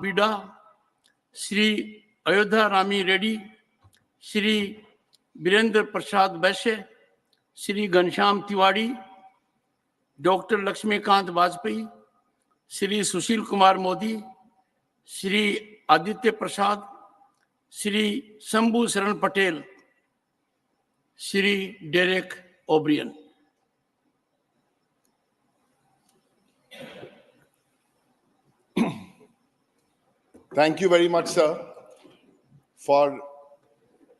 Bida, Shri Ayodhya Rami Reddy, Shri Birendra Prasad Vaishya, Shri Ghanshyam Tiwari, Dr. Lakshmikant Vajpayee, Shri Sushil Kumar Modi, Shri Aditya Prasad, Shri Shambhu Saran Patel, Shri Derek O'Brien. Thank you very much, sir, for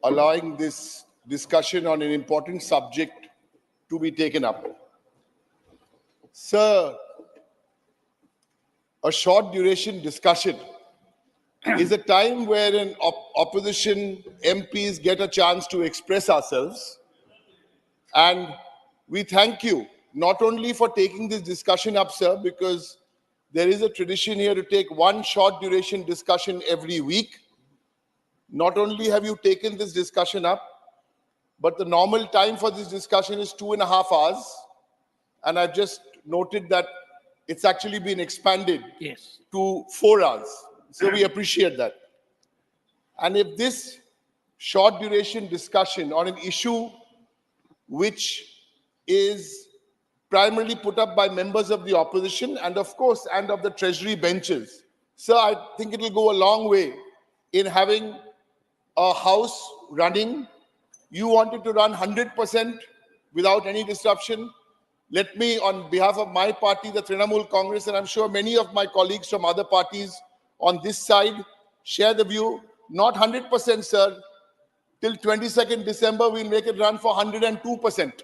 allowing this discussion on an important subject to be taken up. Sir, a short duration discussion is a time where an opposition MPs get a chance to express ourselves. And we thank you not only for taking this discussion up, sir, because there is a tradition here to take one short duration discussion every week. Not only have you taken this discussion up, but the normal time for this discussion is 2.5 hours. And I've just noted that it's actually been expanded to 4 hours. So we appreciate that. And if this short duration discussion on an issue which is primarily put up by members of the opposition and of course, and of the treasury benches. Sir, I think it will go a long way in having a house running. You wanted to run 100% without any disruption. Let me, on behalf of my party, the Trinamool Congress, and I'm sure many of my colleagues from other parties on this side share the view, not 100%, sir. Till 22nd December, we'll make it run for 102%.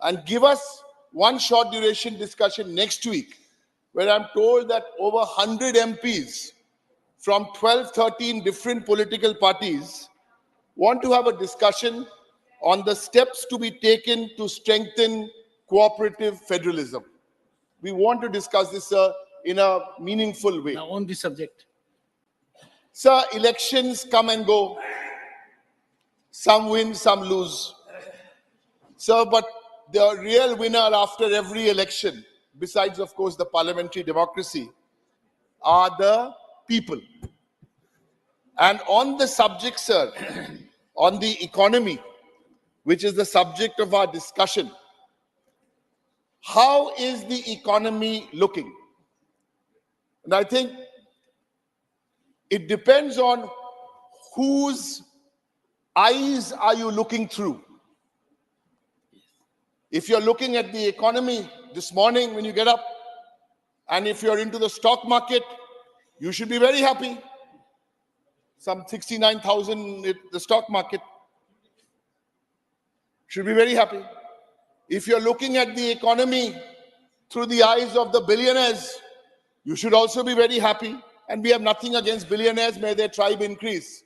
And give us one short duration discussion next week, where I'm told that over 100 MPs from 12, 13 different political parties want to have a discussion on the steps to be taken to strengthen cooperative federalism. We want to discuss this, sir, in a meaningful way. Now, on this subject. Sir, elections come and go. Some win, some lose. Sir, but the real winner after every election, besides, of course, the parliamentary democracy, are the people. And on the subject, sir, on the economy, which is the subject of our discussion, how is the economy looking? And I think it depends on whose eyes are you looking through. If you're looking at the economy this morning when you get up, and if you're into the stock market, you should be very happy. Some 69,000 in the stock market. Should be very happy. If you're looking at the economy through the eyes of the billionaires, you should also be very happy. And we have nothing against billionaires, may their tribe increase.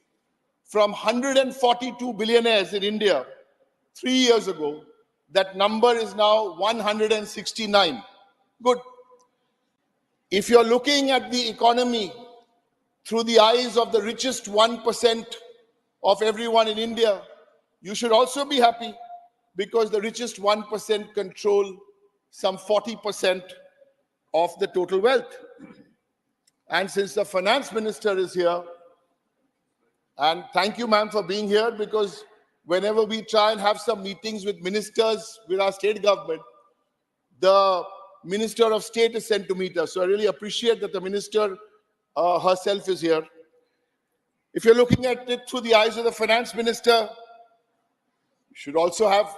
From 142 billionaires in India 3 years ago, that number is now 169. Good. If you're looking at the economy through the eyes of the richest 1% of everyone in India, you should also be happy, because the richest 1% control some 40% of the total wealth. And since the finance minister is here, and thank you, ma'am, for being here, because whenever we try and have some meetings with ministers with our state government, the Minister of State is sent to meet us. So I really appreciate that the minister herself is here. If you're looking at it through the eyes of the finance minister, you should also have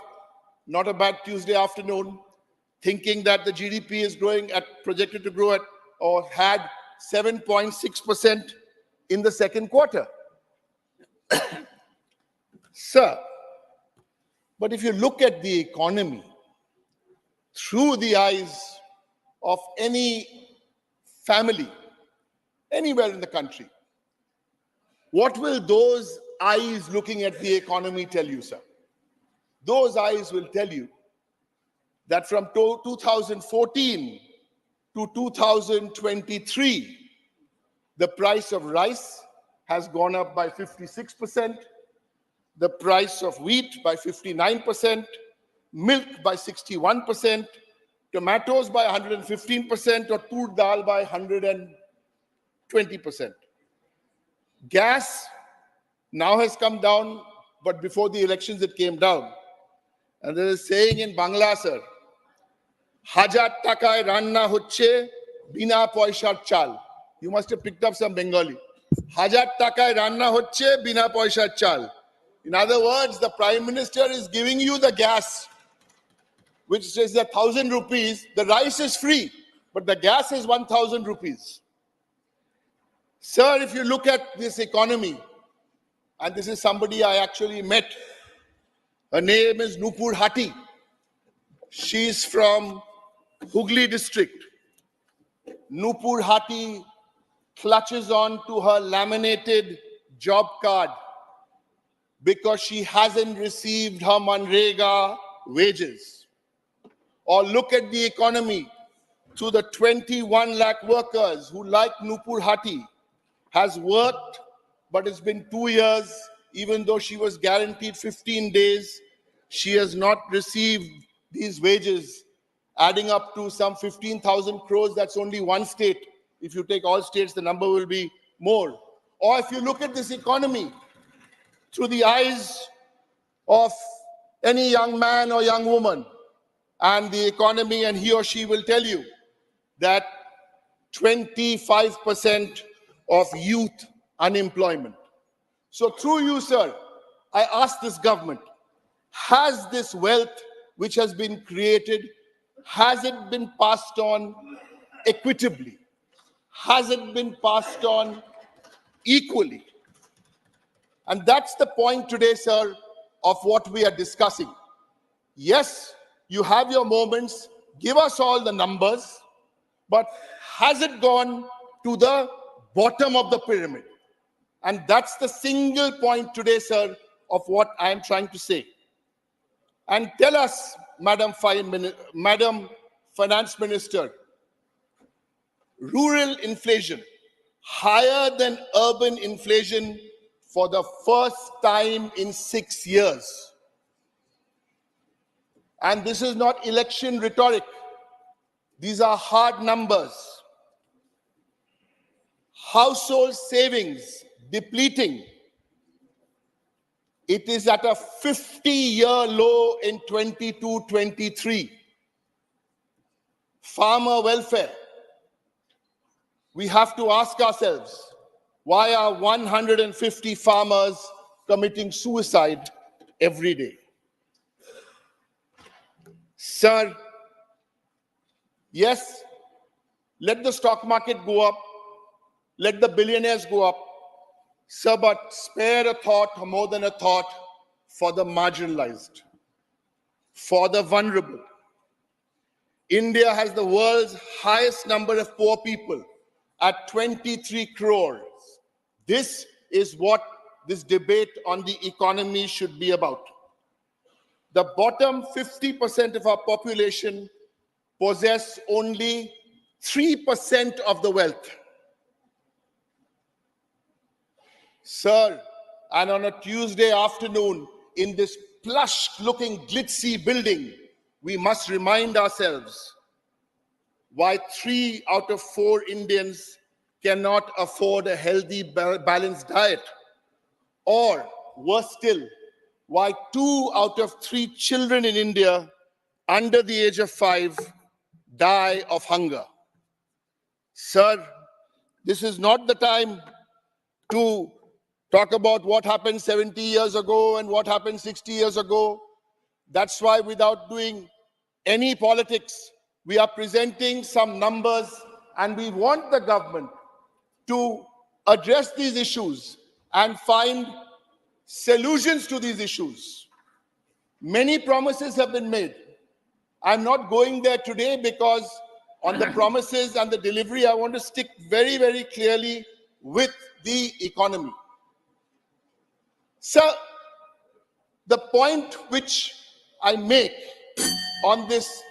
not a bad Tuesday afternoon, thinking that the GDP is projected to grow at, or had 7.6% in the second quarter. Sir, but if you look at the economy through the eyes of any family, anywhere in the country, what will those eyes looking at the economy tell you, sir? Those eyes will tell you that from 2014 to 2023, the price of rice has gone up by 56%, the price of wheat by 59%, milk by 61%, tomatoes by 115% or tur dal by 120%. Gas now has come down, but before the elections it came down. And there is a saying in Bangla, sir, Hajar takai ranna hocche bina poishar chal. You must have picked up some Bengali. Hajar takai ranna hocche bina poishar chal. In other words, the Prime Minister is giving you the gas, which is 1,000 rupees. The rice is free, but the gas is 1,000 rupees. Sir, if you look at this economy, and this is somebody I actually met, her name is Nupur Hati. She's from Hooghly district. Nupur Hati clutches on to her laminated job card because she hasn't received her Manrega wages. Or look at the economy to the 21 lakh workers who, like Nupur Hati, has worked, but it's been 2 years, even though she was guaranteed 15 days, she has not received these wages, adding up to some 15,000 crores. That's only one state. If you take all states, the number will be more. Or if you look at this economy through the eyes of any young man or young woman and the economy, and he or she will tell you that 25% of youth unemployment. So through you, sir, I ask this government, has this wealth which has been created, has it been passed on equitably? Has it been passed on equally? And that's the point today, sir, of what we are discussing. Yes, you have your moments, give us all the numbers, but has it gone to the bottom of the pyramid? And that's the single point today, sir, of what I am trying to say. And tell us, Madam Finance Minister, rural inflation higher than urban inflation for the first time in 6 years. And this is not election rhetoric. These are hard numbers. Household savings depleting. It is at a 50-year low in 22-23. Farmer welfare. We have to ask ourselves, why are 150 farmers committing suicide every day? Sir, yes, let the stock market go up, let the billionaires go up, sir, but spare a thought, or more than a thought, for the marginalized, for the vulnerable. India has the world's highest number of poor people at 23 crores. This is what this debate on the economy should be about. The bottom 50% of our population possess only 3% of the wealth. Sir, and on a Tuesday afternoon in this plush-looking glitzy building, we must remind ourselves why 3 out of 4 Indians cannot afford a healthy, balanced diet. Or, worse still, why 2 out of 3 children in India under the age of 5 die of hunger. Sir, this is not the time to talk about what happened 70 years ago and what happened 60 years ago. That's why, without doing any politics, we are presenting some numbers, and we want the government to address these issues and find solutions to these issues. Many promises have been made. I'm not going there today because on the promises and the delivery, I want to stick very, very clearly with the economy. Sir, the point which I make on this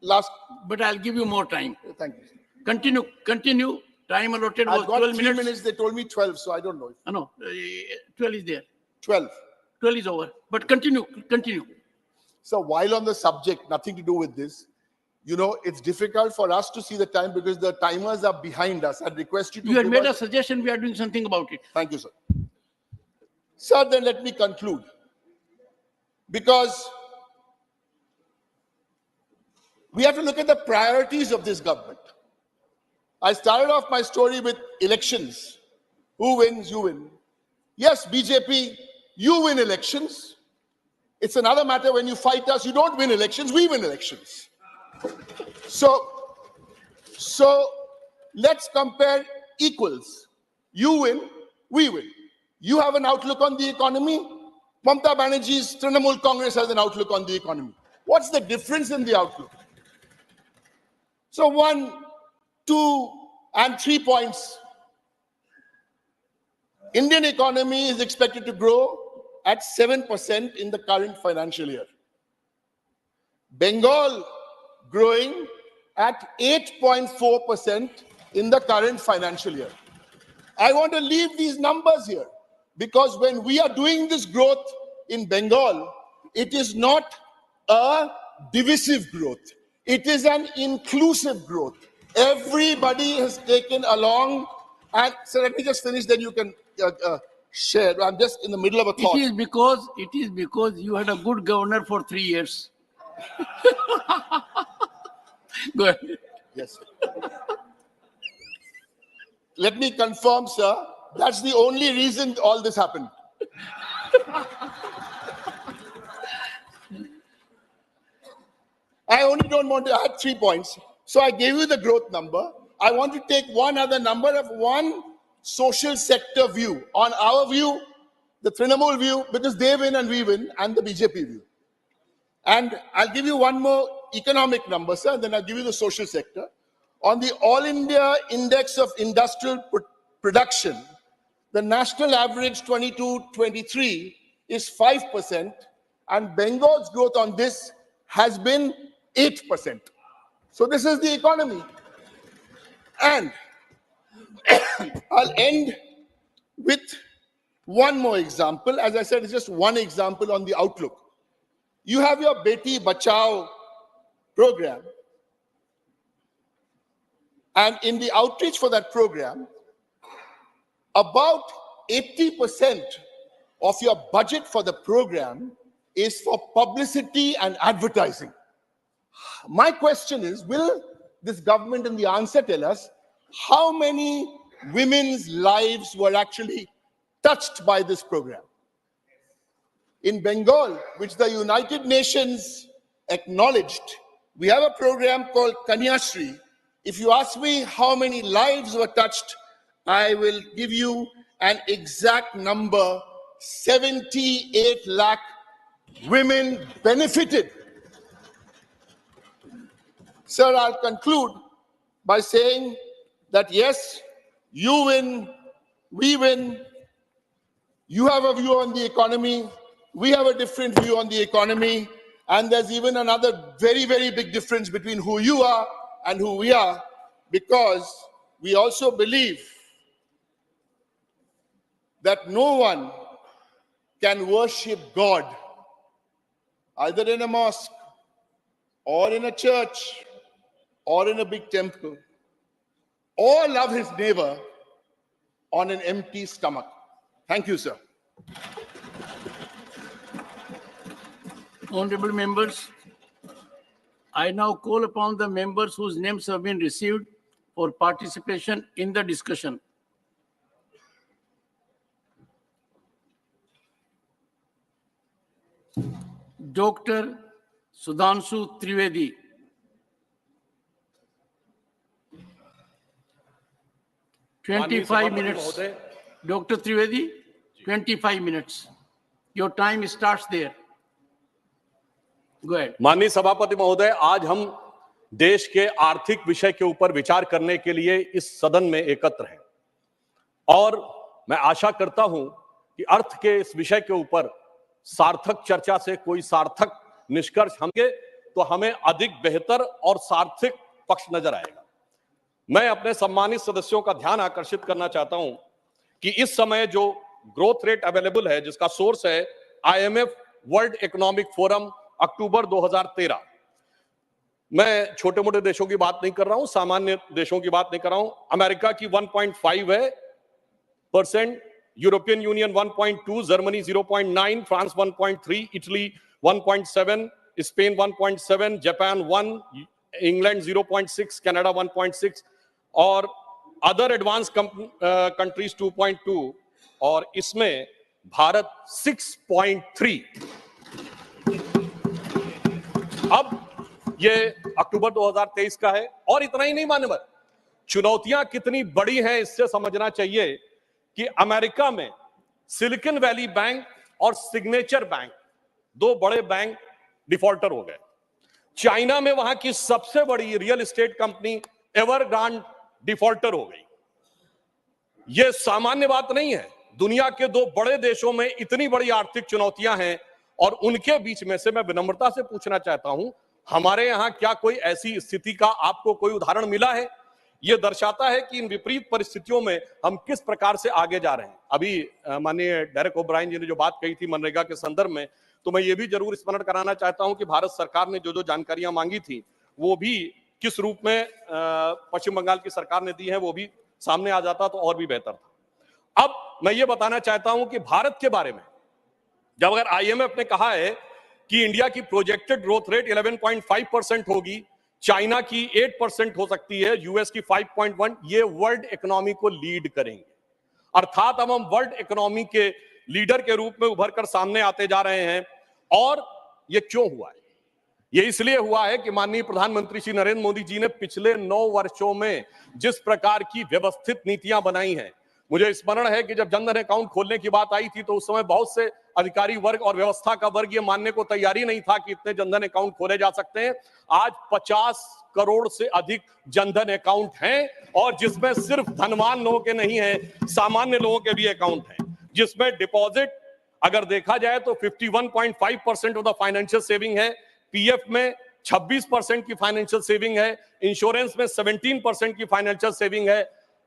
last... But I'll give you more time. Thank you. Continue. Time allotted was I've got 12 3 minutes. minutes. They told me 12, so I don't know. No, 12 is there. 12. 12 is over. But continue. So while on the subject, nothing to do with this, you know, it's difficult for us to see the time because the timers are behind us. I'd request you to You had give made a us... suggestion, we are doing something about it. Thank you, sir. Sir, then let me conclude. Because we have to look at the priorities of this government. I started off my story with elections. Who wins? You win. Yes, BJP, you win elections. It's another matter when you fight us, you don't win elections, we win elections. So let's compare equals. You win, we win. You have an outlook on the economy. Mamata Banerjee's Trinamool Congress has an outlook on the economy. What's the difference in the outlook? So 1, 2, and 3 points. Indian economy is expected to grow at 7% in the current financial year. Bengal growing at 8.4% in the current financial year. I want to leave these numbers here because when we are doing this growth in Bengal, it is not a divisive growth. It is an inclusive growth. Everybody has taken along. And so let me just finish, then you can share. I'm just in the middle of a thought. It is because you had a good governor for 3 years. Go ahead. Yes. Let me confirm, sir. That's the only reason all this happened. I only don't want to add 3 points. So I gave you the growth number. I want to take one other number of one social sector view. On our view, the Trinamool view, because they win and we win, and the BJP view. And I'll give you one more economic number, sir, then I'll give you the social sector. On the All India Index of Industrial Production, the national average 22-23 is 5%, and Bengal's growth on this has been 8%. So this is the economy. And I'll end with one more example. As I said, it's just one example on the outlook. You have your Beti Bachao program. And in the outreach for that program, about 80% of your budget for the program is for publicity and advertising. My question is, will this government and the answer tell us how many women's lives were actually touched by this program? In Bengal, which the United Nations acknowledged, we have a program called Kanyashri. If you ask me how many lives were touched, I will give you an exact number. 78 lakh women benefited. Sir, I'll conclude by saying that yes, you win, we win. You have a view on the economy. We have a different view on the economy. And there's even another very, very big difference between who you are and who we are, because we also believe that no one can worship God either in a mosque or in a church or in a big temple, or love his neighbor on an empty stomach. Thank you, sir. Honorable members, I now call upon the members whose names have been received for participation in the discussion. Dr. Sudhanshu Trivedi. माननीय 25 सभापति minutes. महोदय, Dr. Trivedi, 25 minutes. Your time starts there. Go ahead. माननीय सभापति महोदय, आज हम देश के आर्थिक विषय के ऊपर विचार करने के लिए इस सदन में एकत्र हैं और मैं आशा करता हूं कि अर्थ के इस विषय के ऊपर सार्थक चर्चा से कोई सार्थक निष्कर्ष होंगे तो हमें अधिक बेहतर और सार्थक पक्ष नजर आएगा। मैं अपने सम्मानित सदस्यों का ध्यान आकर्षित करना चाहता हूं कि इस समय जो ग्रोथ रेट अवेलेबल है, जिसका सोर्स है IMF, वर्ल्ड इकोनॉमिक फोरम, अक्टूबर 2013। मैं छोटे मोटे देशों की बात नहीं कर रहा हूं, सामान्य देशों की बात नहीं कर रहा हूं। अमेरिका की 1.5 है %, European union 1.2, Germany 0.9, France 1.3, Italy 1.7, Spain 1.7, Japan 1, England 0.6, Canada 1.6 और अदर एडवांस कंट्रीज 2.2 और इसमें भारत 6.3। अब ये अक्टूबर 2023 का है और इतना ही नहीं मान्यवर, चुनौतियां कितनी बड़ी हैं इससे समझना चाहिए कि अमेरिका में सिलिकॉन वैली बैंक और सिग्नेचर बैंक, दो बड़े बैंक डिफॉल्टर हो गए। चाइना में वहां की सबसे बड़ी रियल एस्टेट कंपनी एवरग्रांड डिफॉल्टर हो गई। यह सामान्य बात नहीं है। दुनिया के दो बड़े देशों में इतनी बड़ी आर्थिक चुनौतियां हैं और उनके बीच में से मैं विनम्रता से पूछना चाहता हूं, हमारे यहां क्या कोई ऐसी स्थिति का आपको कोई उदाहरण मिला है? यह दर्शाता है कि इन विपरीत परिस्थितियों में हम किस प्रकार से आगे जा रहे हैं। अभी माननीय डेरेक ओब्रायन जी ने जो बात कही थी मनरेगा के संदर्भ में, तो मैं ये भी जरूर स्मरण कराना चाहता हूं कि भारत सरकार ने जो जो जानकारियां मांगी थी वो भी किस रूप में पश्चिम बंगाल की सरकार ने दी है वो भी सामने आ जाता तो और भी बेहतर था। अब मैं ये बताना चाहता हूं कि भारत के बारे में जब अगर आईएमएफ ने कहा है कि इंडिया की प्रोजेक्टेड ग्रोथ रेट 11.5% होगी, चाइना की 8% हो सकती है, यूएस की 5.1, ये वर्ल्ड इकोनॉमी को लीड करेंगे। अर्थात अब हम वर्ल्ड इकोनॉमी के लीडर के रूप में उभर कर सामने आते जा रहे हैं। और ये क्यों हुआ है? ये इसलिए हुआ है कि माननीय प्रधानमंत्री श्री नरेंद्र मोदी जी ने पिछले 9 वर्षों में जिस प्रकार की व्यवस्थित नीतियां बनाई हैं। मुझे स्मरण है कि जब जनधन अकाउंट खोलने की बात आई थी तो उस समय बहुत से अधिकारी वर्ग और व्यवस्था का वर्ग ये मानने को तैयारी नहीं था कि इतने जनधन अकाउंट खोले जा सकते हैं। आज 50 करोड़ से अधिक जनधन अकाउंट हैं और जिसमें सिर्फ धनवान लोगों के नहीं है, सामान्य लोगों के भी अकाउंट हैं, जिसमें डिपॉजिट अगर देखा जाए तो 51.5% ऑफ द फाइनेंशियल सेविंग है, पीएफ में 26% की फाइनेंशियल सेविंग है, इंश्योरेंस में 17% की फाइनेंशियल सेविंग है।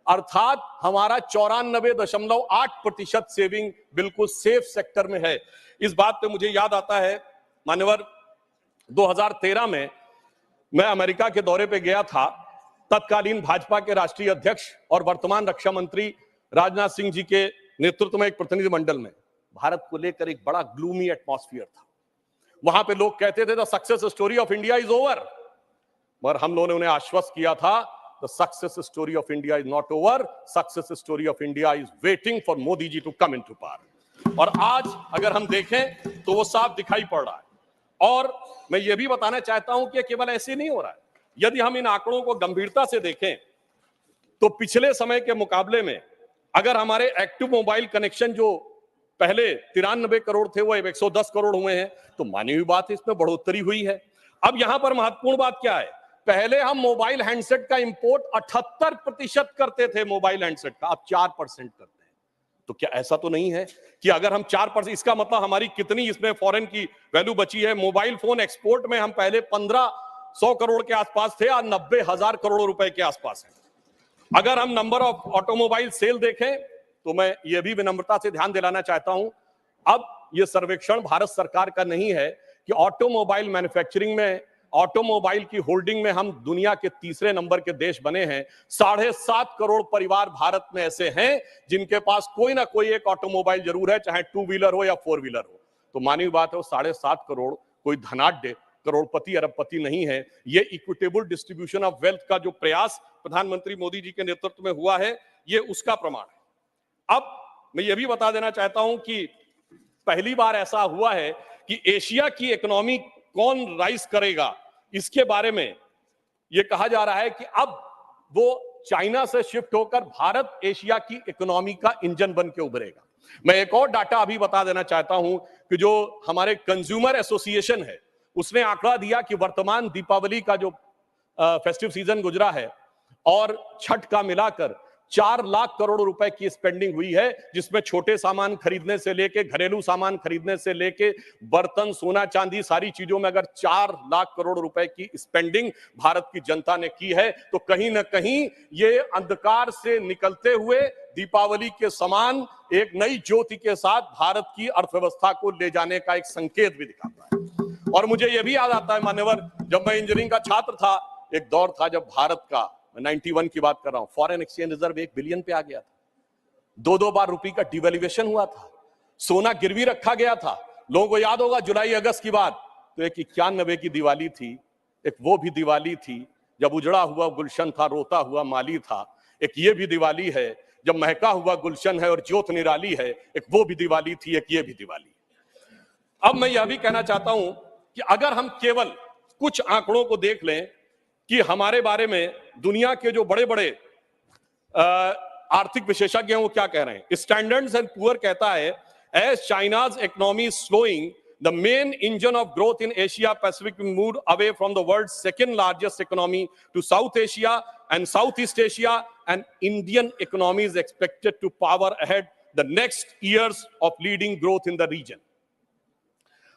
अर्थात हमारा 94.8% सेविंग बिल्कुल सेफ सेक्टर में है। इस बात पे मुझे याद आता है मान्यवर 2013 में मैं अमेरिका के दौरे पे गया था। तत्कालीन भाजपा के राष्ट्रीय अध्यक्ष और वर्तमान रक्षा मंत्री राजनाथ सिंह जी के नेतृत्व में एक प्रतिनिधिमंडल में भारत को लेकर एक बड़ा ग्लूमी एटमॉस्फेयर था। वहां पे लोग कहते थे the success story of India is over, मगर हम लोगों ने उन्हें आश्वस्त किया था the success story of India is not over, success story of India is waiting for Modi ji to come into power. और आज अगर हम देखें तो वो साफ दिखाई पड़ रहा है। और मैं ये भी बताना चाहता हूं कि केवल ऐसे नहीं हो रहा है। यदि हम इन आंकड़ों को गंभीरता से देखें तो पिछले समय के मुकाबले में अगर हमारे एक्टिव मोबाइल कनेक्शन जो पहले 93 करोड़ थे वो अब 110 करोड़ हुए हैं, तो मानी हुई बात है, इसमें बढ़ोतरी हुई है। अब यहां पर महत्वपूर्ण बात क्या है? पहले हम मोबाइल हैंडसेट का इंपोर्ट 78% करते थे मोबाइल हैंडसेट का, अब 4% करते हैं। तो क्या ऐसा तो नहीं है कि अगर हम 4%, इसका मतलब हमारी कितनी इसमें फॉरेन की वैल्यू बची है? मोबाइल फोन एक्सपोर्ट में हम पहले 1500 करोड़ के आसपास थे, आज 90,000 करोड़ रुपए के आसपास है। अगर हम नंबर ऑफ ऑटोमोबाइल सेल देखें तो मैं ये भी विनम्रता से ध्यान दिलाना चाहता हूं, अब ये सर्वेक्षण भारत सरकार का नहीं है कि ऑटोमोबाइल मैन्युफैक्चरिंग में, ऑटोमोबाइल की होल्डिंग में हम दुनिया के तीसरे नंबर के देश बने हैं। 7.5 करोड़ परिवार भारत में ऐसे हैं जिनके पास कोई ना कोई एक ऑटोमोबाइल जरूर है, चाहे 2 व्हीलर हो या 4 व्हीलर हो। तो मानी बात है वो 7.5 करोड़ कोई धनाढ्य करोड़पति अरबपति नहीं है। ये इक्विटेबल डिस्ट्रीब्यूशन ऑफ वेल्थ का जो प्रयास प्रधानमंत्री मोदी जी के नेतृत्व में हुआ है, ये उसका प्रमाण है। अब मैं ये भी बता देना चाहता हूं कि पहली बार ऐसा हुआ है कि एशिया की इकोनॉमी कौन राइज करेगा, इसके बारे में यह कहा जा रहा है कि अब वो चाइना से शिफ्ट होकर भारत एशिया की इकोनॉमी का इंजन बन के उभरेगा। मैं एक और डाटा अभी बता देना चाहता हूं कि जो हमारे कंज्यूमर एसोसिएशन है उसने आंकड़ा दिया कि वर्तमान दीपावली का जो फेस्टिव सीजन गुजरा है और छठ का मिलाकर 4 लाख करोड़ रुपए की स्पेंडिंग हुई है, जिसमें छोटे सामान खरीदने से लेके, घरेलू सामान खरीदने से लेके, बर्तन, सोना चांदी, सारी चीजों में अगर 4 लाख करोड़ रुपए की स्पेंडिंग भारत की जनता ने की है, तो कहीं ना कहीं ये अंधकार से निकलते हुए दीपावली के समान एक नई ज्योति के साथ भारत की अर्थव्यवस्था को ले जाने का एक संकेत भी दिखाता है। और मुझे यह भी याद आता है मान्यवर, जब मैं इंजीनियरिंग का छात्र था, एक दौर था जब भारत का, 91 की बात कर रहा हूं, फॉरेन एक्सचेंज रिजर्व 1 बिलियन पे आ गया था। 2 बार रुपये का डिवैल्यूएशन हुआ था, सोना गिरवी रखा गया था। लोगों को याद होगा जुलाई अगस्त की बात, तो एक 91 की दिवाली थी, एक वो भी दिवाली थी जब उजड़ा हुआ गुलशन था, रोता हुआ माली था। एक ये भी दिवाली है जब महका हुआ गुलशन है और ज्योत निराली है, एक वो भी दिवाली थी, एक ये भी दिवाली। अब मैं यह भी कहना चाहता हूं कि अगर हम केवल कुछ आंकड़ों को देख लें कि हमारे बारे में दुनिया के जो बड़े बड़े आर्थिक विशेषज्ञ हैं वो क्या कह रहे हैं। स्टैंडर्ड्स एंड पुअर कहता है, as China's economy slowing, the main engine of growth in Asia Pacific moved away from the world's second largest economy to South Asia and Southeast Asia, and Indian economy is expected to power ahead the next years of leading growth in the region.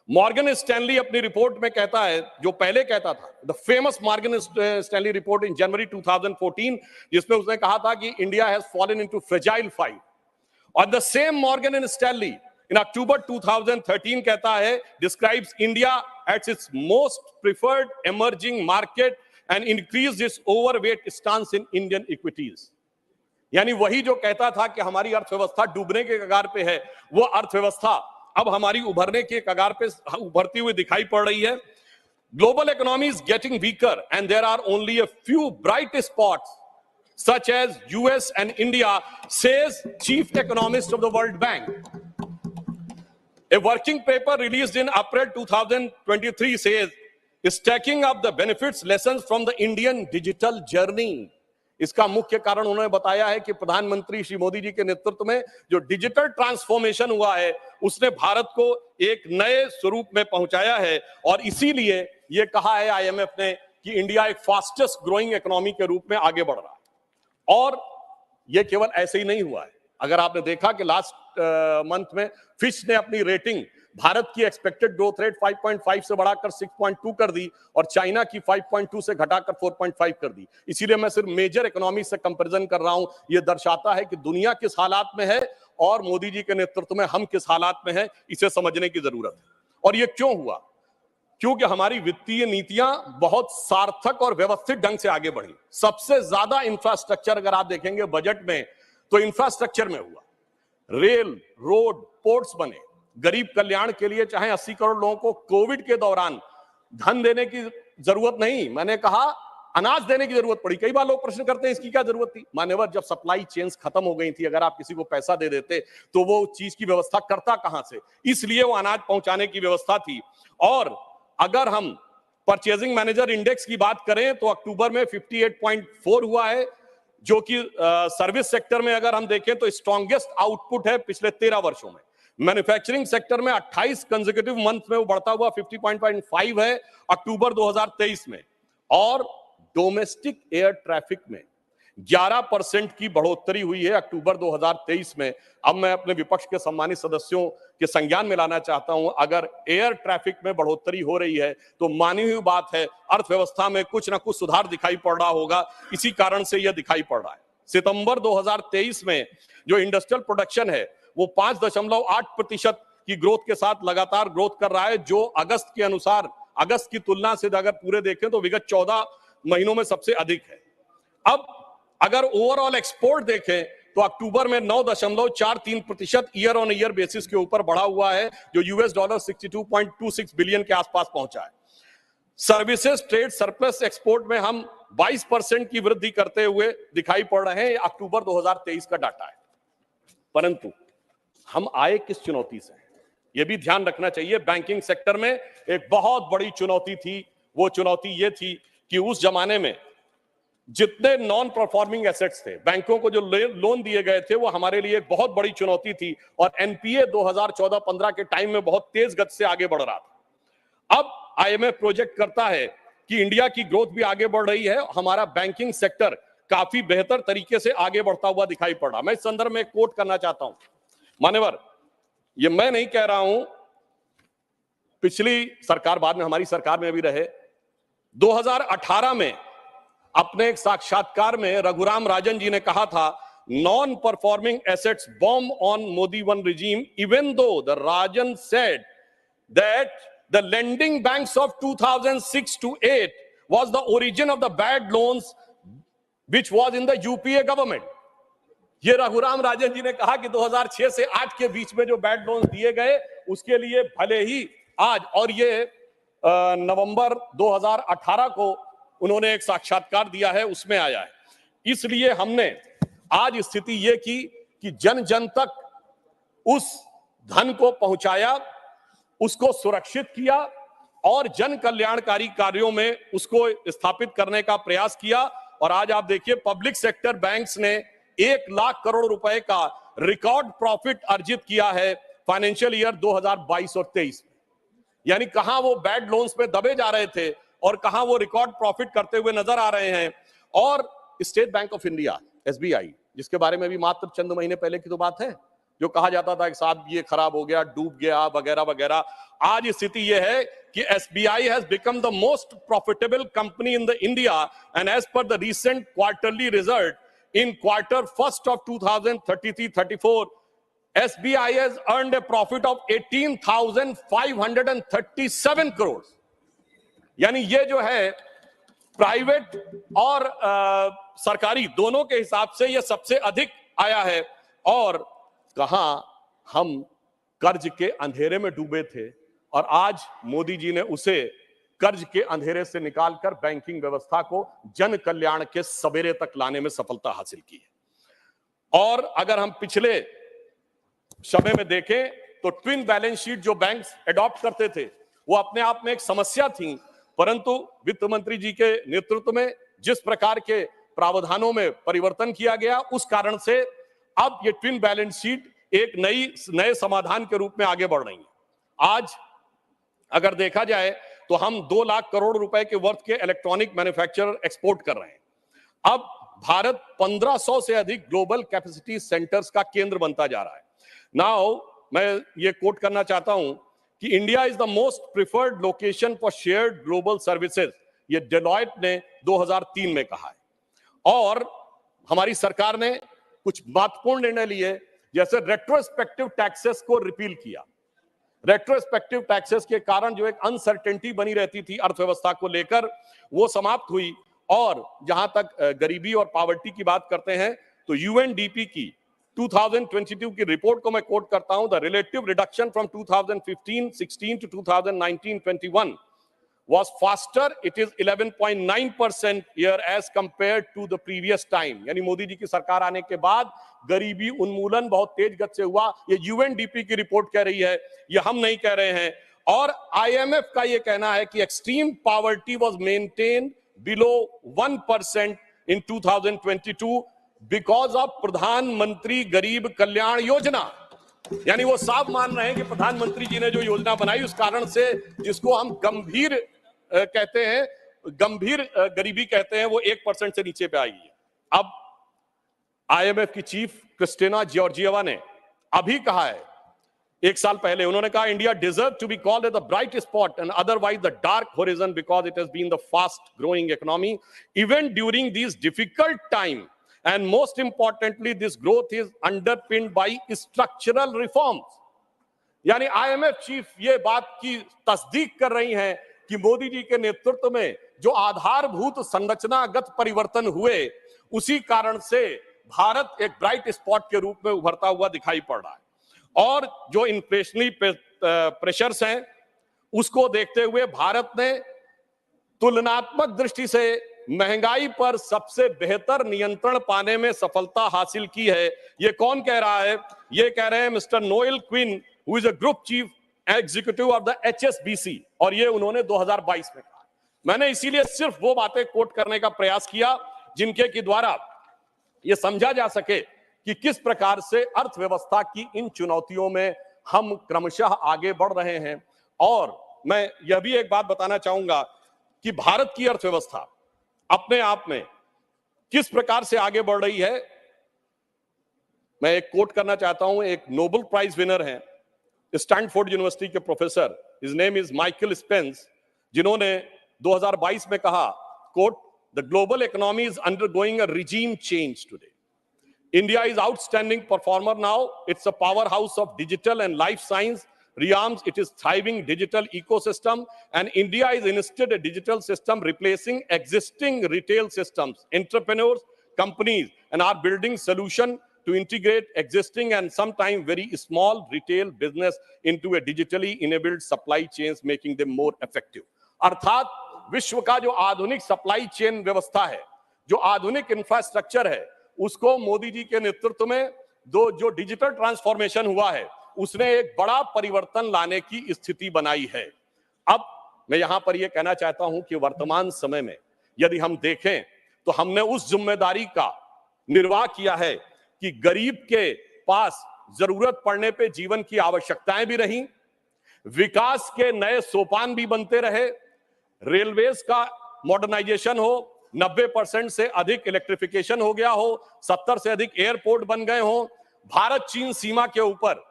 Morgan Stanley अपनी report में कहता है, जो पहले कहता था, the famous Morgan Stanley report in January 2014, जिसमें उसने कहा था कि India has fallen into fragile 5, और the same Morgan and Stanley in October 2013 कहता है, describes India at its most preferred emerging market and increase its overweight stance in Indian equities. यानी वही जो कहता था कि हमारी अर्थव्यवस्था डूबने के कगार पे है, वो अर्थव्यवस्था अब हमारी उभरने के कगार पे उभरती हुई दिखाई पड़ रही है। Global economy is getting weaker and there are only a few bright spots such as US and India, says chief economist of the World Bank. A working paper released in April 2023 says, stacking up the benefits lessons from the Indian digital journey. इसका मुख्य कारण उन्होंने बताया है कि प्रधानमंत्री श्री मोदी जी के नेतृत्व में जो डिजिटल ट्रांसफॉर्मेशन हुआ है, उसने भारत को एक नए स्वरूप में पहुंचाया है, और इसीलिए यह कहा है आईएमएफ ने कि इंडिया एक फास्टेस्ट ग्रोइंग इकोनॉमी के रूप में आगे बढ़ रहा है। और यह केवल ऐसे ही नहीं हुआ है। अगर आपने देखा कि लास्ट मंथ में फिच ने अपनी रेटिंग भारत की एक्सपेक्टेड ग्रोथ रेट 5.5 से बढ़ाकर 6.2 कर दी, और चाइना की 5.2 से घटाकर 4.5 कर दी। इसीलिए मैं सिर्फ मेजर इकोनॉमी से कंपैरिजन कर रहा हूं। यह दर्शाता है कि दुनिया किस हालात में है और मोदी जी के नेतृत्व में हम किस हालात में हैं, इसे समझने की जरूरत है। और यह क्यों हुआ? क्योंकि हमारी वित्तीय नीतियां बहुत सार्थक और व्यवस्थित ढंग से आगे बढ़ी। सबसे ज्यादा इंफ्रास्ट्रक्चर अगर आप देखेंगे बजट में, तो इंफ्रास्ट्रक्चर में हुआ। रेल, रोड, पोर्ट्स बने। गरीब कल्याण के लिए चाहे 80 करोड़ लोगों को कोविड के दौरान धन देने की जरूरत नहीं, मैंने कहा अनाज देने की जरूरत पड़ी। कई बार लोग प्रश्न करते हैं इसकी क्या जरूरत थी। मान्यवर, जब सप्लाई चेन्स खत्म हो गई थी, अगर आप किसी को पैसा दे देते तो वो चीज की व्यवस्था करता कहां से, इसलिए वो अनाज पहुंचाने की व्यवस्था थी। और अगर हम परचेजिंग मैनेजर इंडेक्स की बात करें तो अक्टूबर में 58.4 हुआ है, जो कि सर्विस सेक्टर में अगर हम देखें तो स्ट्रॉन्गेस्ट आउटपुट है पिछले 13 वर्षों में। मैन्युफैक्चरिंग सेक्टर में 28 कंसेक्यूटिव मंथ में वो बढ़ता हुआ 50.5 है अक्टूबर 2023 में। और डोमेस्टिक एयर ट्रैफिक में 11% की बढ़ोतरी हुई है अक्टूबर 2023 में। अब मैं अपने विपक्ष के सम्मानित सदस्यों के संज्ञान में लाना चाहता हूं, अगर एयर ट्रैफिक में बढ़ोतरी हो रही है तो मानी हुई बात है अर्थव्यवस्था में कुछ ना कुछ सुधार दिखाई पड़ रहा होगा। इसी कारण से यह दिखाई पड़ रहा है। सितंबर 2023 में जो इंडस्ट्रियल प्रोडक्शन है वो 5.8% की ग्रोथ के साथ लगातार ग्रोथ कर रहा है, जो अगस्त के अनुसार, अगस्त की तुलना से अगर पूरे देखें तो विगत 14 महीनों में सबसे अधिक है। अब अगर ओवरऑल एक्सपोर्ट देखें तो अक्टूबर में 9.43% ईयर ऑन ईयर बेसिस के ऊपर बढ़ा हुआ है, जो $62.26 बिलियन के आसपास पहुंचा है। सर्विसेज ट्रेड सरप्लस एक्सपोर्ट में हम 22% की वृद्धि करते हुए दिखाई पड़ रहे हैं। अक्टूबर 2023 का डाटा है। परंतु हम आए किस चुनौती से, यह भी ध्यान रखना चाहिए। बैंकिंग सेक्टर में एक बहुत बड़ी चुनौती थी। वो चुनौती यह थी कि उस जमाने में जितने नॉन परफॉर्मिंग एसेट्स थे, बैंकों को जो लोन दिए गए थे, वो हमारे लिए एक बहुत बड़ी चुनौती थी। और एनपीए 2014-15 के टाइम में बहुत तेज गति से आगे बढ़ रहा था। अब आईएमएफ प्रोजेक्ट करता है कि इंडिया की ग्रोथ भी आगे बढ़ रही है, हमारा बैंकिंग सेक्टर काफी बेहतर तरीके से आगे बढ़ता हुआ दिखाई पड़ रहा। मैं इस संदर्भ में कोट करना चाहता हूं। मान्यवर, ये मैं नहीं कह रहा हूं, पिछली सरकार, बाद में हमारी सरकार में भी रहे, 2018 में अपने एक साक्षात्कार में रघुराम राजन जी ने कहा था, non performing assets bomb on Modi one regime, even though the Rajan said that the lending banks of 2006 to 8 was the origin of the bad loans which was in the UPA government. ये रघुराम राजन जी ने कहा कि 2006 से 8 के बीच में जो bad loans दिए गए उसके लिए भले ही आज, और ये नवंबर 2018 को उन्होंने एक साक्षात्कार दिया है, उसमें आया है। इसलिए हमने आज स्थिति ये की कि जन जन तक उस धन को पहुंचाया, उसको सुरक्षित किया और जन कल्याणकारी कार्यों में उसको स्थापित करने का प्रयास किया। और आज आप देखिए पब्लिक सेक्टर बैंक्स ने 1 लाख करोड़ रुपए का रिकॉर्ड प्रॉफिट अर्जित किया है फाइनेंशियल ईयर 2022 और 23 में। यानी कहां वो बैड लोन्स पे दबे जा रहे थे और कहां वो रिकॉर्ड प्रॉफिट करते हुए नजर आ रहे हैं। और state bank of India SBI, जिसके बारे में भी मात्र चंद महीने पहले की तो बात है, जो कहा जाता था कि साहब ये खराब हो गया, डूब गया वगैरह वगैरह, आज स्थिति यह है कि SBI has become the most profitable company in the India, and as per the recent quarterly result in quarter first of 2033-34, SBI has earned a profit of 18,537 crores. यानी ये जो है प्राइवेट और सरकारी दोनों के हिसाब से ये सबसे अधिक आया है। और कहां हम कर्ज के अंधेरे में डूबे थे और आज मोदी जी ने उसे कर्ज के अंधेरे से निकालकर बैंकिंग व्यवस्था को जन कल्याण के सवेरे तक लाने में सफलता हासिल की है। और अगर हम पिछले समय में देखें तो ट्विन बैलेंस शीट जो बैंक्स एडॉप्ट करते थे वो अपने आप में एक समस्या थी, परंतु वित्त मंत्री जी के नेतृत्व में जिस प्रकार के प्रावधानों में परिवर्तन किया गया उस कारण से अब ये ट्विन बैलेंस शीट एक नए समाधान के रूप में आगे बढ़ रही है। आज अगर देखा जाए तो हम 2 लाख करोड़ रुपए के वर्थ के इलेक्ट्रॉनिक मैन्युफैक्चरर एक्सपोर्ट कर रहे हैं। अब भारत 1500 से अधिक ग्लोबल कैपेसिटी सेंटर्स का केंद्र बनता जा रहा है। नाउ मैं ये कोट करना चाहता हूं कि India is the most preferred location for shared global services, ये डेलॉयट ने 2003 में कहा है। और हमारी सरकार ने कुछ महत्वपूर्ण निर्णय लिए, जैसे रेट्रोस्पेक्टिव टैक्सेस को रिपील किया। रेट्रोस्पेक्टिव टैक्सेस के कारण जो एक अनसर्टेनिटी बनी रहती थी अर्थव्यवस्था को लेकर, वो समाप्त हुई। और जहां तक गरीबी और पॉवर्टी की बात करते हैं तो UNDP की 2022 की रिपोर्ट को मैं कोट करता हूं, the relative reduction from 2015-16 to 2019-21 was faster. It is 11.9% year as compared to the previous time. यानी मोदी जी की सरकार आने के बाद गरीबी उन्मूलन बहुत तेज गति से हुआ। ये UNDP की रिपोर्ट कह रही है, ये हम नहीं कह रहे हैं। और IMF का ये कहना है कि extreme poverty was maintained below 1% in 2022 because of प्रधानमंत्री गरीब कल्याण योजना। यानी वो साफ मान रहे हैं कि प्रधानमंत्री जी ने जो योजना बनाई उस कारण से, जिसको हम गंभीर कहते हैं, गंभीर गरीबी कहते हैं, वो 1% से नीचे पे आई है। अब IMF की चीफ क्रिस्टिना जॉर्जिएवा ने अभी कहा है, 1 साल पहले उन्होंने कहा, India deserve to be called as the bright spot and otherwise the dark horizon because it has been the fast growing economy even during this difficult time, and most importantly this growth is underpinned by structural reforms। यानी IMF chief ये बात की तस्दीक कर रही हैं कि मोदी जी के नेतृत्व में जो आधारभूत संरचनागत परिवर्तन हुए उसी कारण से भारत एक ब्राइट स्पॉट के रूप में उभरता हुआ दिखाई पड़ रहा है। और जो इन्फ्लेशनरी प्रेशर्स हैं उसको देखते हुए भारत ने तुलनात्मक दृष्टि से महंगाई पर सबसे बेहतर नियंत्रण पाने में सफलता हासिल की है। ये कौन कह रहा है? ये कह रहे हैं mister Noel Quinn, who is a group chief executive of the HSBC, और ये उन्होंने 2022 में कहा। मैंने इसीलिए सिर्फ वो बातें कोट करने का प्रयास किया जिनके के द्वारा ये समझा जा सके कि किस प्रकार से अर्थव्यवस्था की इन चुनौतियों में हम क्रमशः आगे बढ़ रहे हैं। और मैं यह भी एक बात बताना चाहूंगा कि भारत की अर्थव्यवस्था अपने आप में किस प्रकार से आगे बढ़ रही है। मैं एक कोट करना चाहता हूं, एक नोबेल प्राइज विनर हैं, स्टैनफोर्ड यूनिवर्सिटी के professor, his name is Michael Spence, जिन्होंने 2022 में कहा, quote, the global economy is undergoing a regime change today. India is outstanding performer now, it's a power house of digital and life science, rearms its thriving digital ecosystem, and India is instead a digital system replacing existing retail systems. Entrepreneurs, companies, and are building solution to integrate existing and sometimes very small retail business into a digitally enabled supply chains, making them more effective. अर्थात विश्व का जो आधुनिक supply chain व्यवस्था है, जो आधुनिक infrastructure है, उसको मोदी जी के नेतृत्व में जो डिजिटल ट्रांसफॉर्मेशन हुआ है, उसने एक बड़ा परिवर्तन लाने की स्थिति बनाई है। अब मैं यहां पर यह कहना चाहता हूं कि वर्तमान समय में यदि हम देखें तो हमने उस जिम्मेदारी का निर्वाह किया है कि गरीब के पास जरूरत पड़ने पे जीवन की आवश्यकताएं भी रहीं, विकास के नए सोपान भी बनते रहे, रेलवेज का मॉडर्नाइजेशन हो, 90% से अधिक इलेक्ट्रिफिकेशन हो गया हो, 70 से अधिक एयरपोर्ट बन गए हो, भारत चीन सीमा के ऊपर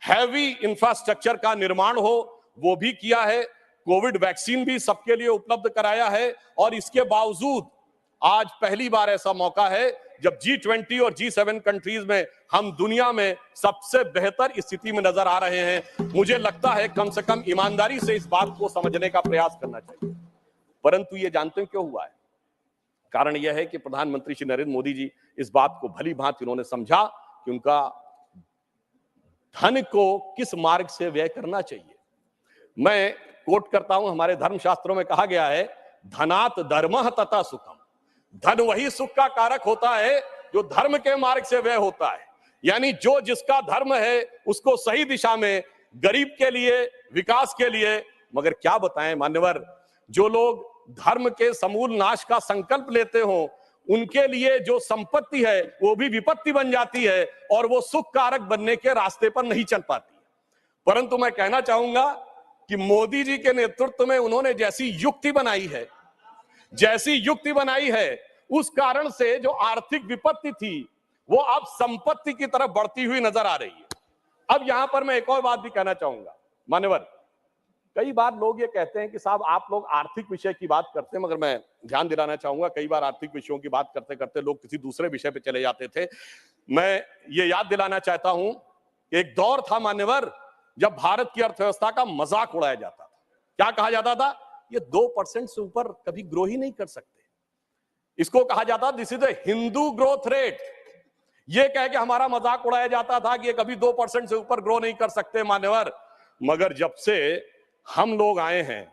हैवी इंफ्रास्ट्रक्चर का निर्माण हो, वो भी किया है, कोविड वैक्सीन भी सबके लिए उपलब्ध कराया है, और इसके बावजूद आज पहली बार ऐसा मौका है जब G20 और G7 कंट्रीज में हम दुनिया में सबसे बेहतर स्थिति में नजर आ रहे हैं। मुझे लगता है कम से कम ईमानदारी से इस बात को समझने का प्रयास करना चाहिए। परंतु ये जानते हैं क्यों हुआ है? कारण यह है कि प्रधानमंत्री श्री नरेंद्र मोदी जी इस बात को भली भांति उन्होंने समझा कि उनका धन को किस मार्ग से व्यय करना चाहिए। मैं कोट करता हूं, हमारे धर्मशास्त्रों में कहा गया है, धनात् धर्मः तथा सुखम। धन वही सुख का कारक होता है जो धर्म के मार्ग से व्यय होता है, यानी जो जिसका धर्म है उसको सही दिशा में, गरीब के लिए, विकास के लिए। मगर क्या बताएं मान्यवर, जो लोग धर्म के समूल नाश का संकल्प लेते हो, उनके लिए जो संपत्ति है वो भी विपत्ति बन जाती है और वो सुख कारक बनने के रास्ते पर नहीं चल पाती। परंतु मैं कहना चाहूंगा कि मोदी जी के नेतृत्व में उन्होंने जैसी युक्ति बनाई है, उस कारण से जो आर्थिक विपत्ति थी वो अब संपत्ति की तरफ बढ़ती हुई नजर आ रही है। अब यहां पर मैं एक और बात भी कहना चाहूंगा मान्यवर, कई बार लोग ये कहते हैं कि साहब आप लोग आर्थिक विषय की बात करते हैं, मगर मैं ध्यान दिलाना चाहूंगा कई बार आर्थिक विषयों की बात करते करते लोग किसी दूसरे विषय पे चले जाते थे। मैं ये याद दिलाना चाहता हूं कि एक दौर था मान्यवर जब भारत की अर्थव्यवस्था का मजाक उड़ाया जाता था। क्या कहा जाता था? ये 2% से ऊपर कभी ग्रो ही नहीं कर सकते। इसको कहा जाता this is the Hindu growth rate. ये कह के हमारा मजाक उड़ाया जाता था कि ये कभी 2% से ऊपर ग्रो नहीं कर सकते मान्यवर। मगर जब से हम लोग आए हैं,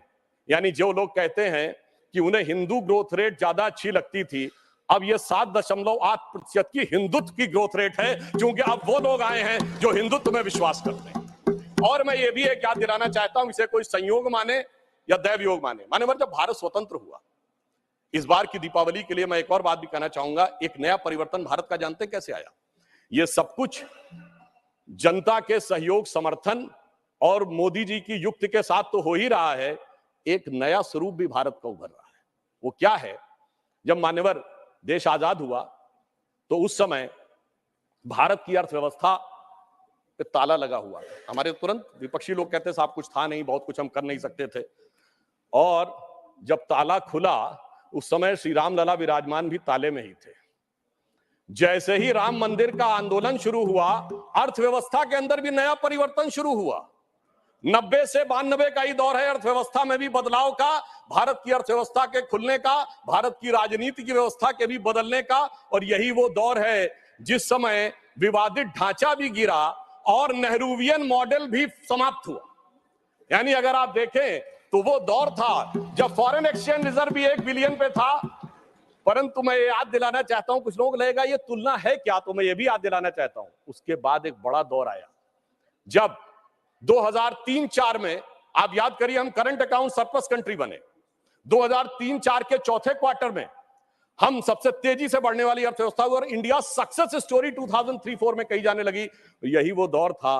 यानी जो लोग कहते हैं कि उन्हें हिंदू ग्रोथ रेट ज्यादा अच्छी लगती थी, अब ये 7.8% की हिंदुत्व की ग्रोथ रेट है, क्योंकि अब वो लोग आए हैं जो हिंदुत्व में विश्वास करते हैं। और मैं ये भी एक याद दिलाना चाहता हूं, इसे कोई संयोग माने या दैव योग माने, मान्यवर जब भारत स्वतंत्र हुआ, इस बार की दीपावली के लिए मैं एक और बात भी कहना चाहूंगा, एक नया परिवर्तन भारत का जानते कैसे आया? ये सब कुछ जनता के सहयोग, समर्थन और मोदी जी की युक्ति के साथ तो हो ही रहा है। एक नया स्वरूप भी भारत का उभर रहा है। वो क्या है? जब मान्यवर देश आजाद हुआ तो उस समय भारत की अर्थव्यवस्था पे ताला लगा हुआ था। हमारे तुरंत विपक्षी लोग कहते साहब कुछ था नहीं, बहुत कुछ हम कर नहीं सकते थे। और जब ताला खुला उस समय श्री राम लला विराजमान भी ताले में ही थे। जैसे ही राम मंदिर का आंदोलन शुरू हुआ, अर्थव्यवस्था के अंदर भी नया परिवर्तन शुरू हुआ। 90 से 92 का ही दौर है अर्थव्यवस्था में भी बदलाव का, भारत की अर्थव्यवस्था के खुलने का, भारत की राजनीति की व्यवस्था के भी बदलने का। और यही वो दौर है जिस समय विवादित ढांचा भी गिरा और नेहरूवियन मॉडल भी समाप्त हुआ। यानी अगर आप देखें तो वो दौर था जब फॉरेन एक्सचेंज रिजर्व भी 1 बिलियन पे था। परंतु मैं ये याद दिलाना चाहता हूं, कुछ लोग लगेगा ये तुलना है क्या, तो मैं ये भी याद दिलाना चाहता हूं, उसके बाद एक बड़ा दौर आया जब 2003-4 में, आप याद करिए, हम करंट अकाउंट सरप्लस कंट्री बने। 2003-4 के चौथे क्वार्टर में हम सबसे तेजी से बढ़ने वाली अर्थव्यवस्था हुई और इंडिया सक्सेस स्टोरी 2003-4 में कही जाने लगी। यही वो दौर था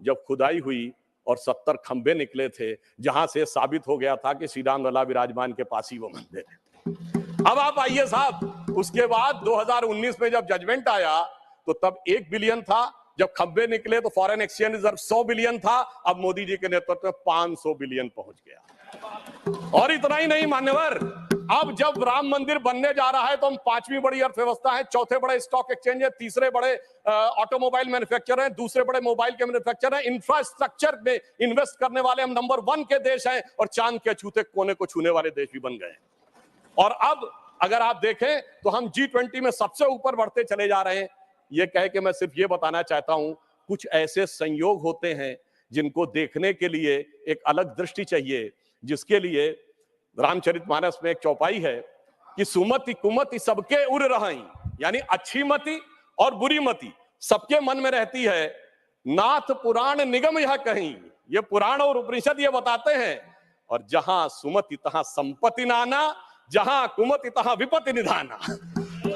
जब खुदाई हुई और 70 खंबे निकले थे, जहां से साबित हो गया था कि श्री राम लला विराजमान के पास ही वो मंदिर है। अब आप आइए साहब, उसके बाद 2019 में जब जजमेंट आया तो तब 1 बिलियन था, जब खंबे निकले तो फॉरेन एक्सचेंज रिजर्व 100 बिलियन था, अब मोदी जी के नेतृत्व में 500 बिलियन पहुंच गया। और इतना ही नहीं मान्यवर, अब जब राम मंदिर बनने जा रहा है तो हम 5वीं बड़ी अर्थव्यवस्था है, चौथे बड़े स्टॉक एक्सचेंज है, तीसरे बड़े ऑटोमोबाइल मैन्युफैक्चरर हैं, दूसरे बड़े मोबाइल के मैन्युफैक्चरर हैं, इंफ्रास्ट्रक्चर में इन्वेस्ट करने वाले हम नंबर 1 के देश हैं और चांद के छूते कोने को छूने वाले देश भी बन गए। और अब अगर आप देखें तो हम G20 में सबसे ऊपर बढ़ते चले जा रहे हैं। ये कह के मैं सिर्फ ये बताना चाहता हूं, कुछ ऐसे संयोग होते हैं जिनको देखने के लिए एक अलग दृष्टि चाहिए, जिसके लिए रामचरितमानस में एक चौपाई है कि सुमति कुमति सबके उर रही, यानी अच्छी मति और बुरी मति सबके मन में रहती है। नाथ पुराण निगम यह कहीं, ये पुराण और उपनिषद ये बताते हैं, और जहां सुमति तहां संपत्ति नाना, जहां कुमति तहां विपत्ति निधाना।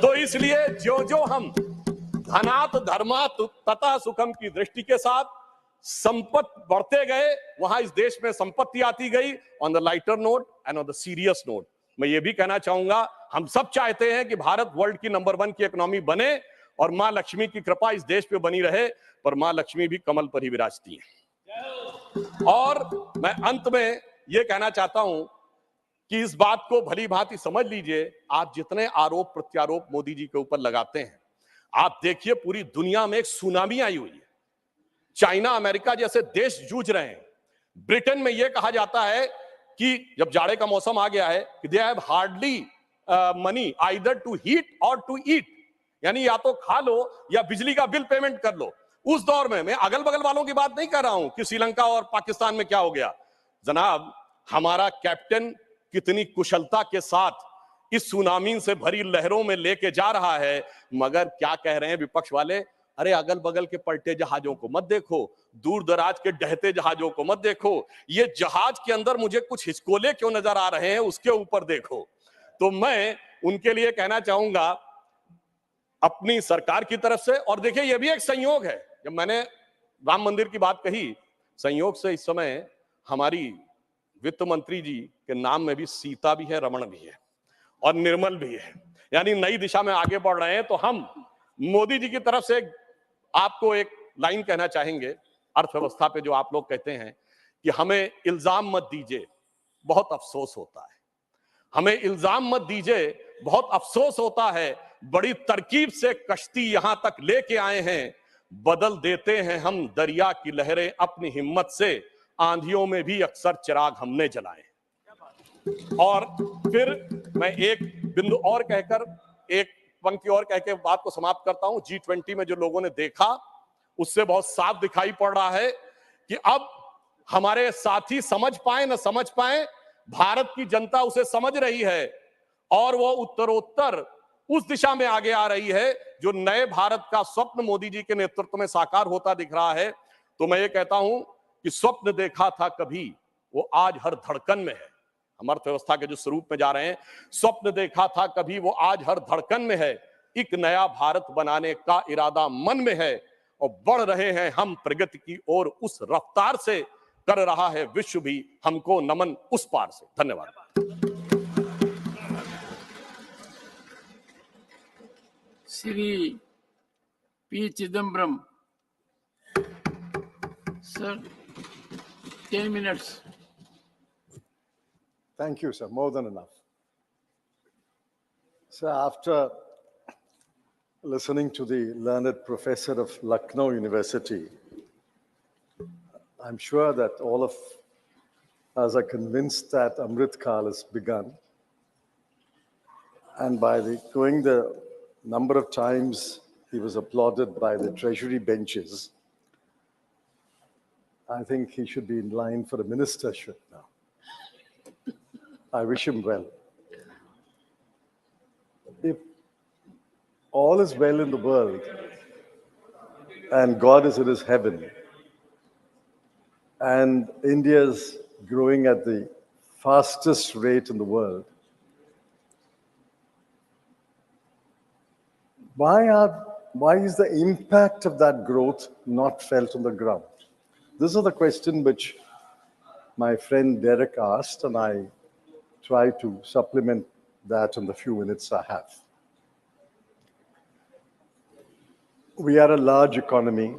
तो इसलिए जो जो हम धनात धर्मात तथा सुखम की दृष्टि के साथ संपत्ति बढ़ते गए, वहां इस देश में संपत्ति आती गई। On the lighter note and on the serious note मैं ये भी कहना चाहूंगा, हम सब चाहते हैं कि भारत वर्ल्ड की नंबर 1 की इकोनॉमी बने और मां लक्ष्मी की कृपा इस देश पे बनी रहे, पर मां लक्ष्मी भी कमल पर ही विराजती है। और मैं अंत में ये कहना चाहता हूं कि इस बात को भली भांति समझ लीजिए, आप जितने आरोप प्रत्यारोप मोदी जी के ऊपर लगाते हैं, आप देखिए पूरी दुनिया में एक सुनामी आई हुई है। चाइना अमेरिका जैसे देश जूझ रहे हैं। ब्रिटेन में यह कहा जाता है कि जब जाड़े का मौसम आ गया है कि they have hardly money either to heat or to eat, यानी या तो खा लो या बिजली का बिल पेमेंट कर लो। उस दौर में मैं अगल बगल वालों की बात नहीं कर रहा हूं कि श्रीलंका और पाकिस्तान में क्या हो गया। जनाब, हमारा कैप्टन कितनी कुशलता के साथ इस सुनामी से भरी लहरों में लेके जा रहा है, मगर क्या कह रहे हैं विपक्ष वाले, अरे अगल बगल के पलटे जहाजों को मत देखो, दूर दराज के डहते जहाजों को मत देखो, ये जहाज के अंदर मुझे कुछ हिचकोले क्यों नजर आ रहे हैं उसके ऊपर देखो। तो मैं उनके लिए कहना चाहूंगा अपनी सरकार की तरफ से, और देखिए ये भी एक संयोग है, जब मैंने राम मंदिर की बात कही, संयोग से इस समय हमारी वित्त मंत्री जी के नाम में भी सीता भी है, रमण भी है और निर्मल भी है, यानी नई दिशा में आगे बढ़ रहे हैं। तो हम मोदी जी की तरफ से आपको एक लाइन कहना चाहेंगे अर्थव्यवस्था पे, जो आप लोग कहते हैं कि हमें इल्जाम मत दीजिए, बहुत अफसोस होता है, हमें इल्जाम मत दीजिए, बहुत अफसोस होता है, बड़ी तरकीब से कश्ती यहां तक लेके आए हैं, बदल देते हैं हम दरिया की लहरें अपनी हिम्मत से, आंधियों में भी अक्सर चिराग हमने जलाए। और फिर मैं एक बिंदु और कहकर, एक पंक्ति और कह के बात को समाप्त करता हूं। G20 में जो लोगों ने देखा उससे बहुत साफ दिखाई पड़ रहा है कि अब हमारे साथी समझ पाए न समझ पाए, भारत की जनता उसे समझ रही है और वो उत्तरोत्तर उस दिशा में आगे आ रही है जो नए भारत का स्वप्न मोदी जी के नेतृत्व में साकार होता दिख रहा है। तो मैं ये कहता हूं कि स्वप्न देखा था कभी, वो आज हर धड़कन में है। हम अर्थव्यवस्था के जो स्वरूप में जा रहे हैं, स्वप्न देखा था कभी, वो आज हर धड़कन में है। एक नया भारत बनाने का इरादा मन में है और बढ़ रहे हैं हम प्रगति की ओर, उस रफ्तार से कर रहा है विश्व भी हमको नमन उस पार से। धन्यवाद। Shri P Chidambaram sir, 10 minutes. Thank you, sir. More than enough. So after listening to the learned professor of Lucknow University, I'm sure that all of us are convinced that Amrit Kal has begun. And by going the number of times he was applauded by the treasury benches, I think he should be in line for a ministership now. I wish him well. If all is well in the world and God is in his heaven and India is growing at the fastest rate in the world, why is the impact of that growth not felt on the ground? This is the question which my friend Derek asked, and I try to supplement that in the few minutes I have. We are a large economy.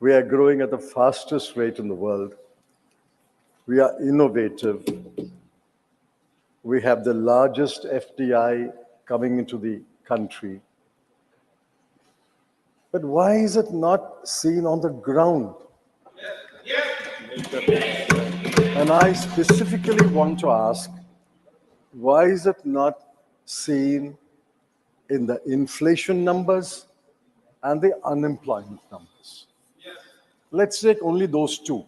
We are growing at the fastest rate in the world. We are innovative. We have the largest FDI coming into the country. But why is it not seen on the ground? And I specifically want to ask, why is it not seen in the inflation numbers and the unemployment numbers? Let's take only those two.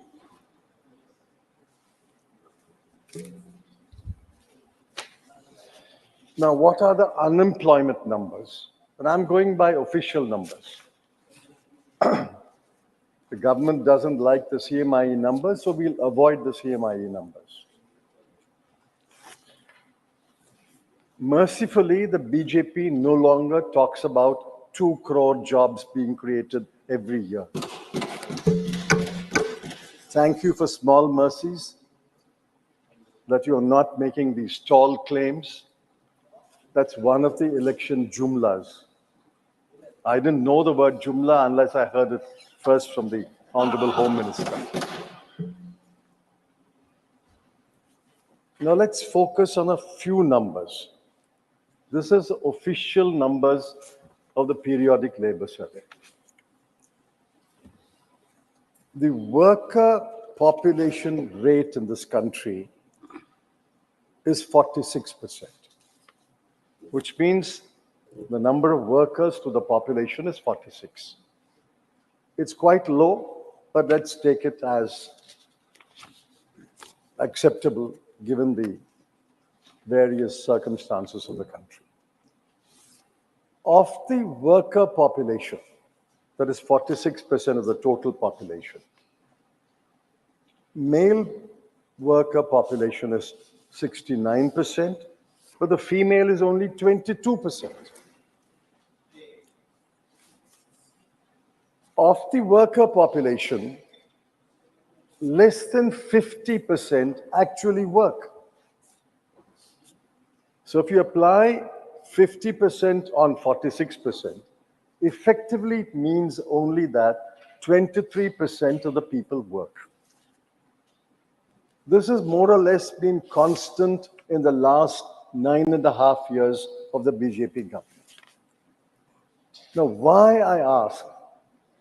Now, what are the unemployment numbers? And I'm going by official numbers. The government doesn't like the CMIE numbers, so we'll avoid the CMIE numbers. Mercifully, the BJP no longer talks about 2 crore jobs being created every year. Thank you for small mercies that you're not making these tall claims. That's one of the election jumlas. I didn't know the word jumla unless I heard it first from the Honorable Home Minister. Now let's focus on a few numbers. This is official numbers of the periodic labor survey. The worker population rate in this country is 46%, which means the number of workers to the population is 46. It's quite low, but let's take it as acceptable given the various circumstances of the country. Of the worker population, that is 46% of the total population, male worker population is 69%, but the female is only 22%. Of the worker population, less than 50% actually work. So if you apply 50% on 46%, effectively it means only that 23% of the people work. This has more or less been constant in the last 9.5 years of the BJP government. Now, why, I ask,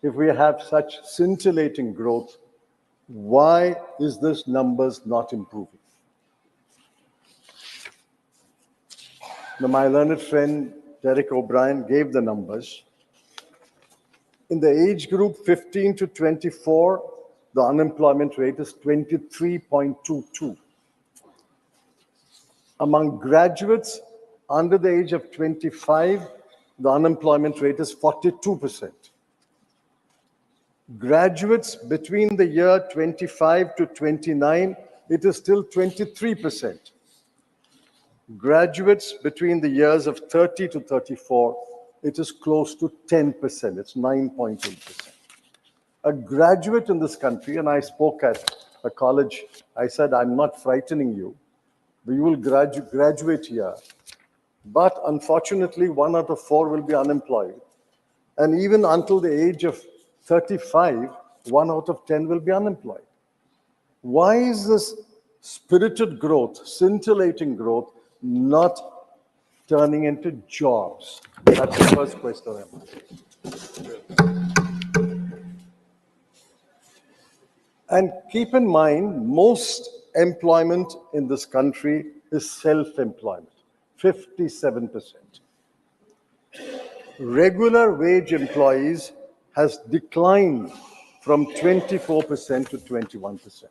if we have such scintillating growth, why is this numbers not improving? Now, my learned friend Derek O'Brien gave the numbers. In the age group 15 to 24, the unemployment rate is 23.22. Among graduates under the age of 25, the unemployment rate is 42%. Graduates between the year 25 to 29, it is still 23%. Graduates between the years of 30 to 34, it is close to 10%. It's 9.8%. A graduate in this country, and I spoke at a college, I said, I'm not frightening you, but you will graduate here. But unfortunately, 1 out of 4 will be unemployed. And even until the age of 35, 1 out of 10 will be unemployed. Why is this spirited growth, scintillating growth, not turning into jobs? That's the first question I'm asking. And keep in mind, most employment in this country is self-employment, 57%. Regular wage employees has declined from 24% to 21%.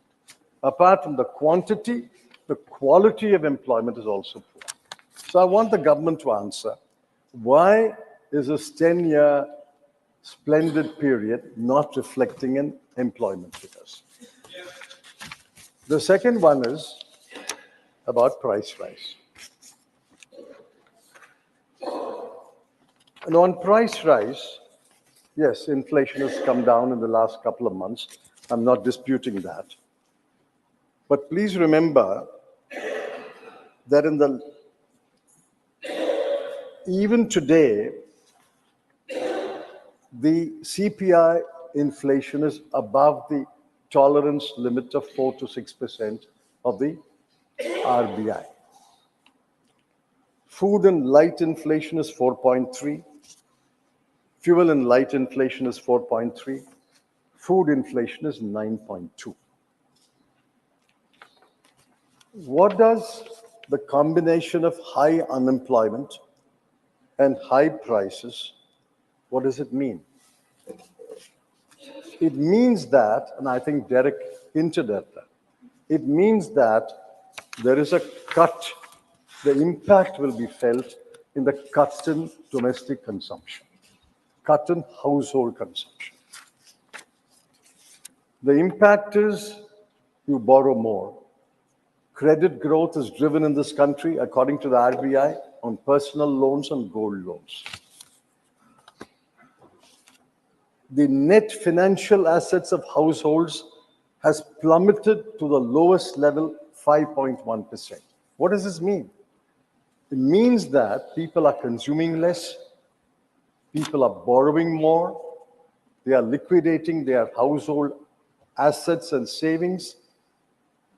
Apart from the quantity, the quality of employment is also poor. So I want the government to answer, why is this 10-year splendid period not reflecting in employment figures? The second one is about price rise. And on price rise, yes, inflation has come down in the last couple of months. I'm not disputing that. But please remember that even today, the CPI inflation is above the tolerance limit of 4 to 6% of the RBI. Food and light inflation is 4.3. Fuel and light inflation is 4.3. Food inflation is 9.2. What does the combination of high unemployment and high prices, what does it mean? It means that, and I think Derek hinted at that, it means that there is a cut, the impact will be felt in the cut in domestic consumption, cut in household consumption. The impact is you borrow more. Credit growth is driven in this country, according to the RBI, on personal loans and gold loans. The net financial assets of households has plummeted to the lowest level, 5.1%. What does this mean? It means that people are consuming less, people are borrowing more, they are liquidating their household assets and savings,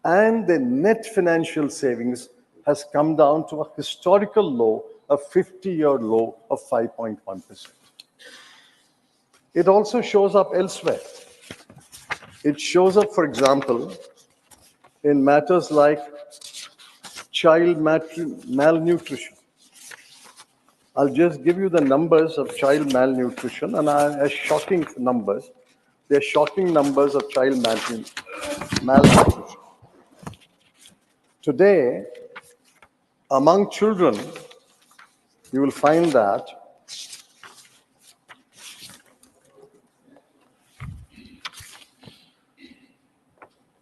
and the net financial savings has come down to a historical low, a 50-year low of 5.1%. It also shows up elsewhere. It shows up, for example, in matters like child malnutrition. I'll just give you the numbers of child malnutrition, and are shocking numbers. They're shocking numbers of child malnutrition. Today, among children, you will find that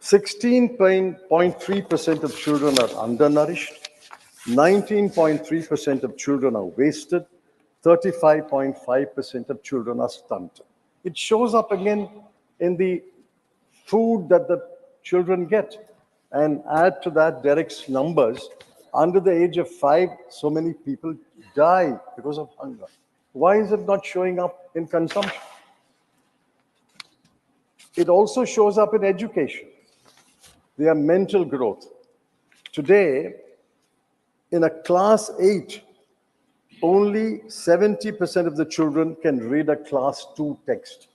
16.3% of children are undernourished, 19.3% of children are wasted, 35.5% of children are stunted. It shows up again in the food that the children get. And add to that Derek's numbers, under the age of 5, so many people die because of hunger. Why is it not showing up in consumption? It also shows up in education. Their mental growth. Today, in a class 8, only 70% of the children can read a class 2 text.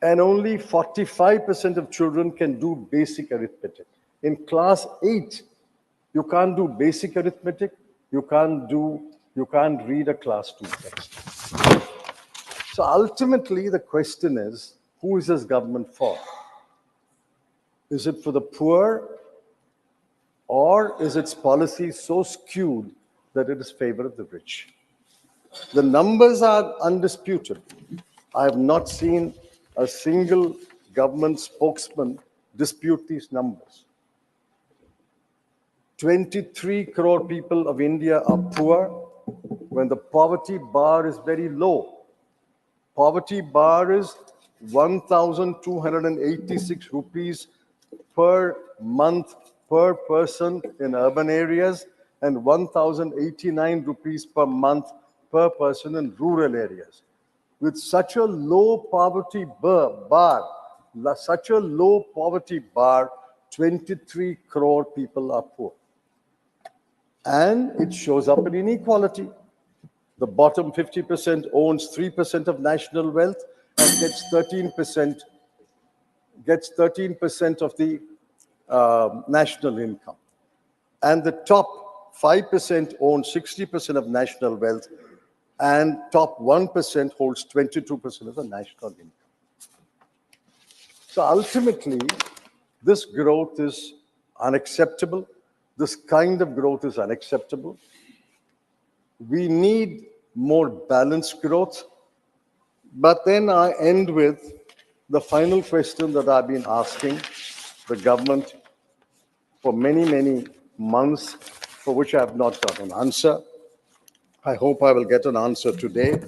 And only 45% of children can do basic arithmetic. In class 8, you can't do basic arithmetic, you can't read a class 2 text. So ultimately, the question is, who is this government for? Is it for the poor, or is its policy so skewed that it is favor of the rich? The numbers are undisputed. I have not seen a single government spokesman dispute these numbers. 23 crore people of India are poor when the poverty bar is very low. Poverty bar is 1,286 rupees per month per person in urban areas and 1,089 rupees per month per person in rural areas. With such a low poverty bar, 23 crore people are poor. And it shows up in inequality. The bottom 50% owns 3% of national wealth and gets 13% of the national income. And the top 5% owns 60% of national wealth, and top 1% holds 22% of the national income. So ultimately, this growth is unacceptable. This kind of growth is unacceptable. We need more balanced growth. But then I end with the final question that I've been asking the government for many, many months, for which I have not got an answer. I hope I will get an answer today.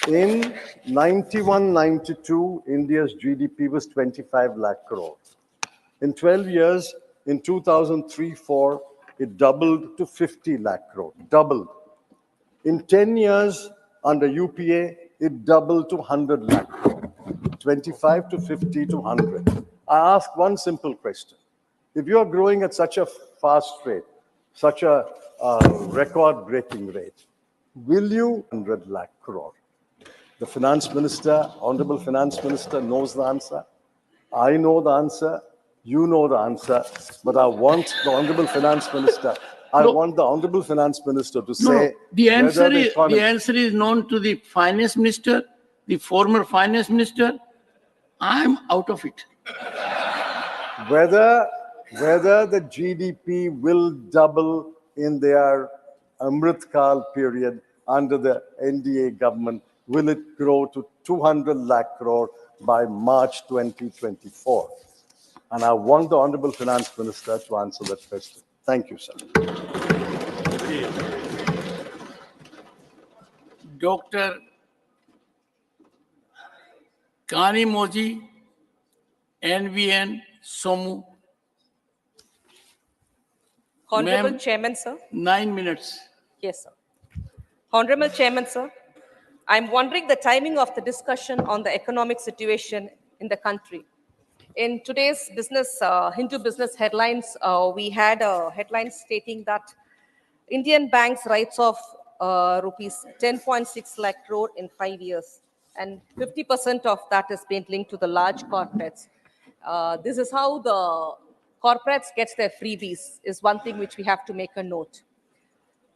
In 91-92, India's GDP was 25 lakh crore. In 12 years, in 2003-04, it doubled to 50 lakh crore, doubled. In 10 years, under UPA, it doubled to 100 lakh crore, 25 to 50 to 100. I ask one simple question. If you are growing at such a fast rate, such a record-breaking rate? Will you 100 lakh crore? The finance minister, honorable finance minister, knows the answer. I know the answer. You know the answer. But I want the honorable finance minister. I No. want the honorable finance minister to No, say the answer whether the is economy. the answer is known to the finance minister, the former finance minister. I'm out of it. whether the GDP will double in their Amrit Kal period under the NDA government. Will it grow to 200 lakh crore by March 2024? And I want the Honorable Finance Minister to answer that question. Thank you, sir. Dr. Kani Moji, NVN Somu. Honorable Ma'am, Chairman, sir. 9 minutes. Yes, sir. Honorable Chairman, sir. I'm wondering the timing of the discussion on the economic situation in the country. In today's Hindu business headlines, we had a headline stating that Indian banks writes off rupees 10.6 lakh crore in 5 years, and 50% of that is being linked to the large corporates. This is how the corporates gets their freebies, is one thing which we have to make a note.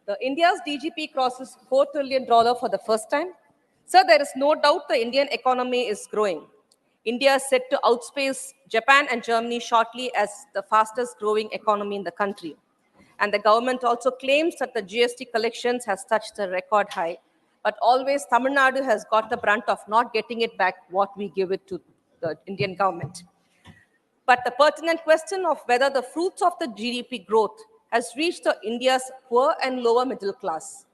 The India's DGP crosses $4 trillion for the first time. Sir, there is no doubt the Indian economy is growing. India is set to outspace Japan and Germany shortly as the fastest growing economy in the country. And the government also claims that the GST collections has touched a record high. But always Tamil Nadu has got the brunt of not getting it back what we give it to the Indian government. But the pertinent question of whether the fruits of the GDP growth has reached the India's poor and lower middle class.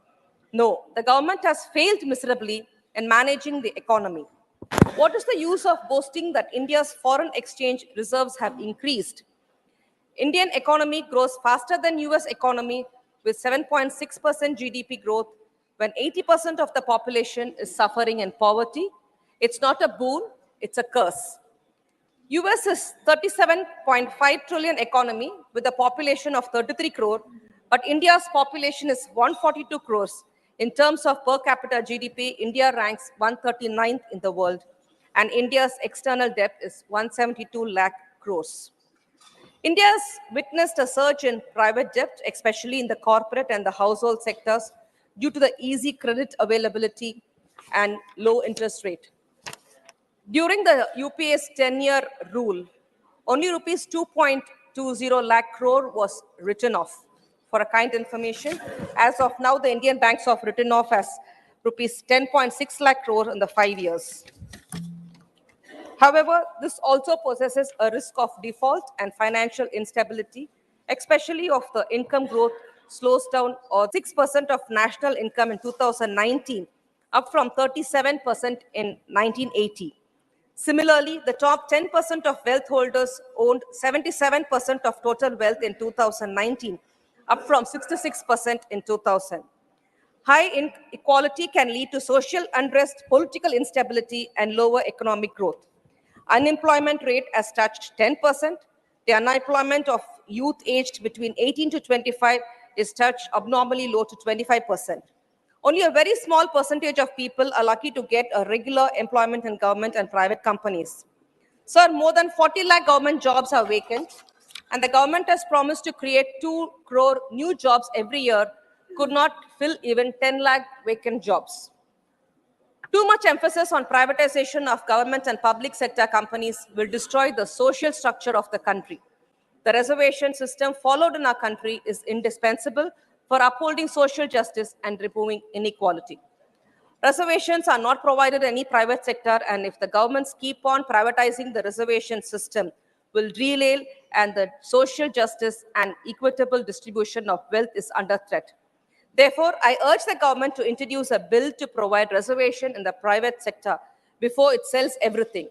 No, the government has failed miserably in managing the economy. What is the use of boasting that India's foreign exchange reserves have increased? Indian economy grows faster than US economy with 7.6% GDP growth when 80% of the population is suffering in poverty. It's not a boon, it's a curse. US is 37.5 trillion economy with a population of 33 crore, but India's population is 142 crores. In terms of per capita GDP, India ranks 139th in the world, and India's external debt is 172 lakh crores. India has witnessed a surge in private debt, especially in the corporate and the household sectors, due to the easy credit availability and low interest rate. During the UPA's 10-year rule, only rupees 2.20 lakh crore was written off. For a kind information, as of now, the Indian banks have written off as rupees 10.6 lakh crore in the 5 years. However, this also possesses a risk of default and financial instability, especially if the income growth slows down or 6% of national income in 2019, up from 37% in 1980. Similarly, the top 10% of wealth holders owned 77% of total wealth in 2019, up from 66% in 2000. High inequality can lead to social unrest, political instability, and lower economic growth. Unemployment rate has touched 10%. The unemployment of youth aged between 18 to 25 is touched abnormally low to 25%. Only a very small percentage of people are lucky to get a regular employment in government and private companies. Sir, more than 40 lakh government jobs are vacant, and the government has promised to create 2 crore new jobs every year, could not fill even 10 lakh vacant jobs. Too much emphasis on privatization of government and public sector companies will destroy the social structure of the country. The reservation system followed in our country is indispensable for upholding social justice and removing inequality. Reservations are not provided in any private sector, and if the governments keep on privatizing the reservation system, will derail and the social justice and equitable distribution of wealth is under threat. Therefore, I urge the government to introduce a bill to provide reservation in the private sector before it sells everything.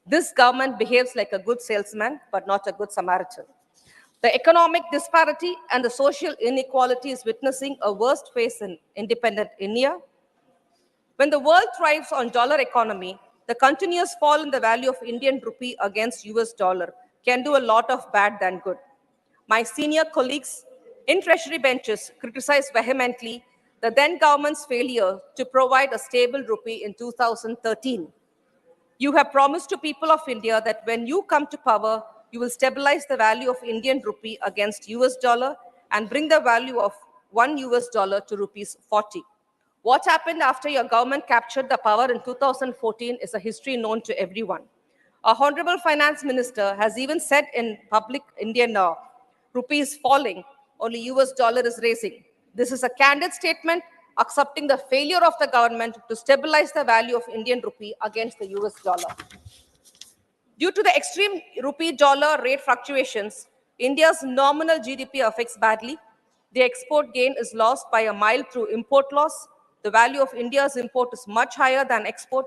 This government behaves like a good salesman, but not a good Samaritan. The economic disparity and the social inequality is witnessing a worst phase in independent India. When the world thrives on dollar economy, the continuous fall in the value of Indian rupee against US dollar can do a lot of bad than good. My senior colleagues in Treasury benches criticized vehemently the then government's failure to provide a stable rupee in 2013. You have promised to people of India that when you come to power, you will stabilize the value of Indian rupee against US dollar and bring the value of $1 to rupees 40. What happened after your government captured the power in 2014 is a history known to everyone. Our Honorable Finance Minister has even said in public Indian rupee is falling, only US dollar is raising. This is a candid statement accepting the failure of the government to stabilize the value of Indian rupee against the US dollar. Due to the extreme rupee-dollar rate fluctuations, India's nominal GDP affects badly. The export gain is lost by a mile through import loss. The value of India's import is much higher than export.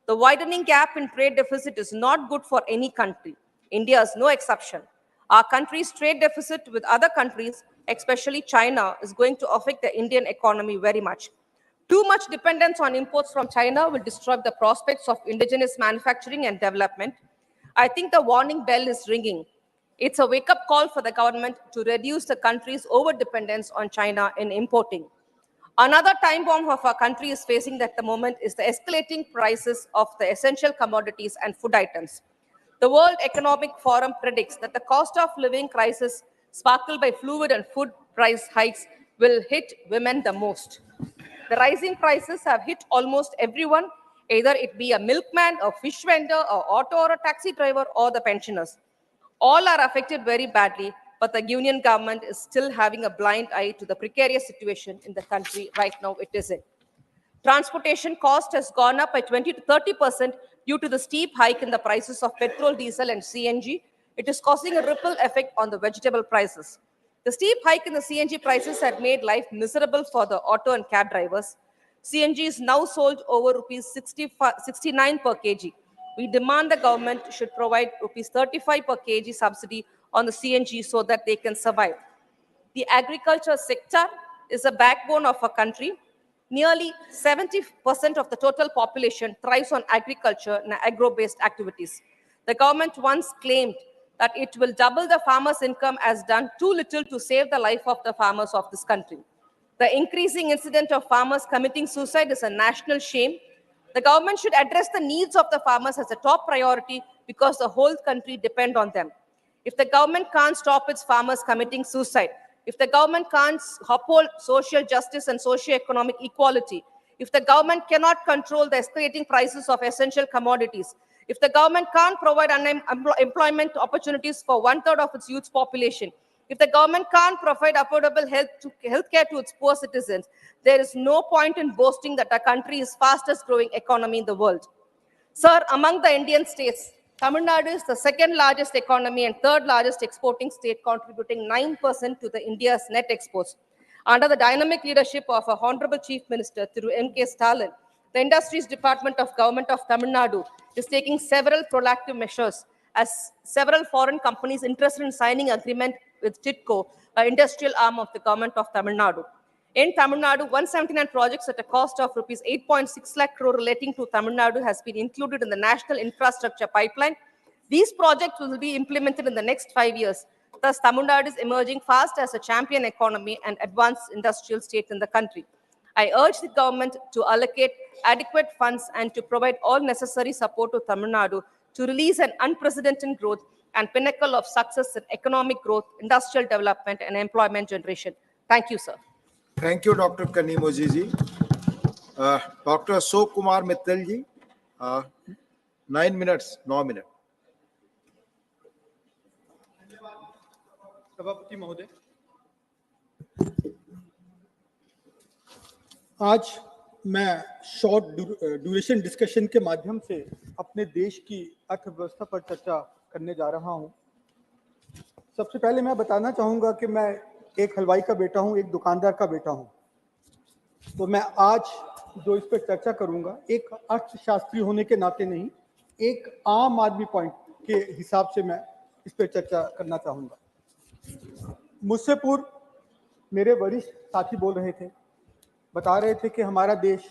The widening gap in trade deficit is not good for any country. India is no exception. Our country's trade deficit with other countries, especially China, is going to affect the Indian economy very much. Too much dependence on imports from China will destroy the prospects of indigenous manufacturing and development. I think the warning bell is ringing. It's a wake-up call for the government to reduce the country's over-dependence on China in importing. Another time bomb of our country is facing at the moment is the escalating prices of the essential commodities and food items. The World Economic Forum predicts that the cost of living crisis sparkled by fluid and food price hikes will hit women the most. The rising prices have hit almost everyone, either it be a milkman, a fish vendor, a auto or a taxi driver, or the pensioners. All are affected very badly, but the union government is still having a blind eye to the precarious situation in the country right now it is in. Transportation cost has gone up by 20 to 30% due to the steep hike in the prices of petrol, diesel, and CNG. It is causing a ripple effect on the vegetable prices. The steep hike in the CNG prices had made life miserable for the auto and cab drivers. CNG is now sold over rupees 69 per kg. We demand the government should provide rupees 35 per kg subsidy on the CNG so that they can survive. The agriculture sector is the backbone of our country. Nearly 70% of the total population thrives on agriculture and agro-based activities. The government once claimed that it will double the farmers' income has done too little to save the life of the farmers of this country. The increasing incident of farmers committing suicide is a national shame. The government should address the needs of the farmers as a top priority because the whole country depends on them. If the government can't stop its farmers committing suicide, if the government can't uphold social justice and socio-economic equality, if the government cannot control the escalating prices of essential commodities, if the government can't provide employment opportunities for 1/3 of its youth population, if the government can't provide affordable health care to its poor citizens, there is no point in boasting that our country is fastest growing economy in the world. Sir, among the Indian states, Tamil Nadu is the second largest economy and third largest exporting state, contributing 9% to the India's net exports. Under the dynamic leadership of our Honorable Chief Minister, through M.K. Stalin, the Industries Department of Government of Tamil Nadu is taking several proactive measures as several foreign companies interested in signing agreement with TIDCO, an industrial arm of the Government of Tamil Nadu. In Tamil Nadu, 179 projects at a cost of rupees 8.6 lakh crore relating to Tamil Nadu has been included in the National Infrastructure Pipeline. These projects will be implemented in the next 5 years. Thus, Tamil Nadu is emerging fast as a champion economy and advanced industrial state in the country. I urge the government to allocate adequate funds and to provide all necessary support to Tamil Nadu to release an unprecedented growth and pinnacle of success in economic growth, industrial development, and employment generation. Thank you, sir. Thank you, Dr. Kanimoji ji. Dr. Ashok Kumar Mittal ji, 9 minutes, 9 minutes. सभापति महोदय, आज मैं short duration discussion के माध्यम से अपने देश की अर्थव्यवस्था पर चर्चा करने जा रहा हूं। सबसे पहले मैं बताना चाहूंगा कि मैं एक हलवाई का बेटा हूं, एक दुकानदार का बेटा हूं। तो मैं आज जो इस पर चर्चा करूंगा, एक अर्थशास्त्री होने के नाते नहीं, एक आम आदमी पॉइंट के हिसाब से मैं इस पर चर्चा करना चाहूंगा। मुझसे पूर्व मेरे वरिष्ठ साथी बोल रहे थे, बता रहे थे कि हमारा देश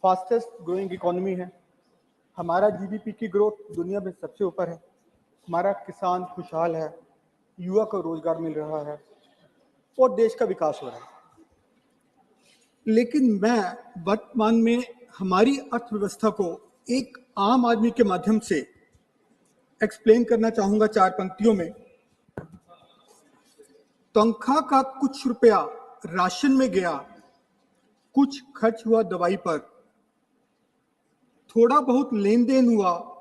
फास्टेस्ट ग्रोइंग इकोनॉमी है, हमारा जीडीपी की ग्रोथ दुनिया में सबसे ऊपर है, हमारा किसान खुशहाल है, युवा को रोजगार मिल रहा है। और देश का विकास हो रहा है। लेकिन मैं वर्तमान में हमारी अर्थव्यवस्था को एक आम आदमी के माध्यम से एक्सप्लेन करना चाहूंगा 4 पंक्तियों में। तनख्वाह का कुछ रुपया राशन में गया, कुछ खर्च हुआ दवाई पर, थोड़ा बहुत लेन देन हुआ,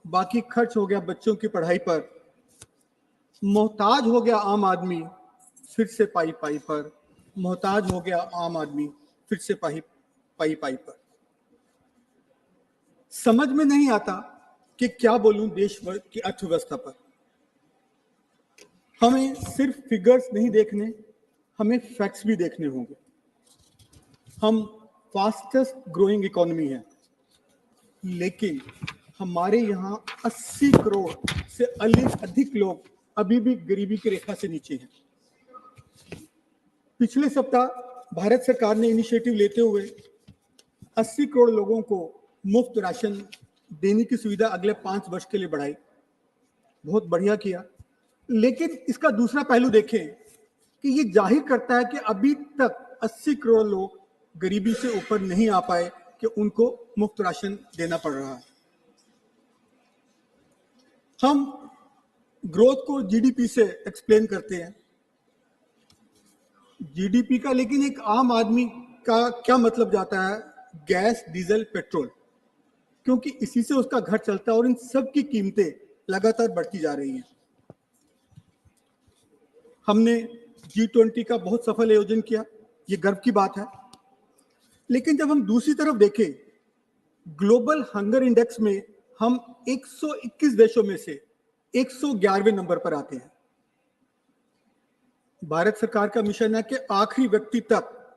बाकी खर्च हो गया बच्चों की पढ़ाई पर। मोहताज हो गया आम आदमी, फिर से पाई पाई पर। मोहताज हो गया आम आदमी, फिर से पाई पाई पर। समझ में नहीं आता कि क्या बोलूं देश भर की अर्थव्यवस्था पर। हमें सिर्फ फिगर्स नहीं देखने, हमें फैक्ट्स भी देखने होंगे। हम फास्टेस्ट ग्रोइंग इकोनॉमी है, लेकिन हमारे यहाँ 80 करोड़ से अधिक लोग अभी भी गरीबी की रेखा से नीचे हैं। पिछले सप्ताह भारत सरकार ने इनिशिएटिव लेते हुए 80 करोड़ लोगों को मुफ्त राशन देने की सुविधा अगले 5 वर्ष के लिए बढ़ाई। बहुत बढ़िया किया, लेकिन इसका दूसरा पहलू देखें कि ये जाहिर करता है कि अभी तक 80 करोड़ लोग गरीबी से ऊपर नहीं आ पाए कि उनको मुफ्त राशन देना पड़ रहा है। हम ग्रोथ को जीडीपी से एक्सप्लेन करते हैं, जीडीपी का, लेकिन एक आम आदमी का क्या मतलब जाता है? गैस, डीजल, पेट्रोल, क्योंकि इसी से उसका घर चलता है और इन सब की कीमतें लगातार बढ़ती जा रही हैं। हमने G20 का बहुत सफल आयोजन किया, ये गर्व की बात है। लेकिन जब हम दूसरी तरफ देखें, ग्लोबल हंगर इंडेक्स में हम 121 देशों में से 111वें नंबर पर आते हैं। भारत सरकार का मिशन है कि आखिरी व्यक्ति तक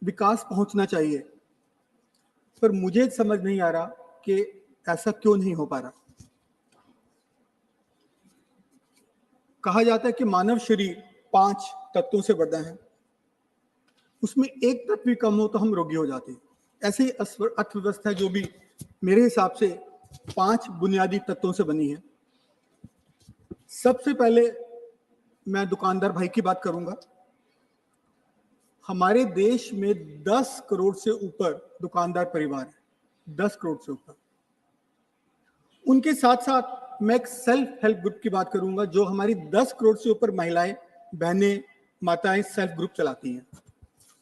विकास पहुंचना चाहिए, पर मुझे समझ नहीं आ रहा कि ऐसा क्यों नहीं हो पा रहा। कहा जाता है कि मानव शरीर 5 तत्वों से बना है, उसमें एक तत्व भी कम हो तो हम रोगी हो जाते हैं। ऐसे ही अर्थव्यवस्था जो भी मेरे हिसाब से 5 बुनियादी तत्वों से बनी है। सबसे पहले मैं दुकानदार भाई की बात करूंगा। हमारे देश में 10 करोड़ से ऊपर दुकानदार परिवार है, 10 करोड़ से ऊपर। उनके साथ साथ मैं एक सेल्फ हेल्प ग्रुप की बात करूंगा, जो हमारी 10 करोड़ से ऊपर महिलाएं, बहनें, माताएं सेल्फ ग्रुप चलाती हैं,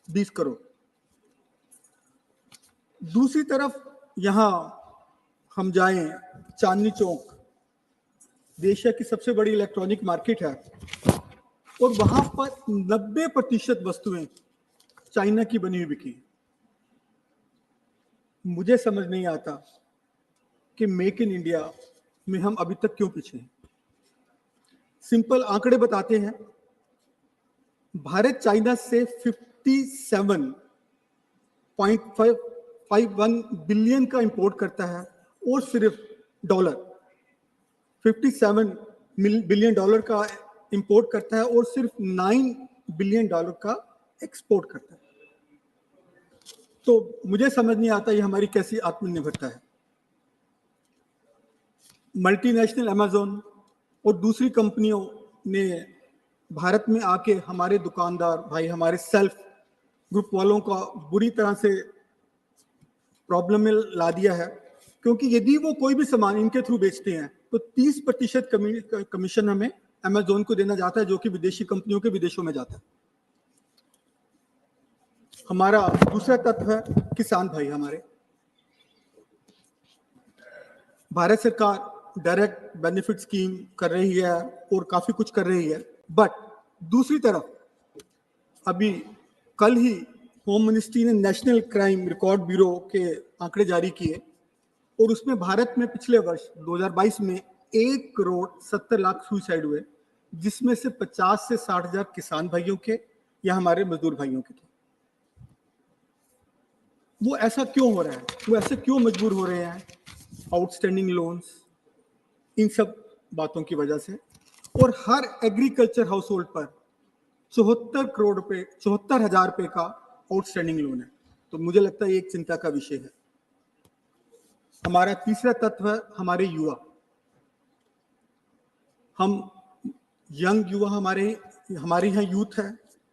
20 करोड़। दूसरी तरफ यहां हम जाएं, चांदनी चौक एशिया की सबसे बड़ी इलेक्ट्रॉनिक मार्केट है, और वहां पर 90% वस्तुएं चाइना की बनी हुई बिकी। मुझे समझ नहीं आता कि मेक इन इंडिया में हम अभी तक क्यों पीछे हैं। सिंपल आंकड़े बताते हैं, भारत चाइना से 57.51 बिलियन का इंपोर्ट करता है, और सिर्फ डॉलर 57 बिलियन डॉलर का इंपोर्ट करता है, और सिर्फ 9 बिलियन डॉलर का एक्सपोर्ट करता है। तो मुझे समझ नहीं आता ये हमारी कैसी आत्मनिर्भरता है। मल्टीनेशनल अमेज़न और दूसरी कंपनियों ने भारत में आके हमारे दुकानदार भाई, हमारे सेल्फ ग्रुप वालों का बुरी तरह से प्रॉब्लम में ला दिया है, क्योंकि यदि वो कोई भी सामान इनके थ्रू बेचते हैं तो 30% कमीशन हमें अमेज़न को देना जाता है, जो कि विदेशी कंपनियों के विदेशों में जाता है। हमारा दूसरा तत्व है किसान भाई। हमारे भारत सरकार डायरेक्ट बेनिफिट स्कीम कर रही है और काफी कुछ कर रही है, बट दूसरी तरफ अभी कल ही होम मिनिस्ट्री ने नेशनल क्राइम रिकॉर्ड ब्यूरो के आंकड़े जारी किए, और उसमें भारत में पिछले वर्ष 2022 में 1 करोड़ 70 लाख सुसाइड हुए, जिसमें से 50 से 60 हजार किसान भाइयों के या हमारे मजदूर भाइयों के थे। वो ऐसा क्यों हो रहा है? वो ऐसे क्यों मजबूर हो रहे हैं? आउटस्टैंडिंग लोन्स, इन सब बातों की वजह से। और हर एग्रीकल्चर हाउस होल्ड पर 74,हजार रुपए का आउटस्टैंडिंग लोन है। तो मुझे लगता है ये एक चिंता का विषय है। हमारा तीसरा तत्व है हमारे युवा। हम यंग युवा, हमारे यहाँ यूथ है,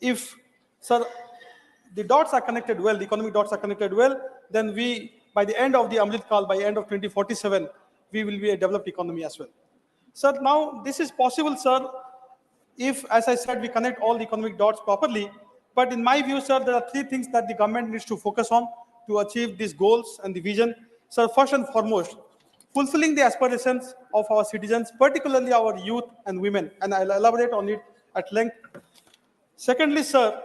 if, sir, the dots are connected well, the economic dots are connected well, then we, by the end of the Amrit Kal, by the end of 2047, we will be a developed economy as well. Sir, now this is possible, sir, if, as I said, we connect all the economic dots properly. But in my view, sir, there are three things that the government needs to focus on to achieve these goals and the vision. Sir, first and foremost, fulfilling the aspirations of our citizens, particularly our youth and women, and I'll elaborate on it at length. Secondly, sir,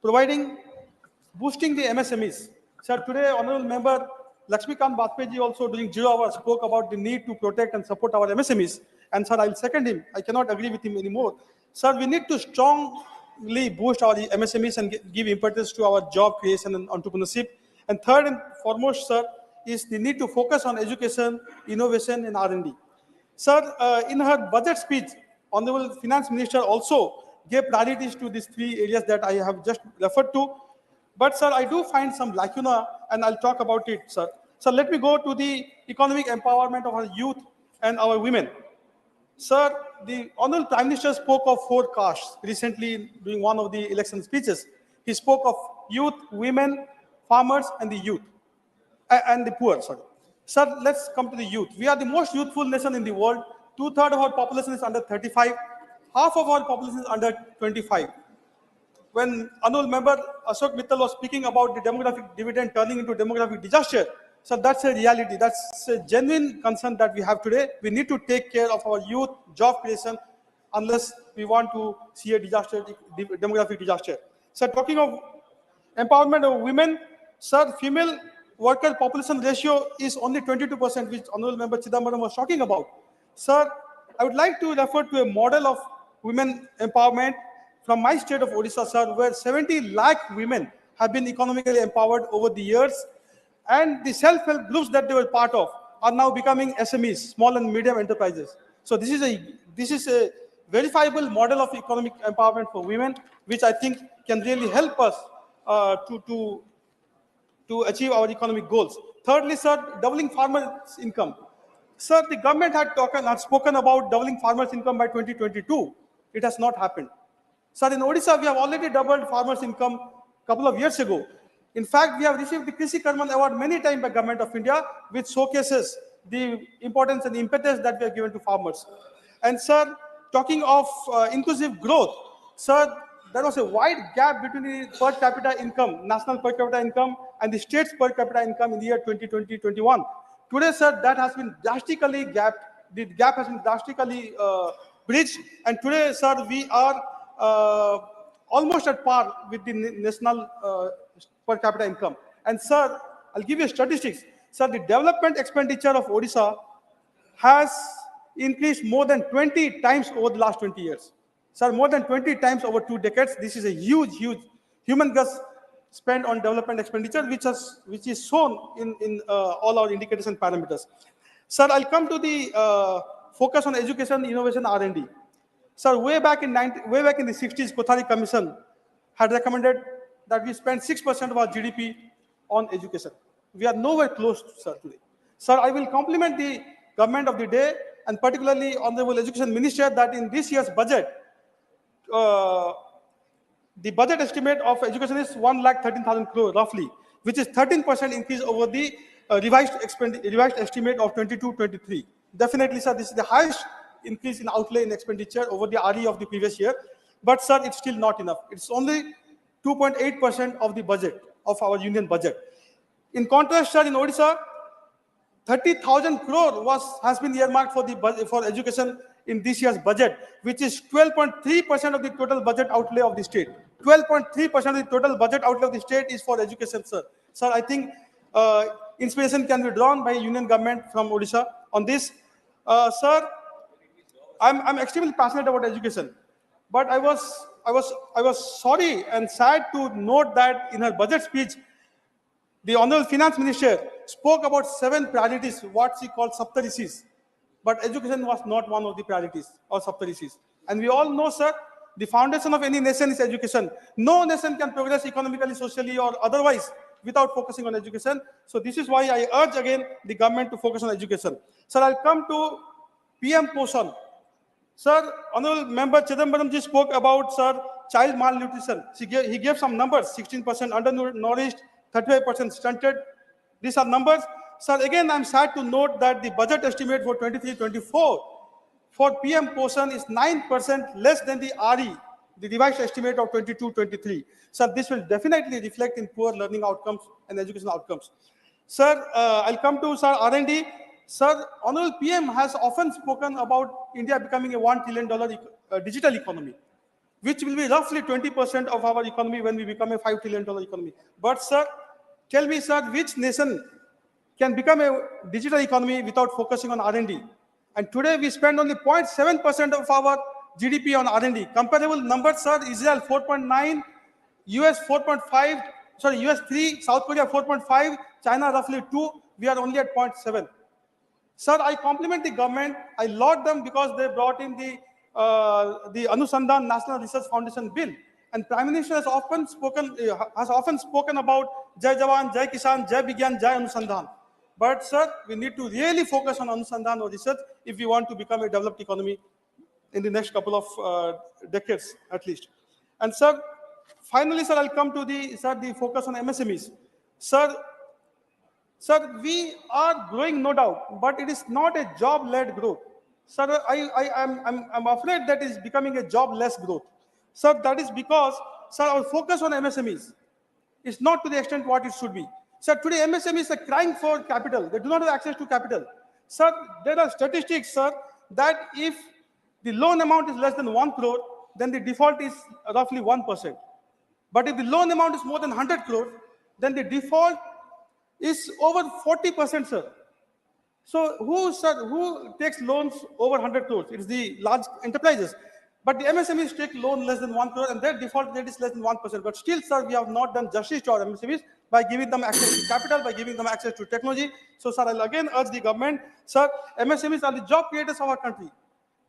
boosting the MSMEs. Sir, today, Honorable Member Lakshmikant Bajpayee also during 0 hour spoke about the need to protect and support our MSMEs. And sir, I'll second him. I cannot agree with him anymore. Sir, we need to strongly boost our MSMEs and give impetus to our job creation and entrepreneurship. And third and foremost, sir, is the need to focus on education, innovation, and R&D. Sir, in her budget speech, Honorable Finance Minister also gave priorities to these three areas that I have just referred to. But, sir, I do find some lacuna, and I'll talk about it, sir. So let me go to the economic empowerment of our youth and our women. Sir, the Honorable Prime Minister spoke of 4 castes recently during one of the election speeches. He spoke of youth, women, farmers, and the youth, and the poor, sorry. Sir, let's come to the youth. We are the most youthful nation in the world. 2/3 of our population is under 35. Half of our population is under 25. When Honorable Member Ashok Mittal was speaking about the demographic dividend turning into demographic disaster, so that's a reality. That's a genuine concern that we have today. We need to take care of our youth, job creation, unless we want to see a disaster, demographic disaster. So talking of empowerment of women, sir, female worker population ratio is only 22%, which Honorable Member Chidambaram was talking about. Sir, I would like to refer to a model of women empowerment from my state of Odisha, sir, where 70 lakh women have been economically empowered over the years, and the self-help groups that they were part of are now becoming SMEs, small and medium enterprises. So this is a verifiable model of economic empowerment for women, which I think can really help us to achieve our economic goals. Thirdly, sir, doubling farmers' income. Sir, the government had spoken about doubling farmers' income by 2022. It has not happened. Sir, in Odisha, we have already doubled farmers' income a couple of years ago. In fact, we have received the Krishi Karman Award many times by Government of India, which showcases the importance and impetus that we have given to farmers. And sir, talking of inclusive growth, sir, there was a wide gap between the per capita income, national per capita income, and the state's per capita income in the year 2020-21. Today, sir, that has been drastically gapped. The gap has been drastically bridged. And today, sir, we are almost at par with the national per capita income. And sir, I'll give you statistics. Sir, the development expenditure of Odisha has increased more than 20 times over the last 20 years. Sir, more than 20 times over 2 decades. This is a huge humongous spend on development expenditure, which is shown in all our indicators and parameters. Sir, I'll come to the focus on education, innovation, R&D. Sir, way back in the 60s, Kothari Commission had recommended that we spend 6% of our GDP on education. We are nowhere close, sir, today. Sir, I will compliment the government of the day, and particularly Honorable Education Minister, that in this year's budget, the budget estimate of education is 1,13,000 crore roughly, which is 13% increase over the revised estimate of 22-23. Definitely, sir, this is the highest increase in outlay in expenditure over the RE of the previous year. But, sir, it's still not enough. It's only 2.8% of the budget, of our union budget. In contrast, sir, in Odisha, 30,000 crore has been earmarked for education in this year's budget, which is 12.3% of the total budget outlay of the state. 12.3% of the total budget outlay of the state is for education, sir. Sir, I think inspiration can be drawn by union government from Odisha on this. Sir, I'm extremely passionate about education, but I was sorry and sad to note that in her budget speech, the Honorable Finance Minister spoke about 7 priorities, what she called Saptarisis. But education was not one of the priorities or Saptarisis. And we all know, sir, the foundation of any nation is education. No nation can progress economically, socially, or otherwise without focusing on education. So this is why I urge again the government to focus on education. Sir, I'll come to PM Poshan. Sir, Honorable Member Chidambaram ji spoke about, sir, child malnutrition. He gave some numbers: 16% undernourished, 35% stunted. These are numbers. Sir, again, I'm sad to note that the budget estimate for 23-24 for PM Poshan is 9% less than the RE, the revised estimate of 22-23. Sir, this will definitely reflect in poor learning outcomes and educational outcomes. Sir, I'll come to Sir R&D. Sir, Honorable PM has often spoken about India becoming a $1 trillion digital economy, which will be roughly 20% of our economy when we become a $5 trillion economy. But sir, tell me, sir, which nation can become a digital economy without focusing on R&D? And today we spend only 0.7% of our GDP on R&D. Comparable numbers, sir: Israel 4.9, US 4.5, sorry, US 3, South Korea 4.5, China roughly 2. We are only at 0.7. Sir, I compliment the government. I laud them because they brought in the Anusandhan National Research Foundation bill. And Prime Minister has often spoken about Jai Jawan, Jai Kisan, Jai Vigyan, Jai Anusandhan. But sir, we need to really focus on Anusandhan or research if we want to become a developed economy in the next couple of decades at least. And sir, finally, sir, I'll come to the focus on MSMEs. Sir, we are growing, no doubt, but it is not a job-led growth. Sir, I'm afraid that is becoming a job-less growth. Sir, that is because, sir, our focus on MSMEs is not to the extent what it should be. Sir, today MSMEs are crying for capital. They do not have access to capital. Sir, there are statistics, sir, that if the loan amount is less than 1 crore, then the default is roughly 1%. But if the loan amount is more than 100 crore, then the default is over 40%, sir. So who takes loans over 100 crores? It's the large enterprises. But the MSMEs take loan less than 1 crore and their default rate is less than 1%. But still, sir, we have not done justice to our MSMEs by giving them access to capital, by giving them access to technology. So, sir, I'll again urge the government, sir, MSMEs are the job creators of our country.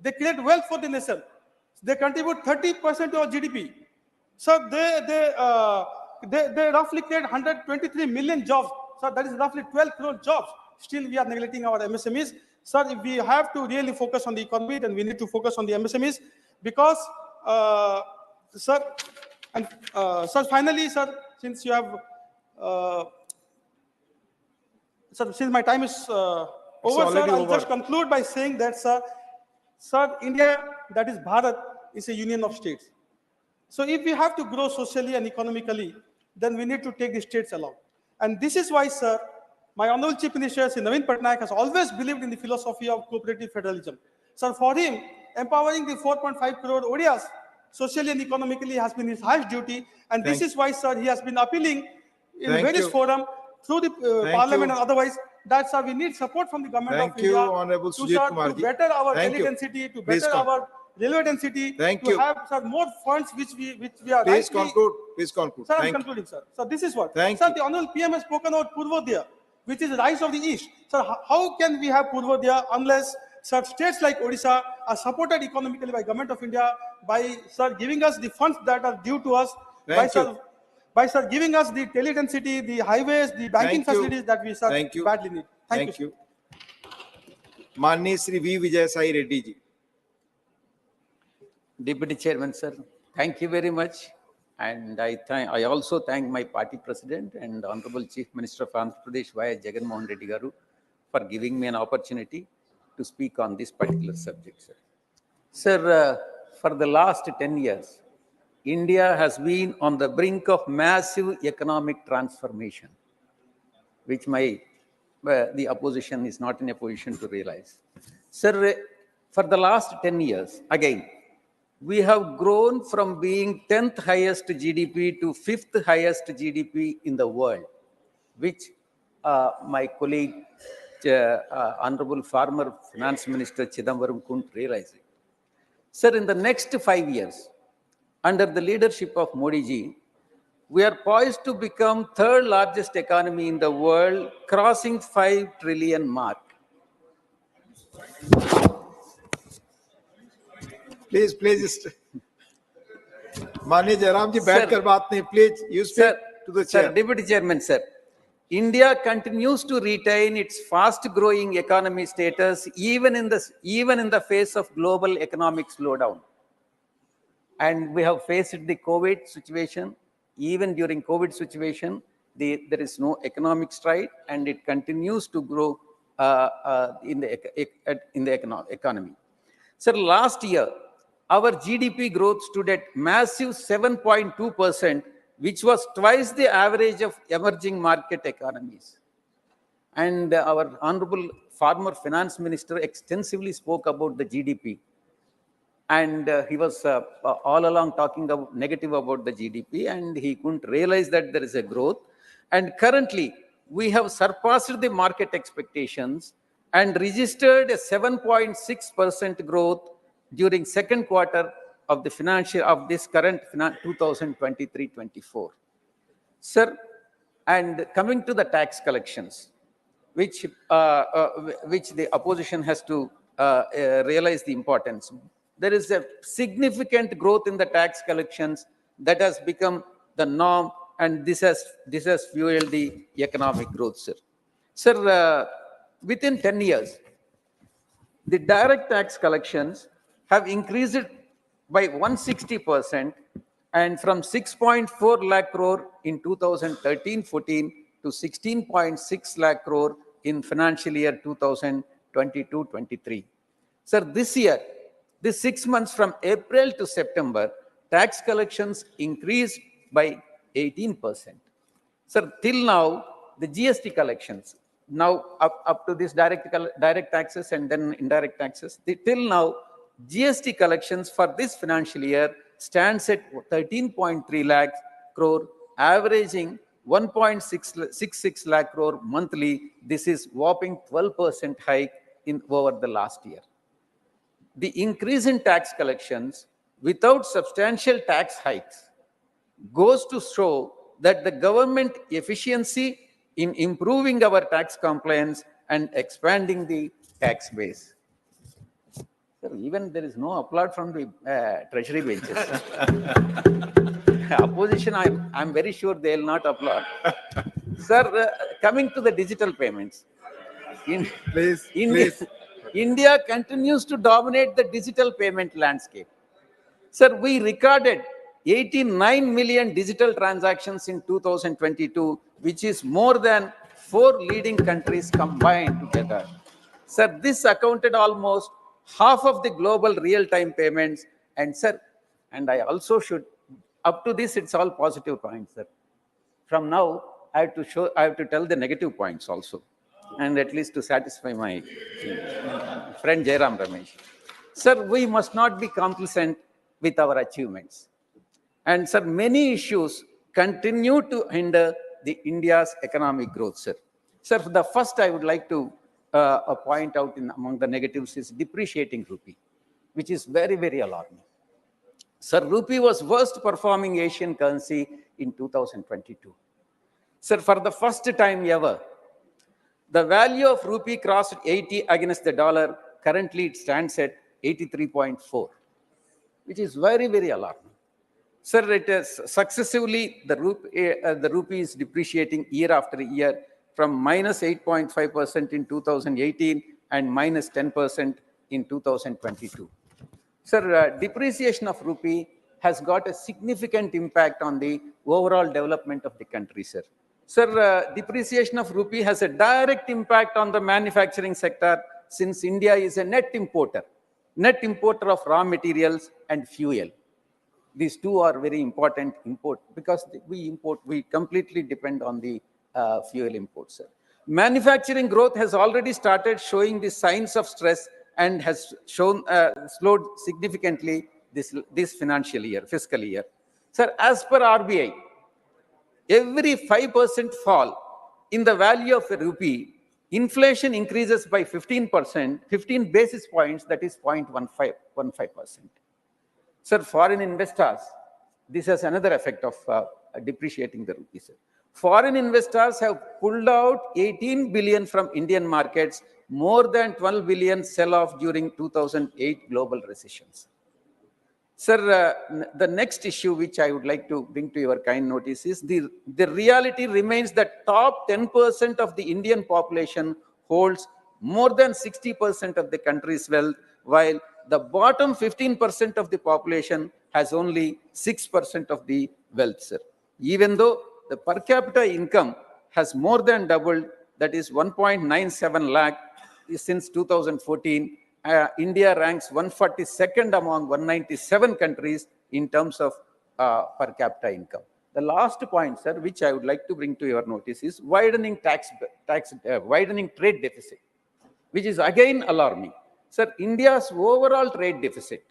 They create wealth for the nation. They contribute 30% to our GDP. Sir, they roughly create 123 million jobs. Sir, that is roughly 12 crore jobs. Still, we are neglecting our MSMEs. Sir, if we have to really focus on the economy, then we need to focus on the MSMEs because, sir, and sir, finally, sir, since you have, sir, since my time is over, sir, I'll just conclude by saying that, sir, India, that is Bharat, is a union of states. So if we have to grow socially and economically, then we need to take the states along. And this is why, sir, my Honorable Chief Minister, Sri Naveen Patnaik, has always believed in the philosophy of cooperative federalism. Sir, for him, empowering the 4.5 crore Odias socially and economically has been his highest duty. And this is why, sir, he has been appealing in various forums through the parliament and otherwise that, sir, we need support from the government of India Honorable to better our tele density, to better our railway density, to have, sir, more funds which we are Please conclude. Please conclude. Sir, I'm concluding, sir. So this is what. Sir, the Honorable PM has spoken about Purvodaya, which is the rise of the East. Sir, how can we have Purvodaya unless, sir, states like Odisha are supported economically by Government of India by, sir, giving us the funds that are due to us, by, sir, giving us the tele density, the highways, the banking facilities that we, sir, badly need. Thank you. Manni Sri V. Vijay Sai Reddy ji. Deputy Chairman, sir, thank you very much. And I also thank my party president and Honorable Chief Minister of Andhra Pradesh, Y. Jagan Mohan Reddy Garu, for giving me an opportunity to speak on this particular subject, sir. Sir, for the last 10 years, India has been on the brink of massive economic transformation, which the opposition is not in a position to realize. Sir, for the last 10 years, again, we have grown from being 10th highest GDP to 5th highest GDP in the world, which my colleague, Honorable former Finance Minister Chidambaram couldn't realize it. Sir, in the next 5 years, under the leadership of Modi ji, we are poised to become third largest economy in the world, crossing 5 trillion mark. Please. Mani Jairam ji, baith kar baat nahi. Please, you speak to the chair. Sir, Deputy Chairman, sir. India continues to retain its fast-growing economy status even in the face of global economic slowdown. and we have faced the COVID situation. Even during COVID situation, there is no economic stride, and it continues to grow in the economy. Sir, last year, our GDP growth stood at massive 7.2%, which was twice the average of emerging market economies. And our honorable former finance minister extensively spoke about the GDP. And he was all along talking negative about the GDP, and he couldn't realize that there is a growth. And currently, we have surpassed the market expectations and registered a 7.6% growth during second quarter of the financial of this current 2023-24. Sir, and coming to the tax collections, which the opposition has to realize the importance. There is a significant growth in the tax collections that has become the norm, and this has fueled the economic growth, sir. Sir, within 10 years, the direct tax collections have increased by 160%, and from 6.4 lakh crore in 2013-14 to 16.6 lakh crore in financial year 2022-23. Sir, this year, this 6 months from April to September, tax collections increased by 18%. Sir, till now, the GST collections, now up to this direct taxes and then indirect taxes, till now, GST collections for this financial year stands at 13.3 lakh crore, averaging 1.66 lakh crore monthly. This is whopping 12% hike over the last year. The increase in tax collections without substantial tax hikes goes to show that the government efficiency in improving our tax compliance and expanding the tax base. Sir, even there is no applaud from the treasury benches. Opposition, I'm very sure they will not applaud. Sir, coming to the digital payments. Please. India continues to dominate the digital payment landscape. Sir, we recorded 89 million digital transactions in 2022, which is more than 4 leading countries combined together. Sir, this accounted almost half of the global real-time payments. And sir, and I also should, up to this, it's all positive points, sir. From now, I have to tell the negative points also, and at least to satisfy my friend Jairam Ramesh. Sir, we must not be complacent with our achievements. And sir, many issues continue to hinder the India's economic growth, sir. Sir, the first I would like to point out among the negatives is depreciating rupee, which is very, very alarming. Sir, rupee was worst performing Asian currency in 2022. Sir, for the first time ever, the value of rupee crossed 80 against the dollar. Currently, it stands at 83.4, which is very, very alarming. Sir, it is successively, the rupee is depreciating year after year from minus 8.5% in 2018 and minus 10% in 2022. Sir, depreciation of rupee has got a significant impact on the overall development of the country, sir. Sir, depreciation of rupee has a direct impact on the manufacturing sector, since India is a net importer of raw materials and fuel. These two are very important import, because we completely depend on the fuel imports, sir. Manufacturing growth has already started showing the signs of stress and has slowed significantly this fiscal year. Sir, as per RBI, every 5% fall in the value of a rupee, inflation increases by 15%, 15 basis points, that is 0.15%. Sir, foreign investors, this has another effect of depreciating the rupee, sir. Foreign investors have pulled out 18 billion from Indian markets, more than 12 billion sell-off during 2008 global recessions. Sir, the next issue which I would like to bring to your kind notice is the reality remains that top 10% of the Indian population holds more than 60% of the country's wealth, while the bottom 15% of the population has only 6% of the wealth, sir. Even though the per capita income has more than doubled, that is 1.97 lakh since 2014, India ranks 142nd among 197 countries in terms of per capita income. The last point, sir, which I would like to bring to your notice is widening widening trade deficit, which is again alarming. Sir, India's overall trade deficit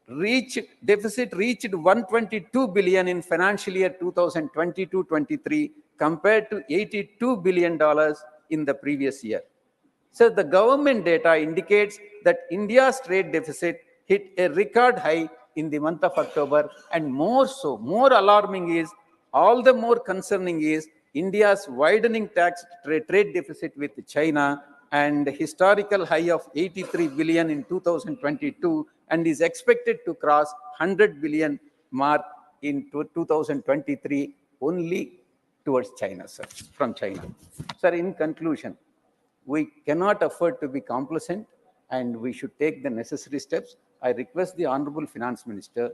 reached 122 billion in financial year 2022-23 compared to $82 billion in the previous year. So the government data indicates that India's trade deficit hit a record high in the month of October, and more so, more alarming is, all the more concerning is India's widening trade deficit with China, and historical high of 83 billion in 2022, and is expected to cross 100 billion mark in 2023 only towards China, sir, from China. Sir, in conclusion, we cannot afford to be complacent, and we should take the necessary steps. I request the Honorable Finance Minister,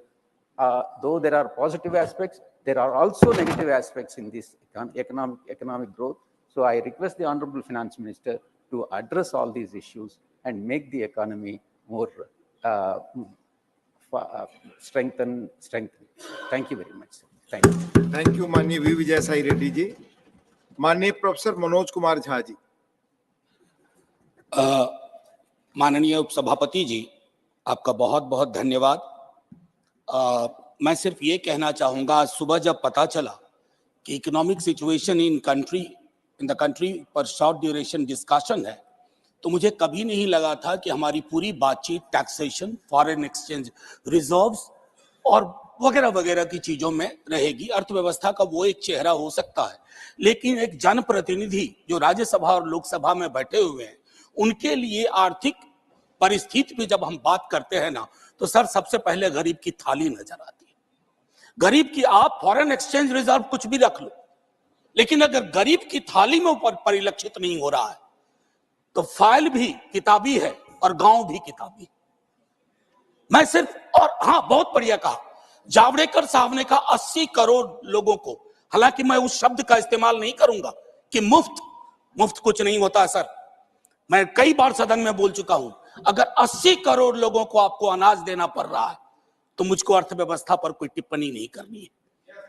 though there are positive aspects, there are also negative aspects in this economic growth. So I request the Honorable Finance Minister to address all these issues and make the economy more strengthened. Thank you very much, sir. Thank you. Thank you, माननीय we Vijay Sai Reddy ji. माननीय professor Manoj Kumar Jha ji. माननीय उपसभापति जी, आपका बहुत बहुत धन्यवाद. मैं सिर्फ ये कहना चाहूंगा, आज सुबह जब पता चला कि economic situation in the country पर शॉर्ट ड्यूरेशन डिस्कशन है, तो मुझे कभी नहीं लगा था कि हमारी पूरी बातचीत टैक्सेशन, फॉरेन एक्सचेंज रिजर्व्स और वगैरह वगैरह की चीजों में रहेगी. अर्थव्यवस्था का वो एक चेहरा हो सकता है, लेकिन एक जनप्रतिनिधि जो राज्यसभा और लोकसभा में बैठे हुए हैं, उनके लिए आर्थिक परिस्थिति पे जब हम बात करते हैं ना, तो सर सबसे पहले गरीब की थाली नजर आती है. गरीब की, आप फॉरेन एक्सचेंज रिजर्व कुछ भी रख लो, लेकिन अगर गरीब की थाली में ऊपर परिलक्षित नहीं हो रहा है, तो फाइल भी किताबी है और गांव भी किताबी. मैं सिर्फ, और हाँ, बहुत बढ़िया कहा जावड़ेकर साहब ने कहा 80 करोड़ लोगों को, हालांकि मैं उस शब्द का इस्तेमाल नहीं करूंगा कि मुफ्त कुछ नहीं होता है सर. मैं कई बार सदन में बोल चुका हूं, अगर 80 करोड़ लोगों को आपको अनाज देना पड़ रहा है, तो मुझको अर्थव्यवस्था पर कोई टिप्पणी नहीं करनी है.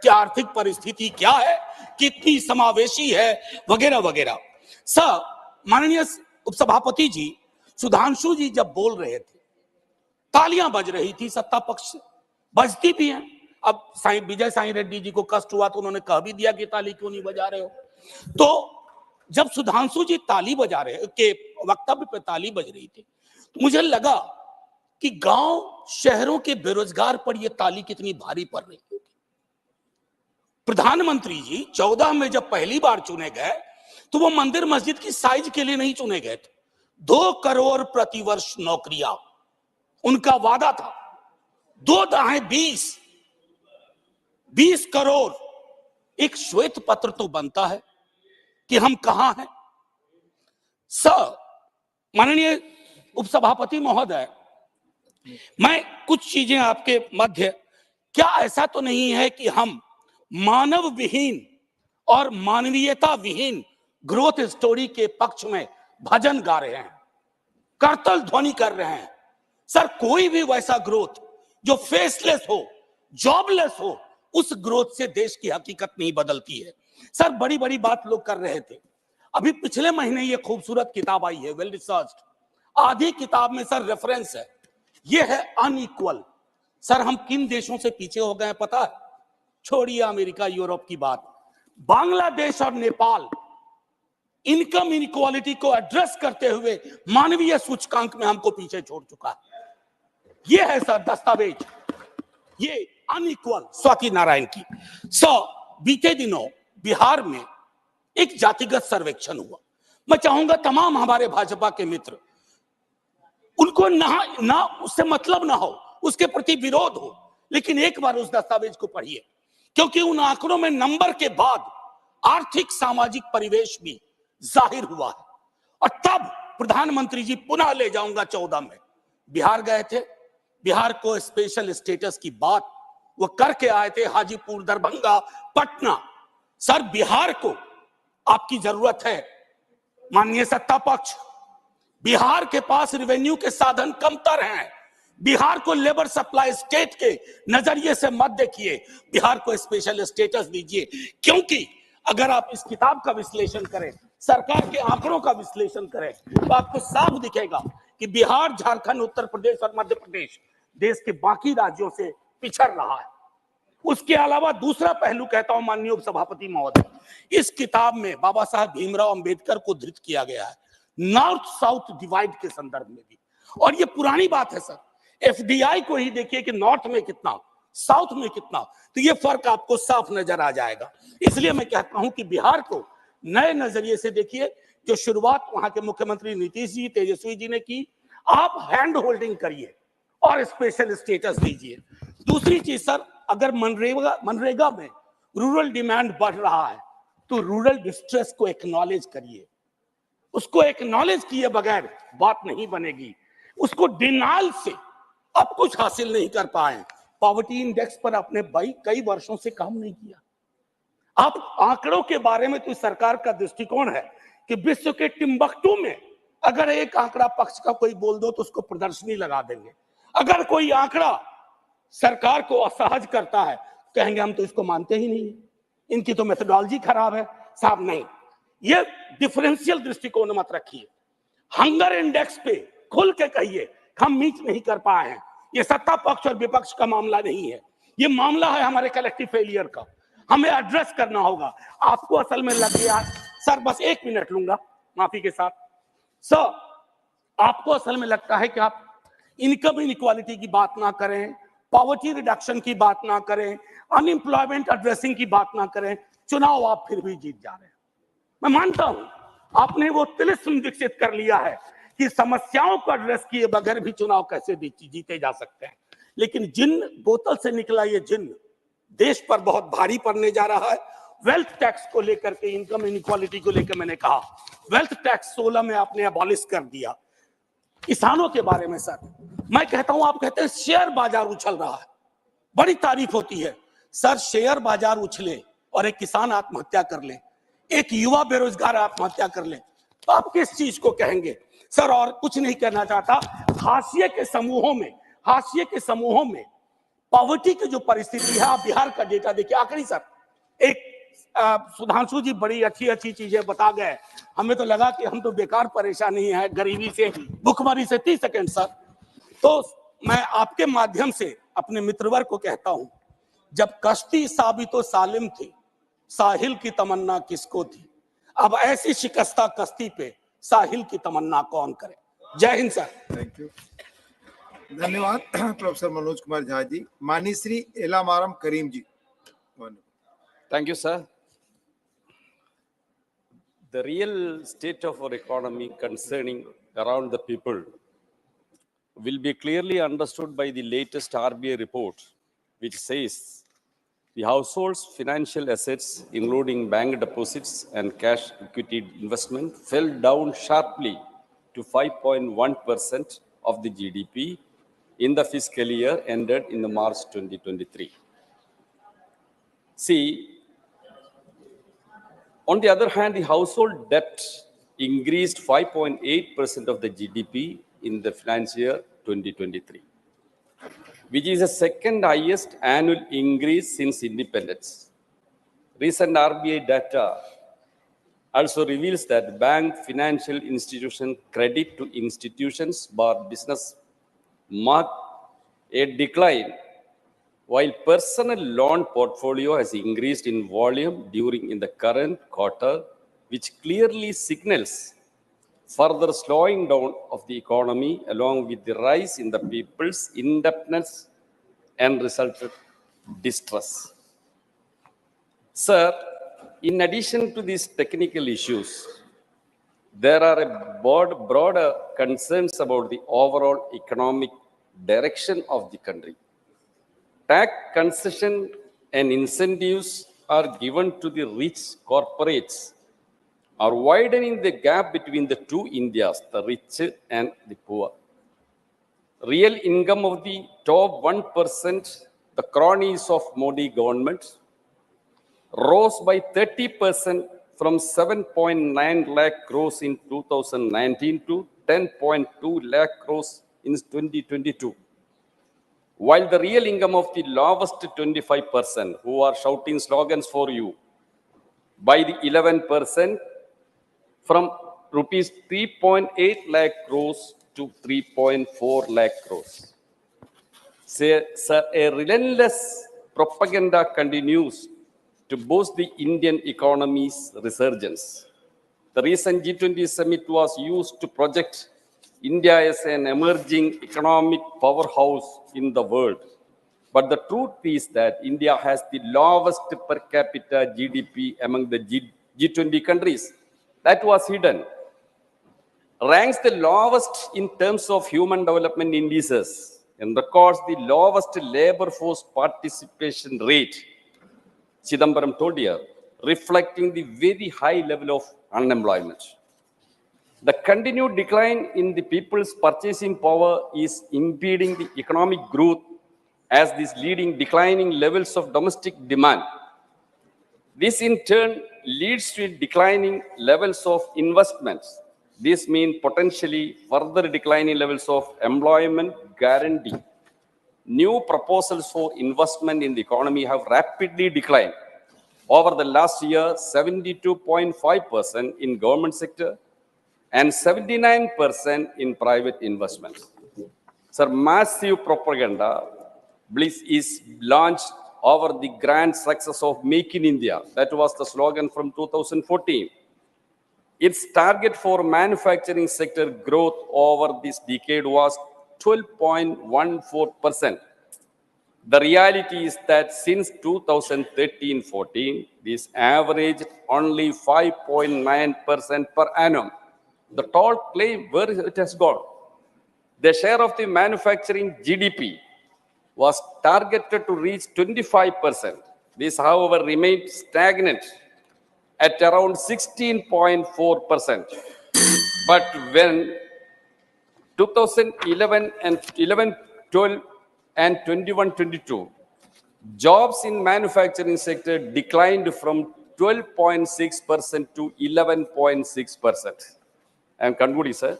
क्या आर्थिक परिस्थिति क्या है, कितनी समावेशी है, वगैरह वगैरह. सर, माननीय उपसभापति जी, सुधांशु जी जब बोल रहे थे, तालियां बज रही थी सत्ता पक्ष से, बजती भी हैं. अब विजय साई रेड्डी जी को कष्ट हुआ तो उन्होंने कह भी दिया कि ताली क्यों नहीं बजा रहे हो. तो जब सुधांशु जी ताली बजा रहे के वक्तव्य पे ताली बज रही थी, तो मुझे लगा कि गांव शहरों के बेरोजगार पर यह ताली कितनी भारी पड़ रही होगी. प्रधानमंत्री जी 14 में जब पहली बार चुने गए, तो वो मंदिर मस्जिद की साइज के लिए नहीं चुने गए थे. 2 करोड़ प्रतिवर्ष नौकरियां उनका वादा था. 2 दाएं 20 करोड़. एक श्वेत पत्र तो बनता है कि हम कहां हैं. सर, माननीय उपसभापति महोदय, मैं कुछ चीजें आपके मध्य, क्या ऐसा तो नहीं है कि हम मानव विहीन और मानवीयता विहीन ग्रोथ स्टोरी के पक्ष में भजन गा रहे हैं, करतल ध्वनि कर रहे हैं. सर, कोई भी वैसा ग्रोथ जो फेसलेस हो, जॉबलेस हो, उस ग्रोथ से देश की हकीकत नहीं बदलती है. सर, बड़ी बड़ी बात लोग कर रहे थे. अभी पिछले महीने ये खूबसूरत किताब आई है, वेल रिसर्च्ड. आधी किताब में सर रेफरेंस है, ये है अनइक्वल. सर, हम किन देशों से पीछे हो गए पता है? छोड़िए अमेरिका यूरोप की बात, बांग्लादेश और नेपाल इनकम इनइक्वालिटी को एड्रेस करते हुए मानवीय सूचकांक में हमको पीछे छोड़ चुका है. ये है सर दस्तावेज, ये अनइक्वल स्वाति नारायण की. बीते दिनों बिहार में एक जातिगत सर्वेक्षण हुआ. मैं चाहूंगा तमाम हमारे भाजपा के मित्र, उनको ना उससे मतलब ना हो, उसके प्रति विरोध हो, लेकिन एक बार उस दस्तावेज को पढ़िए, क्योंकि उन आंकड़ों में नंबर के बाद आर्थिक सामाजिक परिवेश भी जाहिर हुआ है. और तब प्रधानमंत्री जी, पुनः ले जाऊंगा 14 में बिहार गए थे, बिहार को स्पेशल स्टेटस की बात वो करके आए थे, हाजीपुर, दरभंगा, पटना। सर, बिहार को आपकी जरूरत है। माननीय सत्ता पक्ष, बिहार के पास रेवेन्यू के साधन कमतर हैं। बिहार को लेबर सप्लाई स्टेट के नजरिए से मत देखिए, बिहार को स्पेशल स्टेटस दीजिए। क्योंकि अगर आप इस किताब का विश्लेषण करें, सरकार के आंकड़ों का विश्लेषण करें, तो आपको साफ दिखेगा कि बिहार, झारखंड, उत्तर प्रदेश और मध्य प्रदेश देश के बाकी राज्यों से पिछड़ रहा है। उसके अलावा दूसरा पहलू कहता हूं माननीय उपसभापति महोदय, इस किताब में बाबा साहब भीमराव अंबेडकर को धृत किया गया है, नॉर्थ साउथ डिवाइड के संदर्भ में भी। और ये पुरानी बात है सर, एफडीआई को ही देखिए कि नॉर्थ में कितना, साउथ में कितना, तो ये फर्क आपको साफ नजर आ जाएगा। इसलिए मैं कहता हूं कि बिहार को नए नजरिए से देखिए। जो शुरुआत वहां के मुख्यमंत्री नीतीश जी, तेजस्वी जी ने की, आप हैंड होल्डिंग करिए और स्पेशल स्टेटस दीजिए। दूसरी चीज सर, अगर मनरेगा में रूरल डिमांड बढ़ रहा है तो रूरल डिस्ट्रेस को एक्नॉलेज करिए। उसको एक्नॉलेज किए बगैर बात नहीं बनेगी। उसको डिनाल से अब कुछ हासिल नहीं कर पाए। पॉवर्टी इंडेक्स पर आपने कई वर्षों से काम नहीं किया। आप आंकड़ों के बारे में तो सरकार का दृष्टिकोण है कि विश्व के टिम्बकटू में अगर एक आंकड़ा पक्ष का कोई बोल दो तो उसको प्रदर्शनी लगा देंगे। अगर कोई आंकड़ा सरकार को असहज करता है, कहेंगे हम तो इसको मानते ही नहीं, इनकी तो मेथोडोलॉजी खराब है। साहब नहीं, ये डिफरेंशियल दृष्टिकोण मत रखिए। हंगर इंडेक्स पे खुल के कहिए हम मीट नहीं कर पाए हैं। ये सत्ता पक्ष और विपक्ष का मामला नहीं है, ये मामला है हमारे कलेक्टिव फेलियर का। हमें एड्रेस करना होगा। आपको असल में लग गया सर, बस 1 मिनट लूंगा माफी के साथ। सर, आपको असल में लगता है कि आप इनकम इनइक्वालिटी की बात ना करें, पॉवर्टी रिडक्शन की बात ना करें, अनएम्प्लॉयमेंट एड्रेसिंग की बात ना करें, चुनाव आप फिर भी जीत जा रहे हैं। मैं मानता हूं आपने वो तिलिस्म विकसित कर लिया है कि समस्याओं को एड्रेस किए बगैर भी चुनाव कैसे जीते जा सकते हैं। लेकिन जिन बोतल से निकला ये जिन देश पर बहुत भारी पड़ने जा रहा है। वेल्थ टैक्स को लेकर के, इनकम इनइक्वालिटी को लेकर मैंने कहा, वेल्थ टैक्स 16 में आपने अबॉलिश कर दिया। किसानों के बारे में सर मैं कहता हूं, आप कहते हैं शेयर बाजार उछल रहा है, बड़ी तारीफ होती है सर। शेयर बाजार उछले और एक किसान आत्महत्या कर ले, एक युवा बेरोजगार आत्महत्या कर ले, तो आप किस चीज को कहेंगे सर? और कुछ नहीं कहना चाहता। हाशिए के समूहों में पॉवर्टी की जो परिस्थिति है, आप बिहार का डेटा देखिए। आखिरी सर, एक सुधांशु जी बड़ी अच्छी चीजें बता गए, हमें तो लगा कि हम तो बेकार परेशानी है गरीबी से, भुखमरी से। 30 सेकंड सर। तो मैं आपके माध्यम से अपने मित्रवर को कहता हूं, जब कश्ती साबितो सालिम थी, साहिल की तमन्ना किसको थी? अब ऐसी शिकस्ता कश्ती पे साहिल की तमन्ना कौन करे? जय हिंद सर। थैंक यू, धन्यवाद प्रोफेसर मनोज कुमार झा जी। माननीय श्री एलामारम करीम जी। Thank you, sir. The real state of our economy concerning around the people will be clearly understood by the latest RBI report, which says the household's financial assets, including bank deposits and cash equity investment, fell down sharply to 5.1% of the GDP in the fiscal year ended in the March 2023. See, on the other hand, the household debt increased 5.8% of the GDP in the financial year 2023, which is the second highest annual increase since independence. Recent RBI data also reveals that bank, financial institution credit to institutions bar business marked a decline, while personal loan portfolio has increased in volume in the current quarter, which clearly signals further slowing down of the economy, along with the rise in the people's indebtedness and resultant distress. Sir, in addition to these technical issues, there are broader concerns about the overall economic direction of the country. Tax concession and incentives are given to the rich corporates, are widening the gap between the two Indias, the rich and the poor. Real income of the top 1%, the cronies of Modi government, rose by 30% from 7.9 lakh crores in 2019 to 10.2 lakh crores in 2022. While the real income of the lowest 25%, who are shouting slogans for you, by the 11% from rupees 3.8 lakh crores to 3.4 lakh crores. Sir, a relentless propaganda continues to boost the Indian economy's resurgence. The recent G20 summit was used to project India as an emerging economic powerhouse in the world. But the truth is that India has the lowest per capita GDP among the G20 countries. That was hidden. Ranks the lowest in terms of human development indices and records the lowest labor force participation rate, Chidambaram told you, reflecting the very high level of unemployment. The continued decline in the people's purchasing power is impeding the economic growth as this leading declining levels of domestic demand. This in turn leads to declining levels of investments. This means potentially further declining levels of employment guarantee. New proposals for investment in the economy have rapidly declined. Over the last year, 72.5% in government sector and 79% in private investments. Sir, massive propaganda bliss is launched over the grand success of Make in India. That was the slogan from 2014. Its target for manufacturing sector growth over this decade was 12.14%. The reality is that since 2013-14, this averaged only 5.9% per annum. The tall claim where it has gone. The share of the manufacturing GDP was targeted to reach 25%. This, however, remained stagnant at around 16.4%. But when 2011 and 11-12 and 21-22, jobs in manufacturing sector declined from 12.6% to 11.6%. I am concluding, sir.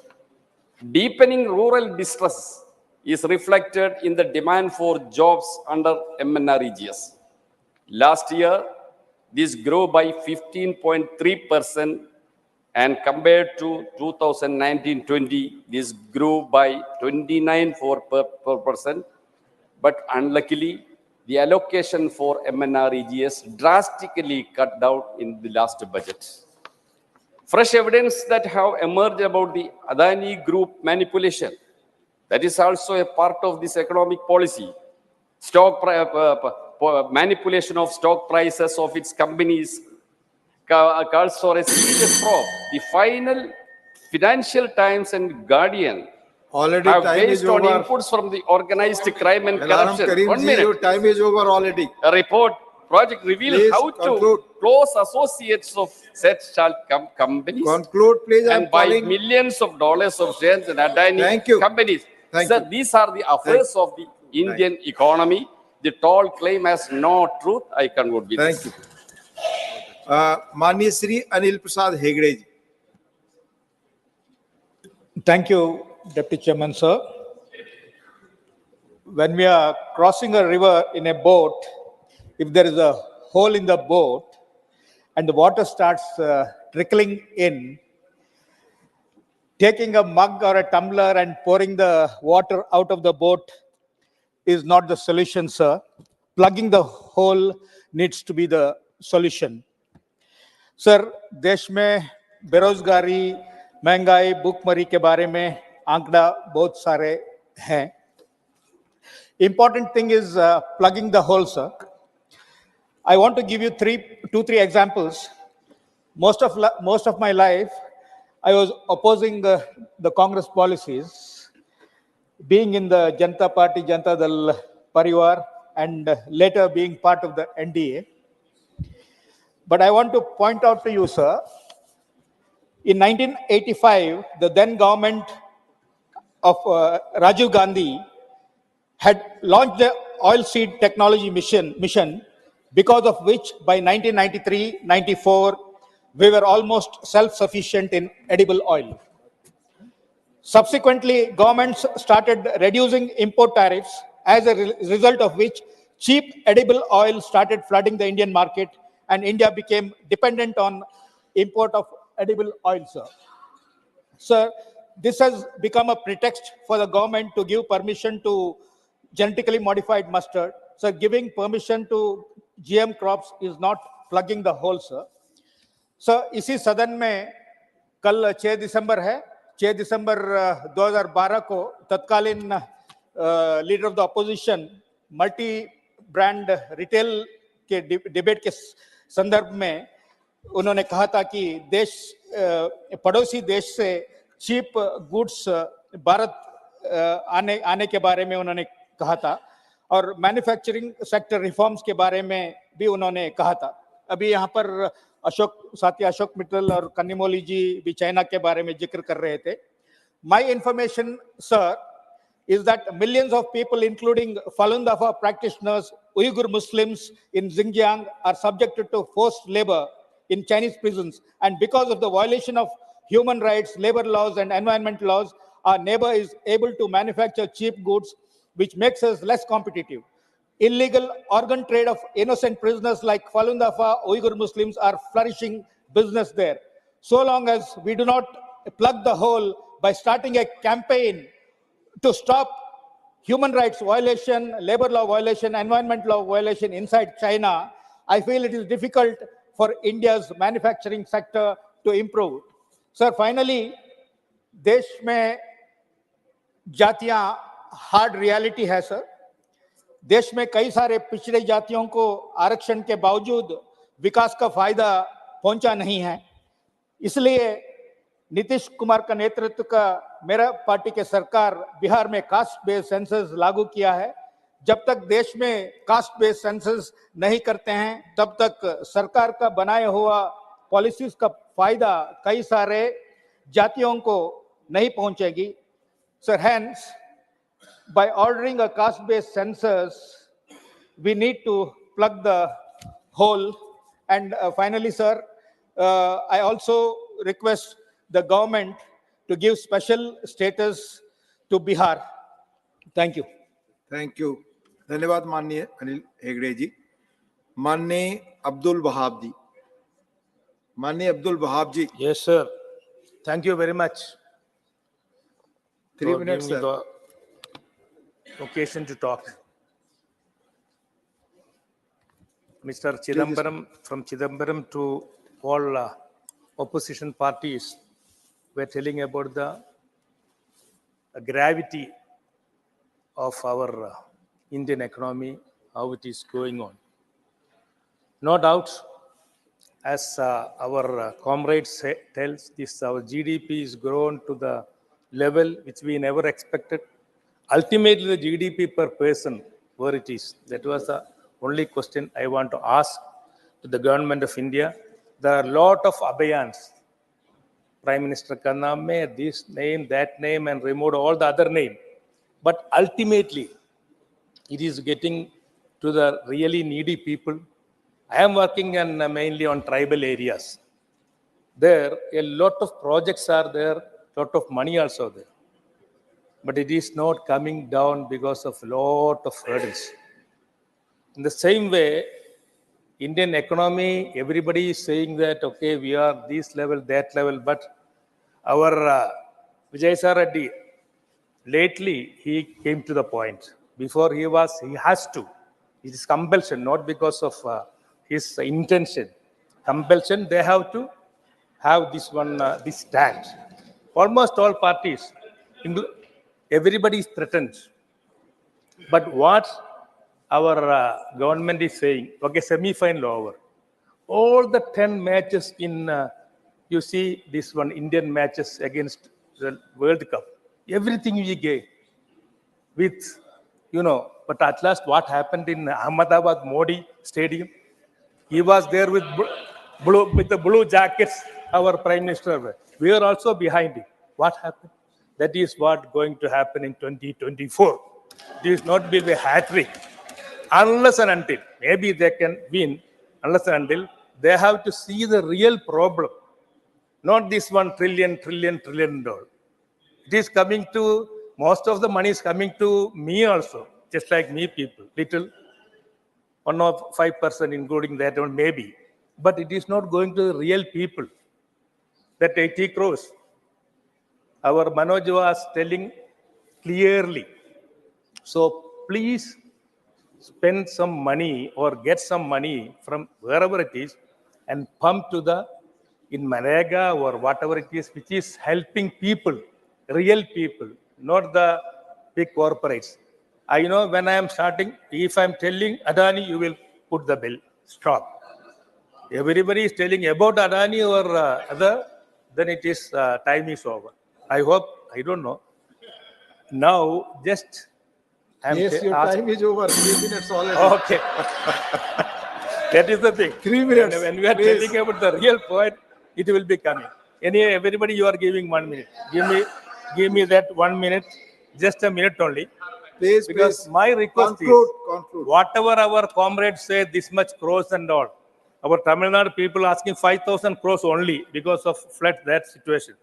Deepening rural distress is reflected in the demand for jobs under MNREGS. Last year, this grew by 15.3%, and compared to 2019-20, this grew by 29.4%. But unluckily, the allocation for MNREGS drastically cut down in the last budget. Fresh evidence that have emerged about the Adani Group manipulation. That is also a part of this economic policy. Manipulation of stock prices of its companies calls for a serious probe. The final Financial Times and Guardian Already have time based is on over. inputs from the organized crime and Alarm corruption. Karim 1 ji, minute. your time is over already. A report project revealed Please how conclude. to close associates of such companies Conclude, please. I am and buy calling. millions of dollars of shares in Adani Thank you. companies. Thank Sir, you. these are the affairs of the Indian economy. The tall claim has no truth. I conclude with Thank this. you. माननीय श्री अनिल प्रसाद हेगड़े जी. Thank you, Deputy Chairman, sir. When we are crossing a river in a boat, if there is a hole in the boat and the water starts trickling in, taking a mug or a tumbler and pouring the water out of the boat is not the solution, sir. Plugging the hole needs to be the solution. Sir, देश में बेरोजगारी, महंगाई, भूखमरी के बारे में आंकड़ा बहुत सारे हैं. Important thing is plugging the hole, sir. I want to give you two, three examples. Most of my life, I was opposing the Congress policies, being in the Janata Party, Janata Dal Parivar, and later being part of the NDA. But I want to point out to you, sir, in 1985, the then government of Rajiv Gandhi had launched the oil seed technology mission, because of which by 1993-94 we were almost self-sufficient in edible oil. Subsequently, governments started reducing import tariffs, as a result of which cheap edible oil started flooding the Indian market, and India became dependent on import of edible oil, sir. Sir, this has become a pretext for the government to give permission to genetically modified mustard. Sir, giving permission to GM crops is not plugging the hole, sir. Sir इसी सदन में कल 6 दिसंबर है, 6 दिसंबर 2012 को तत्कालीन leader of the opposition multi brand retail के debate के संदर्भ में उन्होंने कहा था कि देश पड़ोसी देश से चीप गुड्स भारत आने के बारे में उन्होंने कहा था, और मैन्युफैक्चरिंग सेक्टर रिफॉर्म्स के बारे में भी उन्होंने कहा था. अभी यहाँ पर साथी अशोक मित्तल और कन्नीमोली जी भी चाइना के बारे में जिक्र कर रहे थे. My information, sir, is that millions of people, including Falun Dafa practitioners, Uyghur Muslims in Xinjiang, are subjected to forced labor in Chinese prisons. And because of the violation of human rights, labor laws, and environment laws, our neighbor is able to manufacture cheap goods, which makes us less competitive. Illegal organ trade of innocent prisoners like Falun Dafa, Uyghur Muslims are flourishing business there. So long as we do not plug the hole by starting a campaign to stop human rights violation, labor law violation, environment law violation inside China, I feel it is difficult for India's manufacturing sector to improve. Sir, finally, देश में जातियां hard reality है sir. देश में कई सारे पिछड़े जातियों को आरक्षण के बावजूद विकास का फायदा पहुंचा नहीं है. इसलिए नीतीश कुमार का नेतृत्व का मेरा पार्टी के सरकार बिहार में कास्ट बेस्ड सेंसस लागू किया है. जब तक देश में कास्ट बेस्ड सेंसस नहीं करते हैं तब तक सरकार का बनाया हुआ पॉलिसीज का फायदा कई सारे जातियों को नहीं पहुंचेगी. Sir, hence by ordering a caste-based census, we need to plug the hole. And finally, sir, I also request the government to give special status to Bihar. Thank you. Thank you. धन्यवाद माननीय अनिल हेगड़े जी. माननीय अब्दुल वहाब जी. माननीय अब्दुल वहाब जी. Yes, sir. Thank you very much. 3 minutes, giving me sir. the occasion to talk. Mr. Chidambaram, from Chidambaram to all opposition parties, were telling about the gravity of our Indian economy, how it is going on. No doubt, as our comrades tells, this our GDP is grown to the level which we never expected. Ultimately, the GDP per person, where it is, that was the only question I want to ask to the government of India. There are a lot of abhayans. Prime Minister Khanna made this name, that name, and removed all the other name. But ultimately, it is getting to the really needy people. I am working mainly on tribal areas. There, a lot of projects are there, lot of money also there. But it is not coming down because of lot of hurdles. In the same way, Indian economy, everybody is saying that, okay, we are this level, that level, but our Vijay Reddy, lately he came to the point. Before he has to. It is compulsion, not because of his intention. Compulsion, they have to have this one, this stand. Almost all parties, everybody is threatened. But what our government is saying, okay, semi-final over. All the 10 matches in, you see this one, Indian matches against the World Cup. Everything we gave with, but at last what happened in Ahmedabad Modi Stadium? He was there with the blue jackets, our Prime Minister. We are also behind him. What happened? That is what going to happen in 2024. This not be a hat trick. Unless and until, maybe they can win, unless and until they have to see the real problem. Not this $1 trillion. It is coming to, most of the money is coming to me also, just like me people, little, 1 or 5%, including that one maybe. But it is not going to the real people, that 80 crores. Our Manoj was telling clearly. So please spend some money or get some money from wherever it is and pump to the, in Manrega or whatever it is, which is helping people, real people, not the big corporates. I know when I am starting, if I am telling Adani, you will put the bill, stop. Everybody is telling about Adani or other, then it is, time is over. I hope, I don't know. Now, just Yes, your time is over. 3 minutes already. Okay. That is the thing. 3 minutes. When we are please. telling about the real point, it will be coming. Anyway, everybody, you are giving 1 minute. Give me that 1 minute, just a minute only. Please, Because please. my request Conclude. is, whatever our comrades say, this much crores and all, our Tamil Nadu people asking 5,000 crores only because of flood, that situation.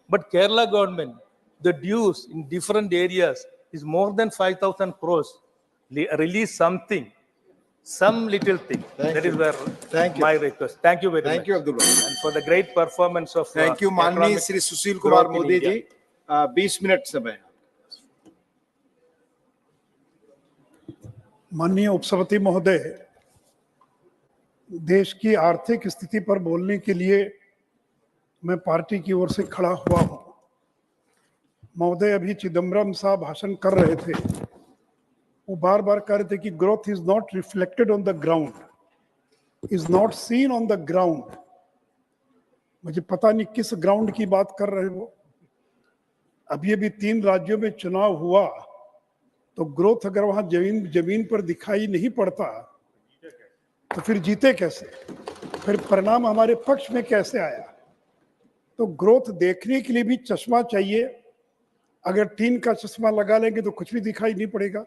But Kerala government, the dues in different areas is more than 5,000 crores. Release something, some little thing. That is where my request. Thank you very much. Thank you, Abdullah. And for the great performance of Thank you, माननीय economic Shri Sushil Kumar growth in Modi India. Ji. 20 minute समय. माननीय उपसभापति महोदय, देश की आर्थिक स्थिति पर बोलने के लिए मैं पार्टी की ओर से खड़ा हुआ हूं। महोदय, अभी चिदम्बरम साहब भाषण कर रहे थे, वो बार बार कह रहे थे कि growth is not reflected on the ground, is not seen on the ground. मुझे पता नहीं किस ग्राउंड की बात कर रहे हो। अभी 3 राज्यों में चुनाव हुआ, तो ग्रोथ अगर वहां जमीन पर दिखाई नहीं पड़ता तो फिर जीते कैसे, फिर परिणाम हमारे पक्ष में कैसे आया। तो ग्रोथ देखने के लिए भी चश्मा चाहिए। अगर टीन का चश्मा लगा लेंगे तो कुछ भी दिखाई नहीं पड़ेगा,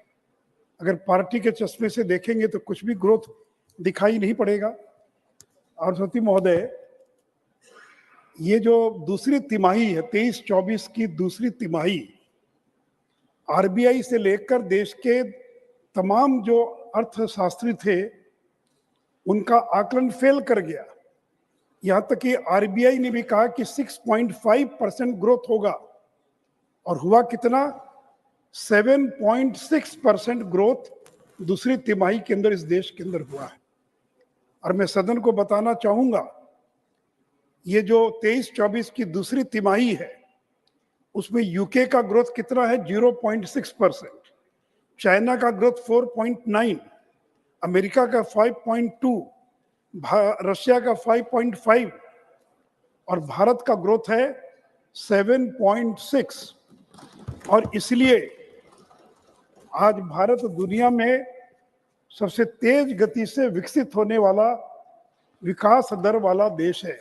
अगर पार्टी के चश्मे से देखेंगे तो कुछ भी ग्रोथ दिखाई नहीं पड़ेगा। और सती महोदय, ये जो दूसरी तिमाही है, 23-24 की दूसरी तिमाही, आरबीआई से लेकर देश के तमाम जो अर्थशास्त्री थे उनका आकलन फेल कर गया। यहां तक कि आरबीआई ने भी कहा कि 6.5% ग्रोथ होगा, और हुआ कितना? 7.6% ग्रोथ दूसरी तिमाही के अंदर इस देश के अंदर हुआ है। और मैं सदन को बताना चाहूंगा, ये जो 23-24 की दूसरी तिमाही है, उसमें यूके का ग्रोथ कितना है? 0.6%, चाइना का ग्रोथ 4.9, अमेरिका का 5.2, रशिया का 5.5, और भारत का ग्रोथ है 7.6। और इसलिए आज भारत दुनिया में सबसे तेज गति से विकसित होने वाला, विकास दर वाला देश है।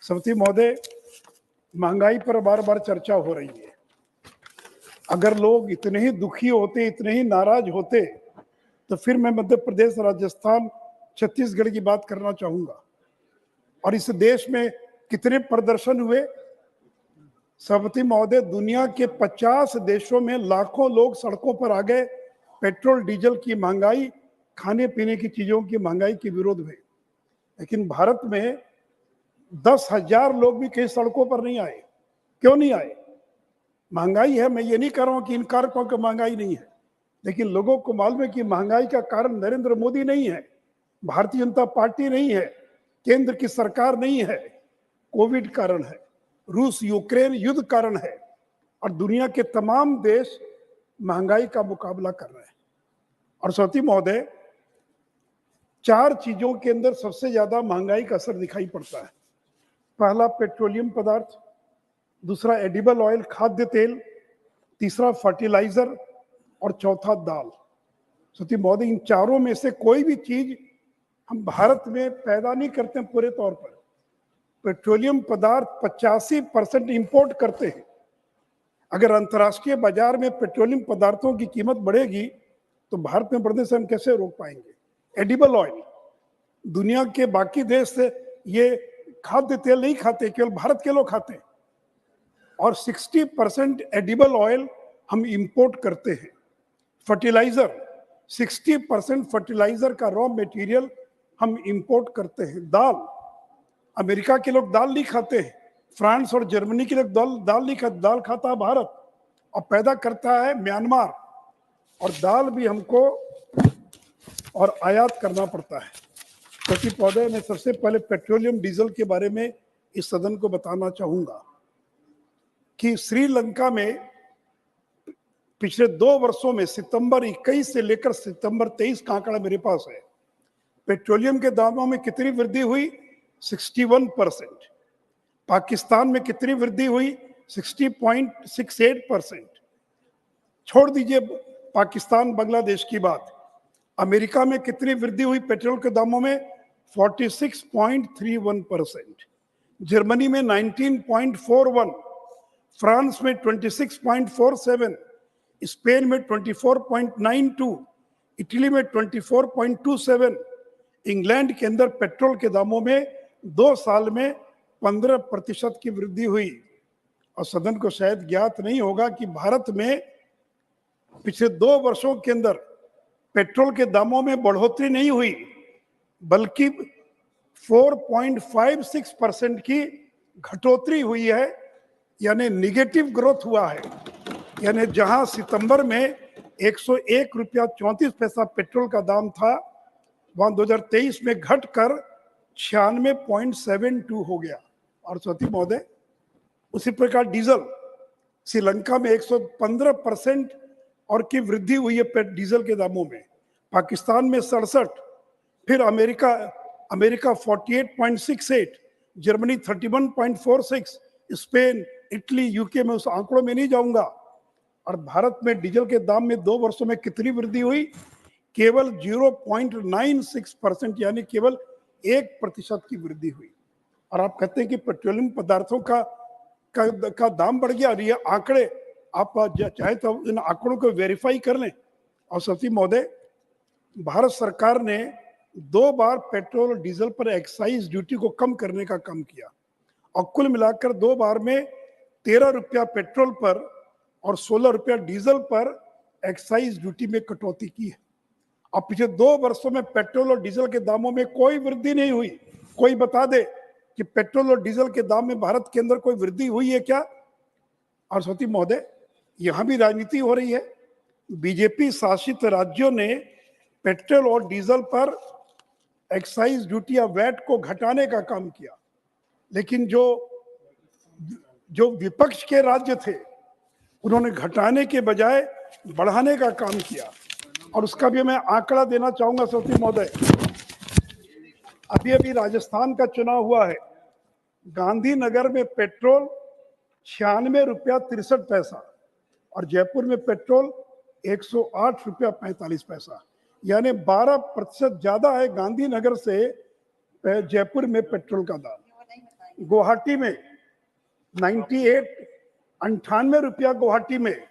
सभापति महोदय, महंगाई पर बार बार चर्चा हो रही है। अगर लोग इतने ही दुखी होते, इतने ही नाराज होते, तो फिर मैं मध्य प्रदेश, राजस्थान, छत्तीसगढ़ की बात करना चाहूंगा। और इस देश में कितने प्रदर्शन हुए? सभापति महोदय, दुनिया के 50 देशों में लाखों लोग सड़कों पर आ गए पेट्रोल डीजल की महंगाई, खाने पीने की चीजों की महंगाई के विरोध में। लेकिन भारत में 10,000 लोग भी कहीं सड़कों पर नहीं आए। क्यों नहीं आए? महंगाई है। मैं ये नहीं कह रहा हूं कि इन कारकों की महंगाई नहीं है, लेकिन लोगों को मालूम है कि महंगाई का कारण नरेंद्र मोदी नहीं है, भारतीय जनता पार्टी नहीं है, केंद्र की सरकार नहीं है, कोविड कारण है, रूस यूक्रेन युद्ध कारण है, और दुनिया के तमाम देश महंगाई का मुकाबला कर रहे हैं। और सभापति महोदय, 4 चीजों के अंदर सबसे ज्यादा महंगाई का असर दिखाई पड़ता है। पहला पेट्रोलियम पदार्थ, दूसरा एडिबल ऑयल खाद्य तेल, तीसरा फर्टिलाइजर, और चौथा दाल। सभापति महोदय, इन चारों में से कोई भी चीज हम भारत में पैदा नहीं करते हैं पूरे तौर पर। पेट्रोलियम पदार्थ 85% इंपोर्ट करते हैं, अगर अंतर्राष्ट्रीय बाजार में पेट्रोलियम पदार्थों की कीमत बढ़ेगी तो भारत में बढ़ने से हम कैसे रोक पाएंगे? एडिबल ऑयल, दुनिया के बाकी देश से ये खाद्य तेल नहीं खाते, केवल भारत के लोग खाते हैं, और 60% एडिबल ऑयल हम इंपोर्ट करते हैं। फर्टिलाइजर, 60% फर्टिलाइजर का रॉ मटेरियल हम इंपोर्ट करते हैं। दाल, अमेरिका के लोग दाल नहीं खाते हैं, फ्रांस और जर्मनी के लोग दाल नहीं खाते, दाल खाता है भारत, और पैदा करता है म्यांमार, और दाल भी हमको और आयात करना पड़ता है। कृषि पौधे में सबसे पहले पेट्रोलियम डीजल के बारे में इस सदन को बताना चाहूंगा कि श्रीलंका में पिछले 2 वर्षों में सितंबर 21 से लेकर सितंबर 23 का आंकड़ा मेरे पास है, पेट्रोलियम के दामों में कितनी वृद्धि हुई? 61%। पाकिस्तान में कितनी वृद्धि हुई? 60.68%। छोड़ दीजिए पाकिस्तान बांग्लादेश की बात, अमेरिका में कितनी वृद्धि हुई पेट्रोल के दामों में? 46.31%। जर्मनी में 19.41, फ्रांस में 26.47, स्पेन में 24.92, इटली में 24.27। इंग्लैंड के अंदर पेट्रोल के दामों में 2 साल में 15% की वृद्धि हुई। और सदन को शायद ज्ञात नहीं होगा कि भारत में पिछले 2 वर्षों के अंदर पेट्रोल के दामों में बढ़ोतरी नहीं हुई, बल्कि 4.56% की घटोतरी हुई है, यानी निगेटिव ग्रोथ हुआ है। यानी जहां सितंबर में 101 रुपया 34 पैसा पेट्रोल का दाम था, वहां 2023 में घटकर 96.72 हो गया। और सती महोदय, उसी प्रकार डीजल, श्रीलंका में 115% और की वृद्धि हुई है डीजल के दामों में, पाकिस्तान में 67, फिर America 48.68, Germany 31.46, Spain, Italy, UK में उस आंकड़ों में नहीं जाऊंगा। और भारत में डीजल के दाम में 2 वर्षों में कितनी वृद्धि हुई? केवल 0.96%, यानी केवल 1% की वृद्धि हुई। और आप कहते हैं कि पेट्रोलियम पदार्थों का दाम बढ़ गया। और ये आंकड़े आप चाहे तो इन आंकड़ों को वेरीफाई कर लें। और सती महोदय, भारत सरकार ने 2 बार पेट्रोल और डीजल पर एक्साइज ड्यूटी को कम करने का काम किया, और कुल मिलाकर 2 बार में 13 रुपया पेट्रोल पर और 16 रुपया डीजल पर एक्साइज ड्यूटी में कटौती की है। अब पिछले 2 वर्षों में पेट्रोल और डीजल के दामों में कोई वृद्धि नहीं हुई। कोई बता दे कि पेट्रोल और डीजल के दाम में भारत के अंदर कोई वृद्धि हुई है क्या? और सती महोदय, यहां भी राजनीति हो रही है। बीजेपी शासित राज्यों ने पेट्रोल और डीजल पर एक्साइज ड्यूटी या वैट को घटाने का काम किया, लेकिन जो विपक्ष के राज्य थे उन्होंने घटाने के बजाय बढ़ाने का काम किया। और उसका भी मैं आंकड़ा देना चाहूंगा सती महोदय। अभी राजस्थान का चुनाव हुआ है, गांधीनगर में पेट्रोल 96 रुपया 63 पैसा और जयपुर में पेट्रोल 108 रुपया 45 पैसा, यानी 12% ज्यादा है गांधीनगर से जयपुर में पेट्रोल का दाम। गुवाहाटी में 98 रुपया गुवाहाटी में,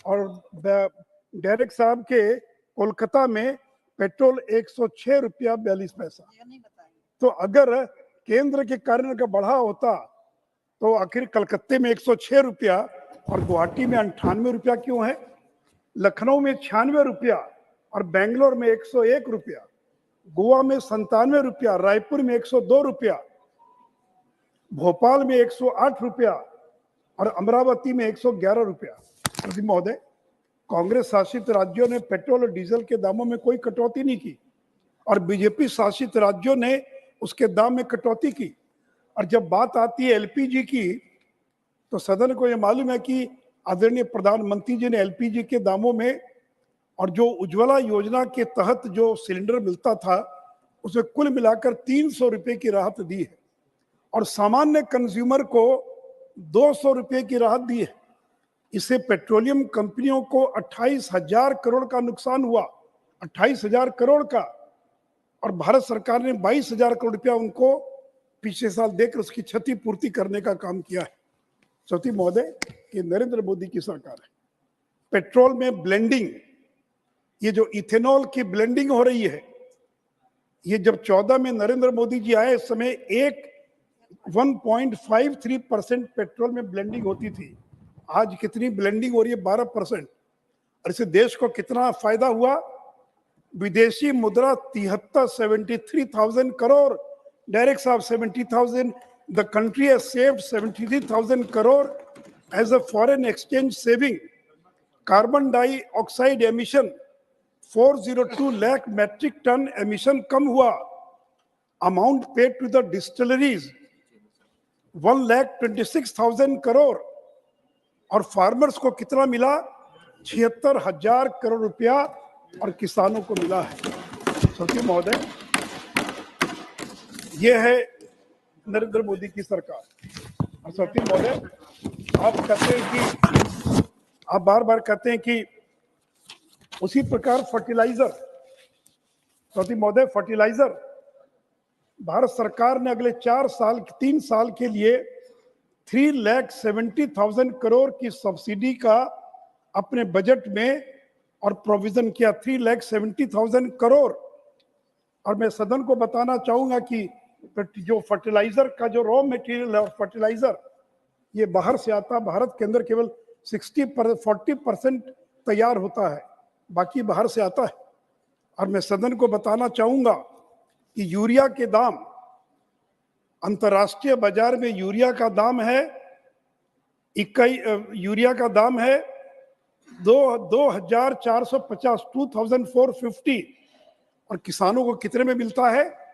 और डायरेक्ट साहब के कोलकाता में पेट्रोल 106 रुपया 42 पैसा। तो अगर केंद्र के कारण का बढ़ा होता तो आखिर कलकत्ते में 106 रुपया और गुवाहाटी में 98 रुपया क्यों है? लखनऊ में 96 रुपया और बेंगलोर में 101 रुपया, गोवा में 97 रुपया, रायपुर में 102 रुपया, भोपाल में 108 रुपया और अमरावती में 111 रुपया। महोदय, कांग्रेस शासित राज्यों ने पेट्रोल और डीजल के दामों में कोई कटौती नहीं की, और बीजेपी शासित राज्यों ने उसके दाम में कटौती की। और जब बात आती है एलपीजी की, तो सदन को यह मालूम है कि आदरणीय प्रधानमंत्री जी ने एलपीजी के दामों में और जो उज्ज्वला योजना के तहत जो सिलेंडर मिलता था उसमें कुल मिलाकर 300 रुपये की राहत दी है, और सामान्य कंज्यूमर को 200 रुपये की राहत दी है। इससे पेट्रोलियम कंपनियों को 28,000 करोड़ का नुकसान हुआ, 28,000 करोड़ का, और भारत सरकार ने 22,000 करोड़ रुपया उनको पिछले साल देकर उसकी क्षतिपूर्ति करने का काम किया है। सती महोदय, ये नरेंद्र मोदी की सरकार है। पेट्रोल में ब्लेंडिंग, ये जो इथेनॉल की ब्लेंडिंग हो रही है, ये जब 14 में नरेंद्र मोदी जी आए, इस समय 1.53% पेट्रोल में ब्लेंडिंग होती थी। आज कितनी ब्लेंडिंग हो रही है? 12%। और इससे देश को कितना फायदा हुआ? विदेशी मुद्रा 73,000 करोड़, डायरेक्ट साहब 70,000, the country has saved 73,000 crore as a foreign exchange saving. Carbon dioxide emission 402 lakh metric ton emission कम हुआ। Amount paid to the distilleries 1,26,000 crore. और फार्मर्स को कितना मिला? 76,000 करोड़ रुपया और किसानों को मिला है। सचिव महोदय, ये है नरेंद्र मोदी की सरकार। और सचिव महोदय, आप कहते हैं कि आप बार बार कहते हैं कि उसी प्रकार फर्टिलाइजर, सचिव महोदय, फर्टिलाइजर भारत सरकार ने अगले 3 साल के लिए 3,70,000 करोड़ की सब्सिडी का अपने बजट में और प्रोविजन किया, 3,70,000 करोड़। और मैं सदन को बताना चाहूंगा कि जो फर्टिलाइजर का जो रॉ मटेरियल है फर्टिलाइजर, ये बाहर से आता, भारत के अंदर केवल 40% तैयार होता है, बाकी बाहर से आता है। और मैं सदन को बताना चाहूंगा कि यूरिया के दाम, अंतर्राष्ट्रीय बाजार में यूरिया का दाम है 2,450 और किसानों को कितने में मिलता है?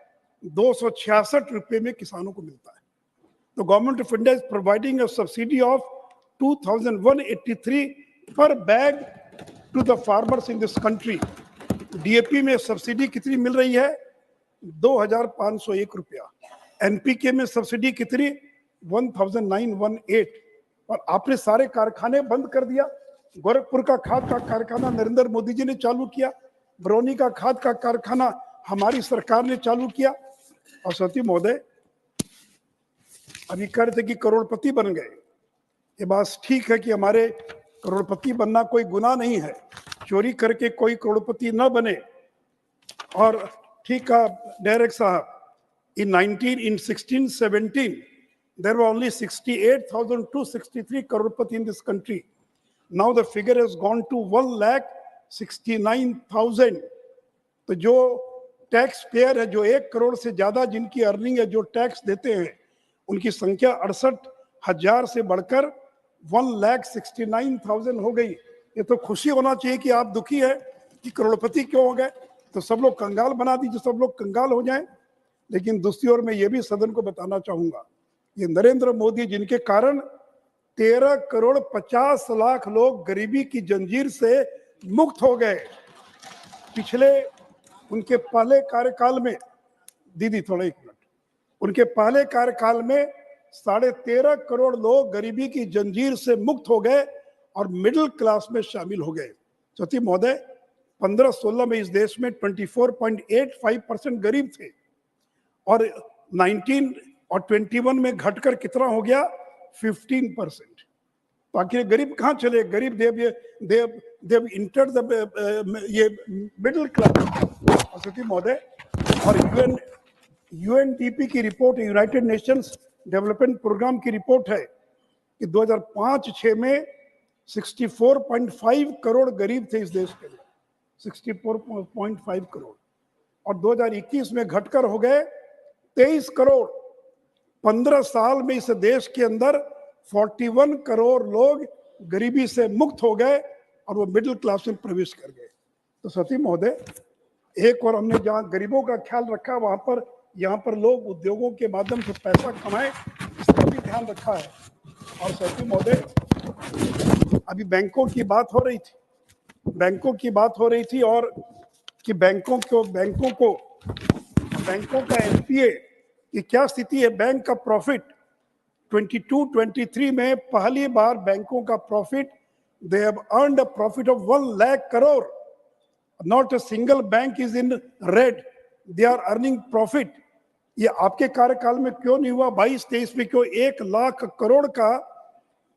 266 रुपए में किसानों को मिलता है। तो government of India is providing a subsidy of 2,183 पर bag to the farmers in this country. DAP में सब्सिडी कितनी मिल रही है? 2,501 रुपया। एनपीके में सब्सिडी कितनी? 1,918। और आपने सारे कारखाने बंद कर दिया। गोरखपुर का खाद का कारखाना नरेंद्र मोदी जी ने चालू किया, बरौनी का खाद का कारखाना हमारी सरकार ने चालू किया। और सचिव महोदय, अभी कह रहे थे कि करोड़पति बन गए। ये बात ठीक है कि हमारे करोड़पति बनना कोई गुनाह नहीं है, चोरी करके कोई करोड़पति न बने। और ठीक है डायरेक्ट साहब, in 1617 there were only 68,263 crorepati in this country. Now the figure has gone to 1,69,000. तो जो टैक्स पेयर है, जो 1 करोड़ से ज्यादा जिनकी अर्निंग है, जो टैक्स देते हैं, उनकी संख्या 68,000 से बढ़कर 1,69,000 हो गई। ये तो खुशी होना चाहिए कि आप दुखी है कि करोड़पति क्यों हो गए। तो सब लोग कंगाल बना दीजिए, सब लोग कंगाल हो जाएं। लेकिन दूसरी ओर मैं ये भी सदन को बताना चाहूंगा, ये नरेंद्र मोदी जिनके कारण 13,50,00,000 लोग गरीबी की जंजीर से मुक्त हो गए। पिछले उनके पहले कार्यकाल में, दीदी थोड़ा 1 मिनट, उनके पहले कार्यकाल में 13.5 करोड़ लोग गरीबी की जंजीर से मुक्त हो गए और मिडिल क्लास में शामिल हो गए। सचिव महोदय, 15-16 में इस देश में 24.85% गरीब थे और 19 और 21 में घटकर कितना हो गया? 15%। तो आखिर गरीब कहाँ चले? गरीब देव इंटर ये मिडिल क्लास। सचिव महोदय, और यूएनडीपी की report, United Nations Development Programme की रिपोर्ट है कि 2005-06 में 64.5 करोड़ गरीब थे इस देश के लिए, 64.5 करोड़, और 2021 में घटकर हो गए 23 करोड़। 15 साल में इस देश के अंदर 41 करोड़ लोग गरीबी से मुक्त हो गए और वो मिडिल क्लास में प्रवेश कर गए। तो सचिव महोदय, एक और हमने जहाँ गरीबों का ख्याल रखा, वहां पर यहाँ पर लोग उद्योगों के माध्यम से पैसा कमाएं, इसका भी ध्यान रखा है। और सचिव महोदय, अभी बैंकों की बात हो रही थी, और कि बैंकों का एनपीए की क्या स्थिति है। बैंक का प्रॉफिट 22-23 में पहली बार बैंकों का profit, they have earned a profit of 1 lakh crore. Not a single bank is in red, they are earning profit. ये आपके कार्यकाल में क्यों नहीं हुआ? 22-23 में क्यों 1 लाख करोड़ का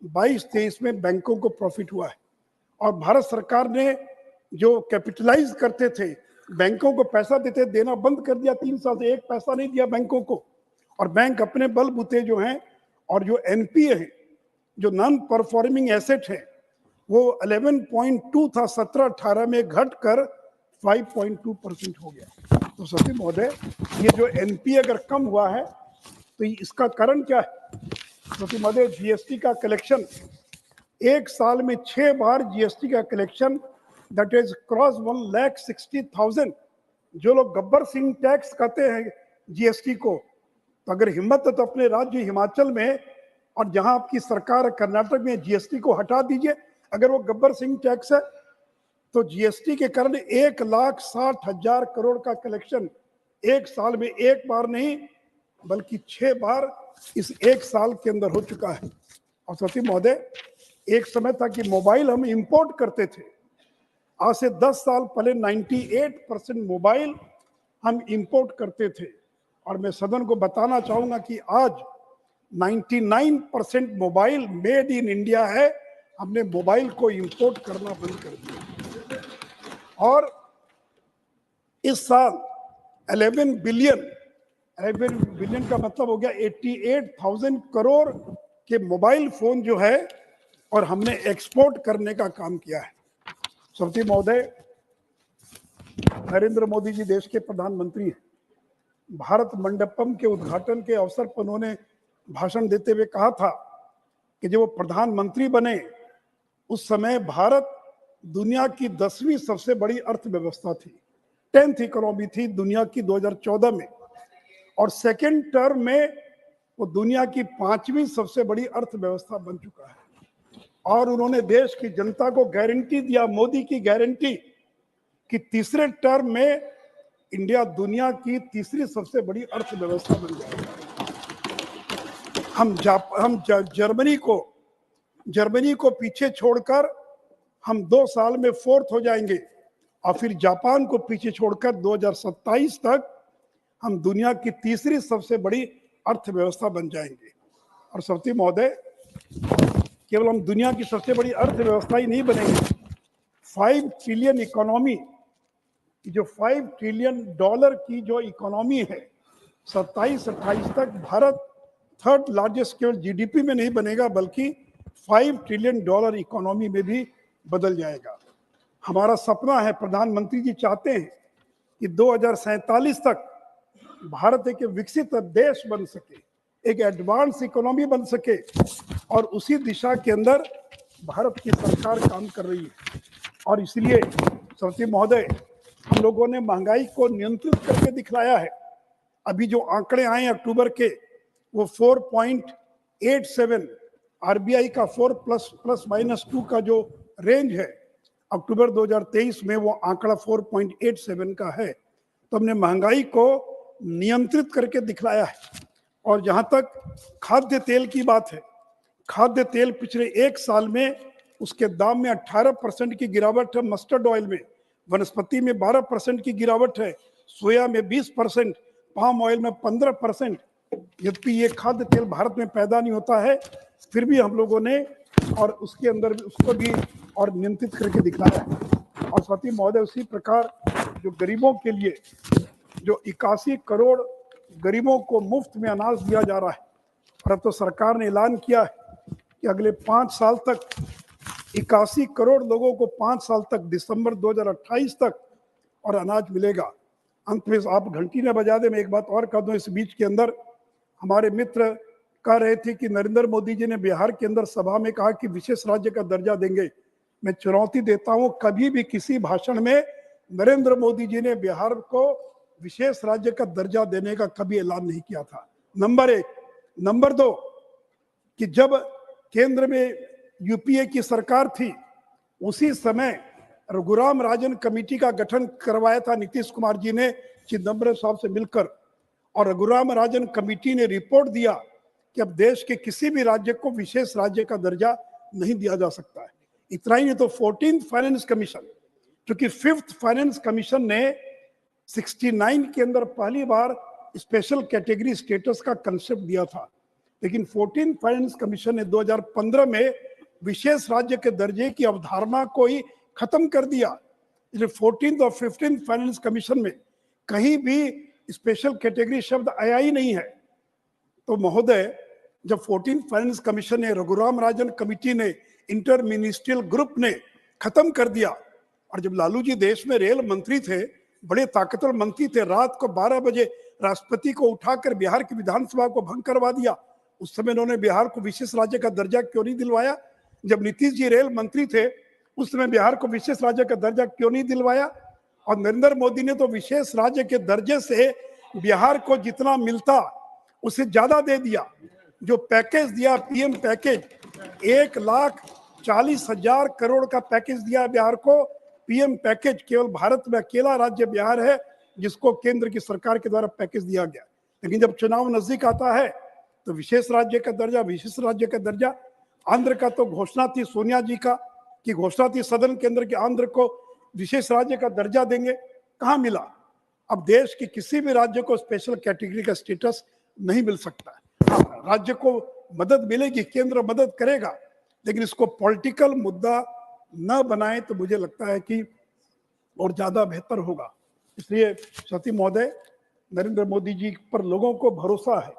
22-23 में बैंकों को प्रॉफिट हुआ है। और भारत सरकार ने जो कैपिटलाइज करते थे, बैंकों को पैसा देते, देना बंद कर दिया। 3 साल से एक पैसा नहीं दिया बैंकों को। और बैंक अपने बलबूते जो हैं, और जो एनपीए है, जो नॉन परफॉर्मिंग एसेट है, वो 11.2 था 17-18 में, घटकर 5.2% हो गया। तो सती महोदय, ये जो एनपीए अगर कम हुआ है तो इसका कारण क्या है? सती महोदय, जीएसटी का कलेक्शन एक साल में 6 बार जीएसटी का कलेक्शन, दैट इज क्रॉस 1,60,000। जो लोग गब्बर सिंह टैक्स कहते हैं जीएसटी को, तो अगर हिम्मत है तो अपने राज्य हिमाचल में और जहां आपकी सरकार कर्नाटक में जीएसटी को हटा दीजिए। अगर वो गब्बर सिंह टैक्स है तो जीएसटी के कारण 1,60,000 करोड़ का कलेक्शन एक साल में, एक बार नहीं बल्कि 6 बार इस एक साल के अंदर हो चुका है। और सती महोदय, एक समय था कि मोबाइल हम इंपोर्ट करते थे। आज से 10 साल पहले 98% मोबाइल हम इंपोर्ट करते थे। और मैं सदन को बताना चाहूंगा कि आज 99% मोबाइल मेड इन इंडिया है। हमने मोबाइल को इंपोर्ट करना बंद कर दिया। और इस साल 11 बिलियन का मतलब हो गया 88,000 करोड़ के मोबाइल फोन जो है, और हमने एक्सपोर्ट करने का काम किया है। श्रीमती महोदय, नरेंद्र मोदी जी देश के प्रधानमंत्री हैं। भारत मंडपम के उद्घाटन के अवसर पर उन्होंने भाषण देते हुए कहा था कि जब वो प्रधानमंत्री बने उस समय भारत दुनिया की 10वीं सबसे बड़ी अर्थव्यवस्था थी, 10th इकोनॉमी थी दुनिया की 2014 में, और सेकेंड टर्म में वो दुनिया की 5वीं सबसे बड़ी अर्थव्यवस्था बन चुका है। और उन्होंने देश की जनता को गारंटी दिया, मोदी की गारंटी, कि तीसरे टर्म में इंडिया दुनिया की तीसरी सबसे बड़ी अर्थव्यवस्था बन जाएगी। हम जर्मनी को पीछे छोड़कर हम 2 साल में 4th हो जाएंगे, और फिर जापान को पीछे छोड़कर 2027 तक हम दुनिया की तीसरी सबसे बड़ी अर्थव्यवस्था बन जाएंगे। और श्रीमती महोदय, केवल हम दुनिया की सबसे बड़ी अर्थव्यवस्था ही नहीं बनेंगे, 5 ट्रिलियन इकोनॉमी, जो $5 ट्रिलियन की जो इकोनॉमी है, 27-28 तक भारत 3rd लार्जेस्ट केवल जीडीपी में नहीं बनेगा बल्कि $5 ट्रिलियन इकोनॉमी में भी बदल जाएगा। हमारा सपना है, प्रधानमंत्री जी चाहते हैं कि 2047 तक भारत एक विकसित देश बन सके, एक एडवांस इकोनॉमी बन सके, और उसी दिशा के अंदर भारत की सरकार काम कर रही है। और इसलिए श्रीमती महोदय, हम लोगों ने महंगाई को नियंत्रित करके दिखलाया है। अभी जो आंकड़े आए अक्टूबर के, वो 4.87, आरबीआई का 4 +2 का जो रेंज है, अक्टूबर 2023 में वो आंकड़ा 4.87 का है। तो हमने महंगाई को नियंत्रित करके दिखलाया है। और जहां तक खाद्य तेल की बात है, खाद्य तेल पिछले एक साल में उसके दाम में 18% की गिरावट है, मस्टर्ड ऑयल में, वनस्पति में 12% की गिरावट है, सोया में 20%, पाम ऑयल में 15%। यद्यपि ये खाद्य तेल भारत में पैदा नहीं होता है, फिर भी हम लोगों ने और उसके अंदर उसको भी और नियंत्रित करके दिखाया है। और साथ ही महोदय, उसी प्रकार जो गरीबों के लिए जो 81 करोड़ गरीबों को मुफ्त में अनाज दिया जा रहा है, और अब तो सरकार ने ऐलान किया है कि अगले 5 साल तक 81 करोड़ लोगों को 5 साल तक, दिसंबर 2028 तक और अनाज मिलेगा। अंत में आप घंटी न बजा दे, मैं एक बात और कह दूं, इस बीच के अंदर हमारे मित्र कह रहे थे कि नरेंद्र मोदी जी ने बिहार के अंदर सभा में कहा कि विशेष राज्य का दर्जा देंगे। मैं चुनौती देता हूं, कभी भी किसी भाषण में नरेंद्र मोदी जी ने बिहार को विशेष राज्य का दर्जा देने का कभी ऐलान नहीं किया था, नंबर 1। नंबर 2, कि जब केंद्र में यूपीए की सरकार थी, उसी समय रघुराम राजन कमेटी का गठन करवाया था नीतीश कुमार जी ने चिदम्बरम साहब से मिलकर, और रघुराम राजन कमेटी ने रिपोर्ट दिया कि अब देश के किसी भी राज्य को विशेष राज्य का दर्जा नहीं दिया जा सकता है। इतना ही नहीं तो 14th फाइनेंस कमीशन, क्योंकि 5th फाइनेंस कमीशन ने 69 के अंदर पहली बार स्पेशल कैटेगरी स्टेटस का कंसेप्ट दिया था, लेकिन 14th फाइनेंस कमीशन ने 2015 में विशेष राज्य के दर्जे की अवधारणा को ही खत्म कर दिया। इसलिए 14th और 15th फाइनेंस कमीशन में कहीं भी स्पेशल कैटेगरी शब्द आया ही नहीं है। तो महोदय, जब 14th फाइनेंस कमीशन ने, रघुराम राजन कमेटी ने, इंटर मिनिस्ट्रियल ग्रुप ने खत्म कर दिया, और जब लालू जी देश में रेल मंत्री थे, बड़े ताकतवर मंत्री थे, रात को 12 बजे राष्ट्रपति को उठाकर बिहार की विधानसभा को भंग करवा दिया, उस समय उन्होंने बिहार को विशेष राज्य का दर्जा क्यों नहीं दिलवाया? जब नीतीश जी रेल मंत्री थे, उस समय बिहार को विशेष राज्य का दर्जा क्यों नहीं दिलवाया? और नरेंद्र मोदी ने तो विशेष राज्य के दर्जे से बिहार को जितना मिलता उससे ज्यादा दे दिया। जो पैकेज दिया, पीएम पैकेज, 1,40,000 करोड़ का पैकेज दिया बिहार को, पीएम पैकेज। केवल भारत में अकेला राज्य बिहार है जिसको केंद्र की सरकार के द्वारा पैकेज दिया गया। लेकिन जब चुनाव नजदीक आता है तो विशेष राज्य का दर्जा, विशेष राज्य का दर्जा। आंध्र का तो घोषणा थी सोनिया जी का, कि घोषणा थी सदन के अंदर कि आंध्र को विशेष राज्य का दर्जा देंगे, कहाँ मिला? अब देश के किसी भी राज्य को स्पेशल कैटेगरी का स्टेटस नहीं मिल सकता। राज्य को मदद मिलेगी, केंद्र मदद करेगा, लेकिन इसको पॉलिटिकल मुद्दा न बनाए तो मुझे लगता है कि और ज्यादा बेहतर होगा। इसलिए सती महोदय, नरेंद्र मोदी जी पर लोगों को भरोसा है।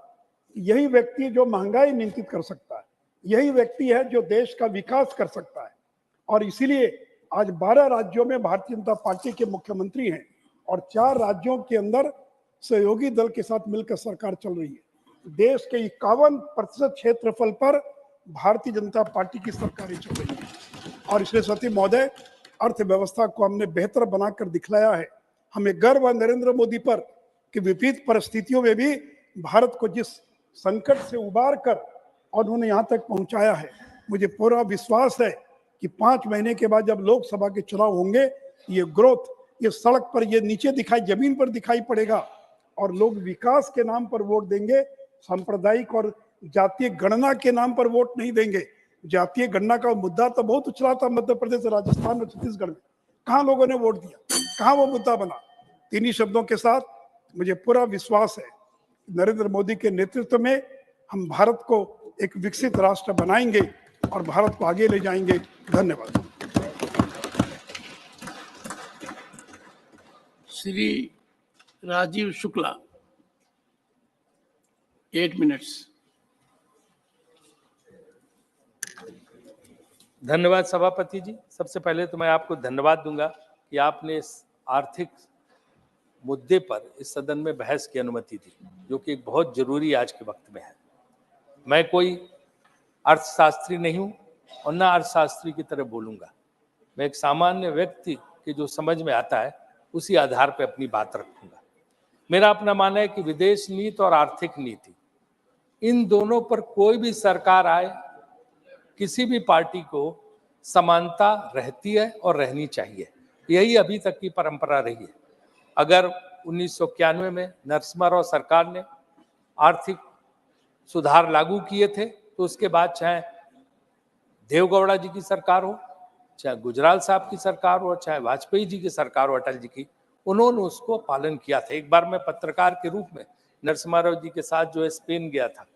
यही व्यक्ति जो महंगाई नियंत्रित कर सकता है, यही व्यक्ति है जो देश का विकास कर सकता है। और इसीलिए आज 12 राज्यों में भारतीय जनता पार्टी के मुख्यमंत्री हैं और 4 राज्यों के अंदर सहयोगी दल के साथ मिलकर सरकार चल रही है। देश के 51% क्षेत्रफल पर भारतीय जनता पार्टी की सरकारें चल रही है। और इसलिए सती महोदय, अर्थव्यवस्था को हमने बेहतर बनाकर दिखलाया है। हमें गर्व है नरेंद्र मोदी पर कि विपरीत परिस्थितियों में भी भारत को जिस संकट से उबार कर और उन्होंने यहाँ तक पहुँचाया है, मुझे पूरा विश्वास है कि 5 महीने के बाद जब लोकसभा के चुनाव होंगे, ये ग्रोथ, ये सड़क पर, ये नीचे दिखाई, जमीन पर दिखाई पड़ेगा और लोग विकास के नाम पर वोट देंगे, सांप्रदायिक और जातीय गणना के नाम पर वोट नहीं देंगे। जातीय गणना का मुद्दा तो बहुत उछला था मध्य प्रदेश, राजस्थान और छत्तीसगढ़ में, कहाँ लोगों ने वोट दिया, कहाँ वो मुद्दा बना? तीन शब्दों के साथ मुझे पूरा विश्वास है नरेंद्र मोदी के नेतृत्व में हम भारत को एक विकसित राष्ट्र बनाएंगे और भारत को आगे ले जाएंगे। धन्यवाद। श्री राजीव शुक्ला, 8 मिनट्स। धन्यवाद सभापति जी। सबसे पहले तो मैं आपको धन्यवाद दूंगा कि आपने इस आर्थिक मुद्दे पर इस सदन में बहस की अनुमति दी, जो कि एक बहुत जरूरी आज के वक्त में है। मैं कोई अर्थशास्त्री नहीं हूं और ना अर्थशास्त्री की तरह बोलूंगा। मैं एक सामान्य व्यक्ति के जो समझ में आता है उसी आधार पर अपनी बात रखूंगा। मेरा अपना मानना है कि विदेश नीति और आर्थिक नीति, इन दोनों पर कोई भी सरकार आए, किसी भी पार्टी को समानता रहती है और रहनी चाहिए। यही अभी तक की परंपरा रही है। अगर 1991 में नरसिम्हा राव सरकार ने आर्थिक सुधार लागू किए थे, तो उसके बाद चाहे देवगौड़ा जी की सरकार हो, चाहे गुजराल साहब की सरकार हो, चाहे वाजपेयी जी की सरकार हो, अटल जी की, उन्होंने उसको पालन किया था। एक बार मैं पत्रकार के रूप में नरसिम्हा राव जी के साथ जो है स्पेन गया था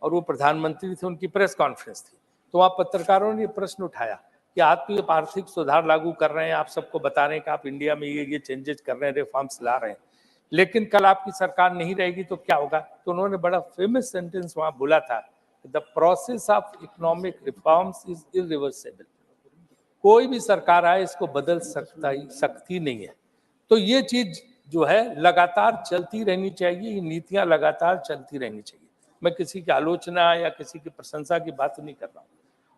और वो प्रधानमंत्री थे, उनकी प्रेस कॉन्फ्रेंस थी, तो वहाँ पत्रकारों ने प्रश्न उठाया कि आप तो ये आर्थिक सुधार लागू कर रहे हैं, आप सबको बता रहे हैं कि आप इंडिया में ये चेंजेस कर रहे हैं, रिफॉर्म्स ला रहे हैं, लेकिन कल आपकी सरकार नहीं रहेगी तो क्या होगा? तो उन्होंने बड़ा फेमस सेंटेंस वहाँ बोला था, the process of economic reforms is irreversible. कोई भी सरकार आए इसको बदल सकती नहीं है। तो ये चीज जो है लगातार चलती रहनी चाहिए, ये नीतियां लगातार चलती रहनी चाहिए। मैं किसी की आलोचना या किसी की प्रशंसा की बात नहीं कर रहा हूँ।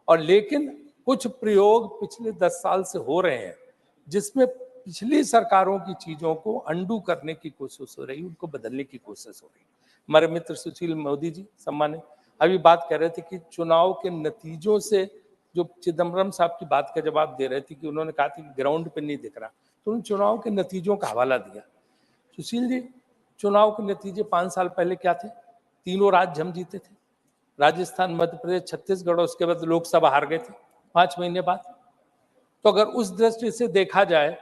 और लेकिन कुछ प्रयोग पिछले 10 साल से हो रहे हैं जिसमें पिछली सरकारों की चीजों को अंडू करने की कोशिश हो रही, उनको बदलने की कोशिश हो रही। हमारे मित्र सुशील मोदी जी सम्मानित अभी बात कर रहे थे कि चुनाव के नतीजों से, जो चिदम्बरम साहब की बात का जवाब दे रहे थे कि उन्होंने कहा था कि ग्राउंड पे नहीं दिख रहा, तो उन चुनाव के नतीजों का हवाला दिया। सुशील जी, चुनाव के नतीजे 5 साल पहले क्या थे? तीनों राज्य हम जीते थे, राजस्थान, मध्य प्रदेश, छत्तीसगढ़, उसके बाद लोकसभा हार गए थे 5 महीने बाद। तो अगर उस दृष्टि से देखा जाए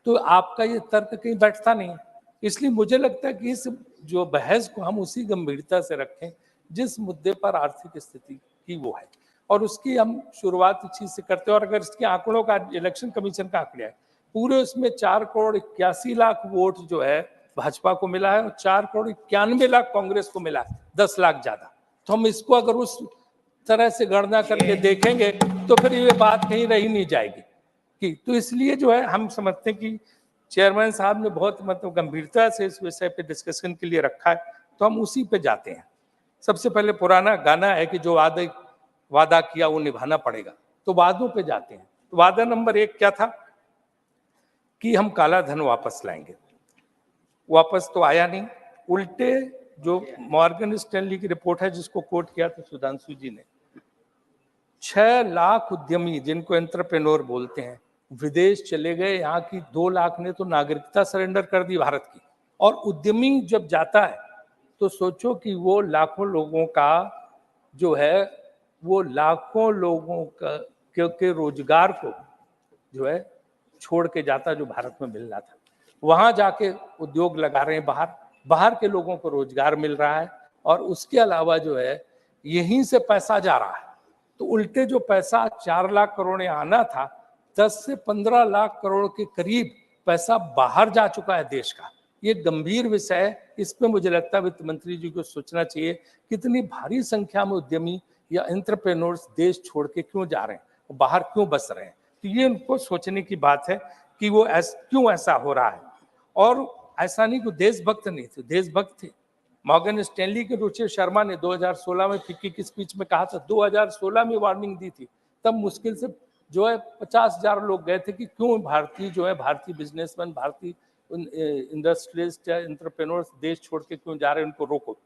तो आपका ये तर्क कहीं बैठता नहीं। इसलिए मुझे लगता है कि इस जो बहस को हम उसी गंभीरता से रखें जिस मुद्दे पर आर्थिक स्थिति की वो है, और उसकी हम शुरुआत इस चीज से करते हैं। और अगर इसके आंकड़ों का, इलेक्शन कमीशन का आंकड़ा है, पूरे उसमें 4,81,00,000 वोट जो है भाजपा को मिला है और 4,91,00,000 कांग्रेस को मिला है, 10 लाख ज्यादा। तो हम इसको अगर उस तरह से गणना करके देखेंगे तो फिर ये बात कहीं रही नहीं जाएगी कि, तो इसलिए जो है हम समझते हैं कि चेयरमैन साहब ने बहुत मतलब गंभीरता से इस विषय पे डिस्कशन के लिए रखा है, तो हम उसी पे जाते हैं। सबसे पहले पुराना गाना है कि जो वादा किया वो निभाना पड़ेगा, तो वादों पे जाते हैं। तो वादा नंबर 1 क्या था कि हम काला धन वापस लाएंगे। वापस तो आया नहीं, उल्टे जो मॉर्गन स्टैनली की रिपोर्ट है जिसको कोट किया था सुधांशु जी ने, 6 लाख उद्यमी जिनको एंटरप्रेन्योर बोलते हैं विदेश चले गए। यहाँ की 2 लाख ने तो नागरिकता सरेंडर कर दी भारत की। और उद्यमी जब जाता है तो सोचो कि वो लाखों लोगों का जो है, वो लाखों लोगों का के रोजगार को जो है छोड़ के जाता, जो भारत में मिलना था। वहां जाके उद्योग लगा रहे हैं, बाहर के लोगों को रोजगार मिल रहा है, और उसके अलावा जो है यहीं से पैसा जा रहा है। तो उल्टे जो पैसा 4 लाख करोड़ आना था, 10 से 15 लाख करोड़ के करीब पैसा बाहर जा चुका है देश का। ये गंभीर विषय है, इस पे मुझे लगता है वित्त मंत्री जी को सोचना चाहिए। कितनी भारी संख्या में उद्यमी या एंटरप्रेन्योर्स देश छोड़ के क्यों जा रहे हैं, बाहर क्यों बस रहे हैं, तो ये उनको सोचने की बात है कि वो क्यों ऐसा हो रहा है। और ऐसा नहीं कि देशभक्त नहीं थे, देशभक्त थे। मॉर्गन स्टैनली के रुचि शर्मा ने 2016 में फिक्की की स्पीच में कहा था, 2016 में वार्निंग दी थी, तब मुश्किल से जो है 50,000 लोग गए थे कि क्यों भारतीय बिजनेसमैन, भारतीय इंडस्ट्रियलिस्ट या एंटरप्रेन्योर्स देश छोड़ के क्यों जा रहे हैं, उनको रोको।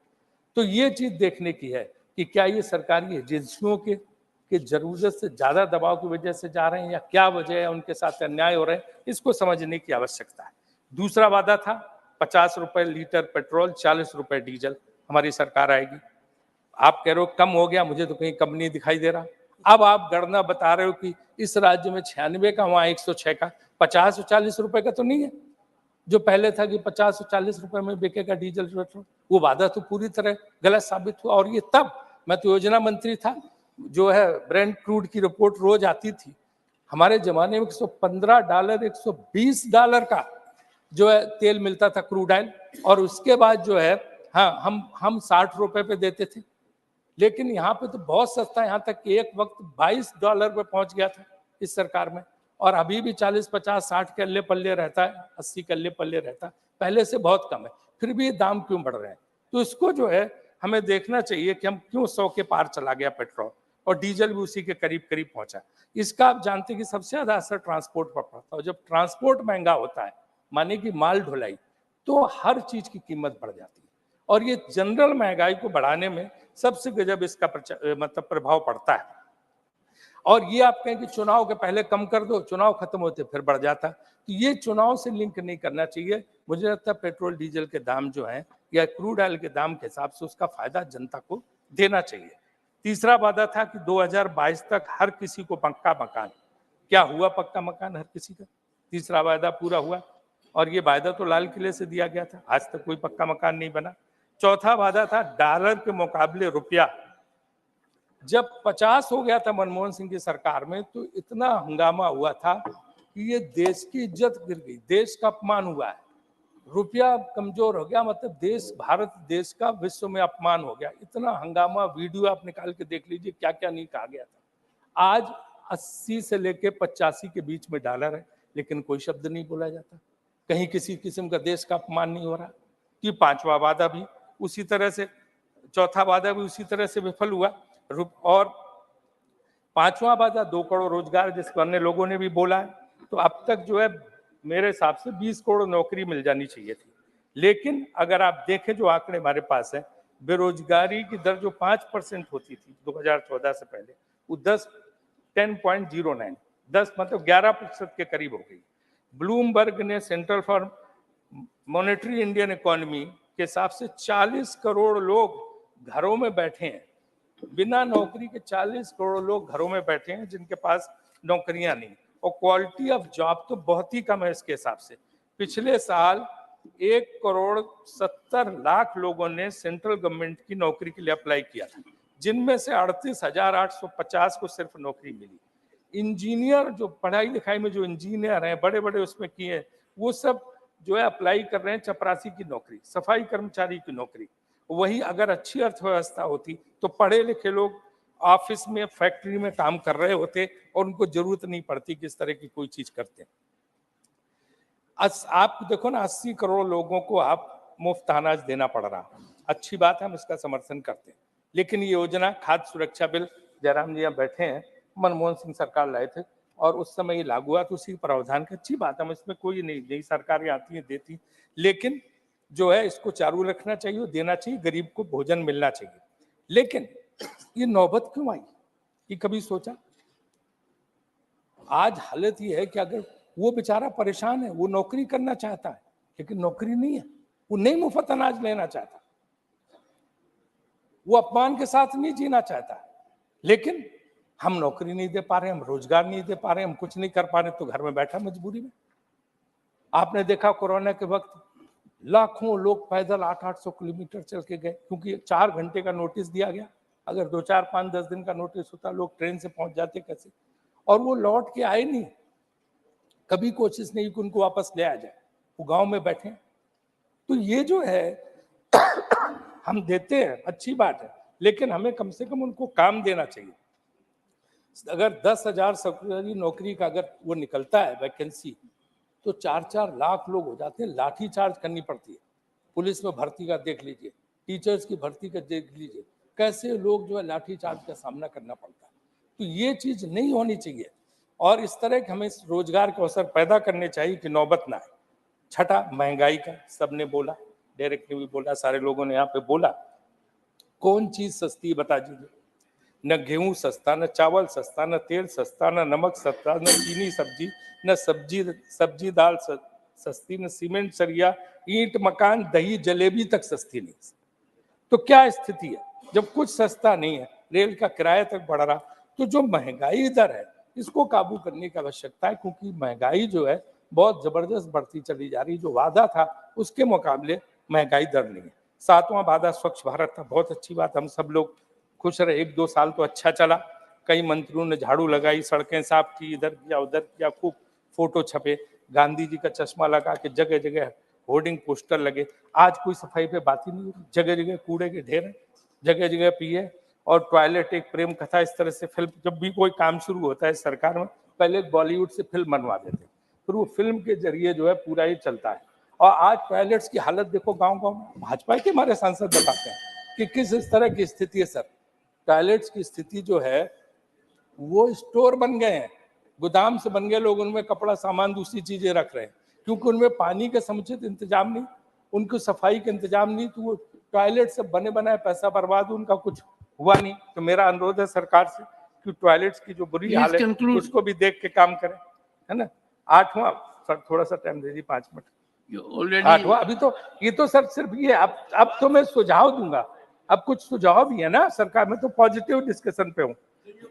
तो ये चीज देखने की है कि क्या ये सरकारी एजेंसियों के जरूरत से ज्यादा दबाव की वजह से जा रहे हैं, या क्या वजह है, उनके साथ अन्याय हो रहे हैं, इसको समझने की आवश्यकता है। दूसरा वादा था 50 रुपए लीटर पेट्रोल, 40 रुपए डीजल, हमारी सरकार आएगी। आप कह रहे हो कम हो गया, मुझे तो कहीं कम नहीं दिखाई दे रहा। अब आप गणना बता रहे हो कि इस राज्य में 96 का, वहां 106 का, 50 और 40 रुपए का तो नहीं है जो पहले था कि 50 और 40 रुपए में बिकेगा डीजल पेट्रोल। वो वादा तो पूरी तरह गलत साबित हुआ। और ये तब मैं तो योजना मंत्री था, जो है ब्रेंट क्रूड की रिपोर्ट रोज आती थी। हमारे जमाने में $115, $120 का जो है तेल मिलता था, क्रूड ऑयल, और उसके बाद जो है हाँ हम 60 रुपए पे देते थे। लेकिन यहाँ पे तो बहुत सस्ता, यहाँ तक कि एक वक्त $22 पे पहुंच गया था इस सरकार में, और अभी भी 40, 50, 60 के अल्ले पल्ले रहता है, 80 के अल्ले पल्ले रहता है, पहले से बहुत कम है। फिर भी ये दाम क्यों बढ़ रहे हैं? तो इसको जो है हमें देखना चाहिए कि हम क्यों 100 के पार चला गया पेट्रोल, और डीजल भी उसी के करीब करीब पहुंचा। इसका आप जानते हैं कि सबसे ज्यादा असर ट्रांसपोर्ट पर पड़ता है। और जब ट्रांसपोर्ट महंगा होता है, माने कि माल ढुलाई, तो हर चीज की कीमत बढ़ जाती है। और ये जनरल महंगाई को बढ़ाने में सबसे गजब इसका मतलब प्रभाव पड़ता है। और ये आप कहें कि चुनाव के पहले कम कर दो, चुनाव खत्म होते फिर बढ़ जाता, तो ये चुनाव से लिंक नहीं करना चाहिए। मुझे लगता है पेट्रोल डीजल के दाम जो हैं या क्रूड ऑयल के दाम के हिसाब से उसका फायदा जनता को देना चाहिए। तीसरा वादा था कि 2022 तक हर किसी को पक्का मकान। क्या हुआ पक्का मकान हर किसी का? तीसरा वादा पूरा हुआ, और ये वादा तो लाल किले से दिया गया था, आज तक कोई पक्का मकान नहीं बना। चौथा वादा था डॉलर के मुकाबले रुपया। जब 50 हो गया था मनमोहन सिंह की सरकार में, तो इतना हंगामा हुआ था कि ये देश की इज्जत गिर गई, देश का अपमान हुआ है। रुपया कमजोर हो गया, मतलब भारत देश का विश्व में अपमान हो गया। इतना हंगामा, वीडियो आप निकाल के देख लीजिए, क्या क्या नहीं कहा गया था। आज 80 से लेके 85 के बीच में डॉलर है, लेकिन कोई शब्द नहीं बोला जाता, कहीं किसी किस्म का देश का अपमान नहीं हो रहा। कि पांचवा वादा भी उसी तरह से, चौथा वादा भी उसी तरह से विफल हुआ। और पांचवा वादा 2 करोड़ रोजगार, जिसको अन्य लोगों ने भी बोला है, तो अब तक जो है मेरे हिसाब से 20 करोड़ नौकरी मिल जानी चाहिए थी। लेकिन अगर आप देखें जो आंकड़े हमारे पास है, बेरोजगारी की दर जो 5% होती थी 2014 से पहले, वो 10.09, 10 मतलब 11% के करीब हो गई। ब्लूमबर्ग ने central for monetary Indian economy के हिसाब से 40 करोड़ लोग घरों में बैठे हैं, बिना नौकरी के 40 करोड़ लोग घरों में बैठे हैं जिनके पास नौकरियां नहीं। और क्वालिटी ऑफ जॉब तो बहुत ही कम है इसके हिसाब से। पिछले साल 1,70,00,000 लोगों ने सेंट्रल गवर्नमेंट की नौकरी के लिए अप्लाई किया था, जिनमें से 38,850 को सिर्फ नौकरी मिली। इंजीनियर जो पढ़ाई लिखाई में जो इंजीनियर हैं, बड़े बड़े उसमें किए, वो सब जो है अप्लाई कर रहे हैं चपरासी की नौकरी, सफाई कर्मचारी की नौकरी। वही अगर अच्छी अर्थव्यवस्था होती तो पढ़े लिखे लोग ऑफिस में, फैक्ट्री में काम कर रहे होते और उनको जरूरत नहीं पड़ती कि इस तरह की कोई चीज करते। आप देखो ना, 80 करोड़ लोगों को आप मुफ्त अनाज देना पड़ रहा, अच्छी बात है, हम इसका समर्थन करते हैं। लेकिन ये योजना खाद्य सुरक्षा बिल, जयराम जी यहाँ बैठे हैं, मनमोहन सिंह सरकार लाए थे और उस समय ये लागू हुआ, तो उसी प्रावधान की अच्छी बात है, इसमें कोई नहीं, नई सरकारें आती हैं देती, लेकिन जो है इसको चालू रखना चाहिए, देना चाहिए, गरीब को भोजन मिलना चाहिए। लेकिन ये नौबत क्यों आई, ये कभी सोचा? आज हालत ये है कि अगर वो बेचारा परेशान है, वो नौकरी करना चाहता है लेकिन नौकरी नहीं है, वो नहीं मुफ्त अनाज लेना चाहता, वो अपमान के साथ नहीं जीना चाहता, लेकिन हम नौकरी नहीं दे पा रहे, हम रोजगार नहीं दे पा रहे, हम कुछ नहीं कर पा रहे, तो घर में बैठा मजबूरी में। आपने देखा कोरोना के वक्त लाखों लोग पैदल 800-800 किलोमीटर चल के गए, क्योंकि 4 घंटे का नोटिस दिया गया। अगर 2, 4, 5, 10 दिन का नोटिस होता, लोग ट्रेन से पहुंच जाते कैसे, और वो लौट के आए नहीं, कभी कोशिश नहीं कि उनको वापस ले आ जाए, वो गांव में बैठे। तो ये जो है हम देते हैं, अच्छी बात है, लेकिन हमें कम से कम उनको काम देना चाहिए। अगर 10,000 सरकारी नौकरी का अगर वो निकलता है वैकेंसी, तो 4-4 लाख लोग हो जाते हैं, लाठी चार्ज करनी पड़ती है। पुलिस में भर्ती का देख लीजिए, टीचर्स की भर्ती का देख लीजिए, कैसे लोग जो है लाठी चार्ज का सामना करना पड़ता है। तो ये चीज नहीं होनी चाहिए, और इस तरह के हमें रोजगार के अवसर पैदा करने चाहिए कि नौबत ना आए। छठा, महंगाई का सबने बोला, डायरेक्ट ने भी बोला, सारे लोगों ने यहाँ पे बोला, कौन चीज सस्ती है बता दीजिए? न गेहूं सस्ता, न चावल सस्ता, न तेल सस्ता, न नमक सस्ता, न चीनी सब्जी, न सब्जी दाल सस्ती, न सीमेंट सरिया, ईंट मकान, दही जलेबी तक सस्ती नहीं। तो क्या स्थिति है जब कुछ सस्ता नहीं है, रेल का किराया तक बढ़ रहा? तो जो महंगाई दर है इसको काबू करने की आवश्यकता है, क्योंकि महंगाई जो है बहुत जबरदस्त बढ़ती चली जा रही। जो वादा था उसके मुकाबले महंगाई दर नहीं है। 7वां वादा स्वच्छ भारत था, बहुत अच्छी बात, हम सब लोग खुश रहे। 1-2 साल तो अच्छा चला, कई मंत्रियों ने झाड़ू लगाई, सड़कें साफ की, इधर किया उधर किया, खूब फोटो छपे, गांधी जी का चश्मा लगा के जगह जगह होर्डिंग पोस्टर लगे। आज कोई सफाई पे बात ही नहीं होती, जगह जगह कूड़े के ढेर हैं, जगह जगह पिए, और टॉयलेट एक प्रेम कथा इस तरह से। फिल्म, जब भी कोई काम शुरू होता है सरकार में, पहले बॉलीवुड से फिल्म बनवा देते, फिर वो फिल्म के जरिए जो है पूरा ही चलता है। और आज टॉयलेट्स की हालत देखो गाँव गाँव में, भाजपा के हमारे सांसद बताते हैं कि किस इस तरह की स्थिति है सर। टॉयलेट्स की स्थिति जो है वो स्टोर बन गए हैं, गोदाम से बन गए, लोग उनमें कपड़ा सामान दूसरी चीजें रख रहे हैं, क्योंकि उनमें पानी का समुचित इंतजाम नहीं, उनको सफाई का इंतजाम नहीं, तो वो टॉयलेट से बने बनाए पैसा बर्बाद, उनका कुछ हुआ नहीं। तो मेरा अनुरोध है सरकार से कि टॉयलेट्स की जो बुरी हालत है उसको भी देख के काम करें, है ना। 8वां, सर थोड़ा सा टाइम दे दीजिए, 5 मिनट। 8वां, अभी तो ये तो सर सिर्फ ये, अब तो मैं सुझाव दूंगा, अब कुछ सुझाव भी है ना सरकार में, तो पॉजिटिव डिस्कशन पे हूँ।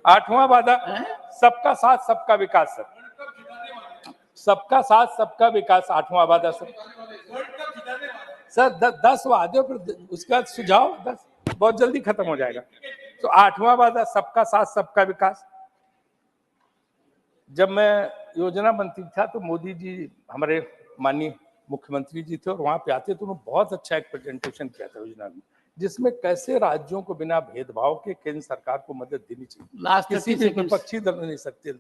8वां वादा, सबका साथ सबका विकास सर, सबका साथ सबका विकास, 8वां वादा सर। सर 10 वादे पर उसका सुझाव 10 बहुत जल्दी खत्म हो जाएगा। तो 8वां वादा सबका साथ सबका विकास। जब मैं योजना मंत्री था तो मोदी जी हमारे माननीय मुख्यमंत्री जी थे, और वहां पे आते तो उन्होंने बहुत अच्छा एक प्रेजेंटेशन किया था योजना में, जिसमें कैसे राज्यों को बिना भेदभाव के केंद्र सरकार को मदद देनी चाहिए। किसी भी विपक्षी दल नहीं सकते,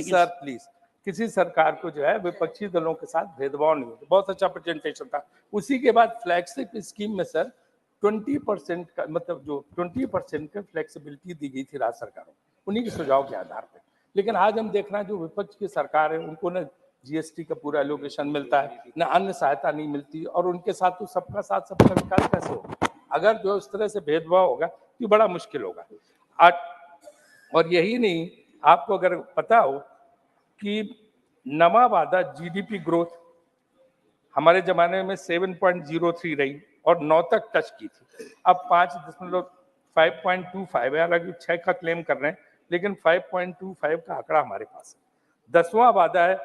सर प्लीज, किसी सरकार को जो है विपक्षी दलों के साथ भेदभाव नहीं होता। बहुत अच्छा प्रेजेंटेशन था। उसी के बाद फ्लैगशिप स्कीम में सर 20% का, मतलब जो 20% का फ्लेक्सिबिलिटी दी गई थी राज्य सरकारों, उन्हीं के सुझाव के आधार पर। लेकिन आज हम देख रहे हैं जो विपक्ष की सरकार है, उनको न जीएसटी का पूरा एलोकेशन मिलता है, न अन्य सहायता नहीं मिलती, और उनके साथ तो सबका साथ सबका विकास कैसे होगा? अगर जो इस तरह से भेदभाव होगा तो बड़ा मुश्किल होगा। और यही नहीं, आपको अगर पता हो कि नवा वादा जीडीपी ग्रोथ हमारे जमाने में 7.03 रही और 9 तक टच की थी, अब 5.25 है। हालांकि 6 का क्लेम कर रहे हैं, लेकिन 5.25 का आंकड़ा हमारे पास है। 10वां वादा है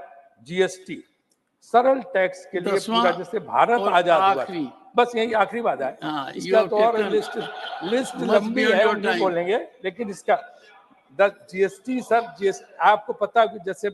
जीएसटी, सरल टैक्स के लिए दसवां पूरा, जैसे भारत और आजाद हुआ आखिरी। बस यही आखिरी बात है। हाँ, you इसका have तो और taken लिस्ट much लंबी beyond है, your हम नहीं time. बोलेंगे, लेकिन इसका जीएसटी सर, आपको पता है कि जैसे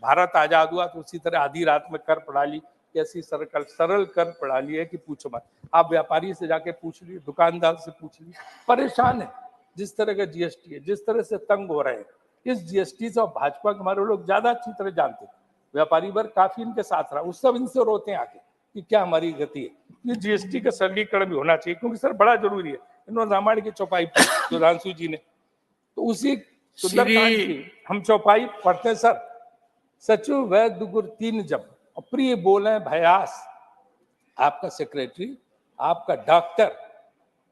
भारत आजाद हुआ तो उसी तरह आधी रात में कर प्रणाली, कैसी सरल कर प्रणाली है कि पूछो मत। आप व्यापारी से जाके पूछ लीजिए, दुकानदार से पूछ लीजिए, परेशान है जिस तरह का जीएसटी है, जिस तरह से तंग हो रहे हैं इस जीएसटी से। और भाजपा के हमारे लोग ज्यादा अच्छी तरह जानते हैं, व्यापारी वर्ग काफी इनके साथ रहा, उस सब इनसे रोते हैं आके कि क्या हमारी गति है। ये जीएसटी का सरलीकरण भी होना चाहिए, क्योंकि सर बड़ा जरूरी है। इन्होंने रामायण की चौपाई पढ़ी सुधांशु जी ने, तो उसी सुंदरकांड की हम चौपाई पढ़ते हैं सर। सचिव वैद्य गुर तीन जब, और प्रिय बोले भयास। आपका सेक्रेटरी, आपका डॉक्टर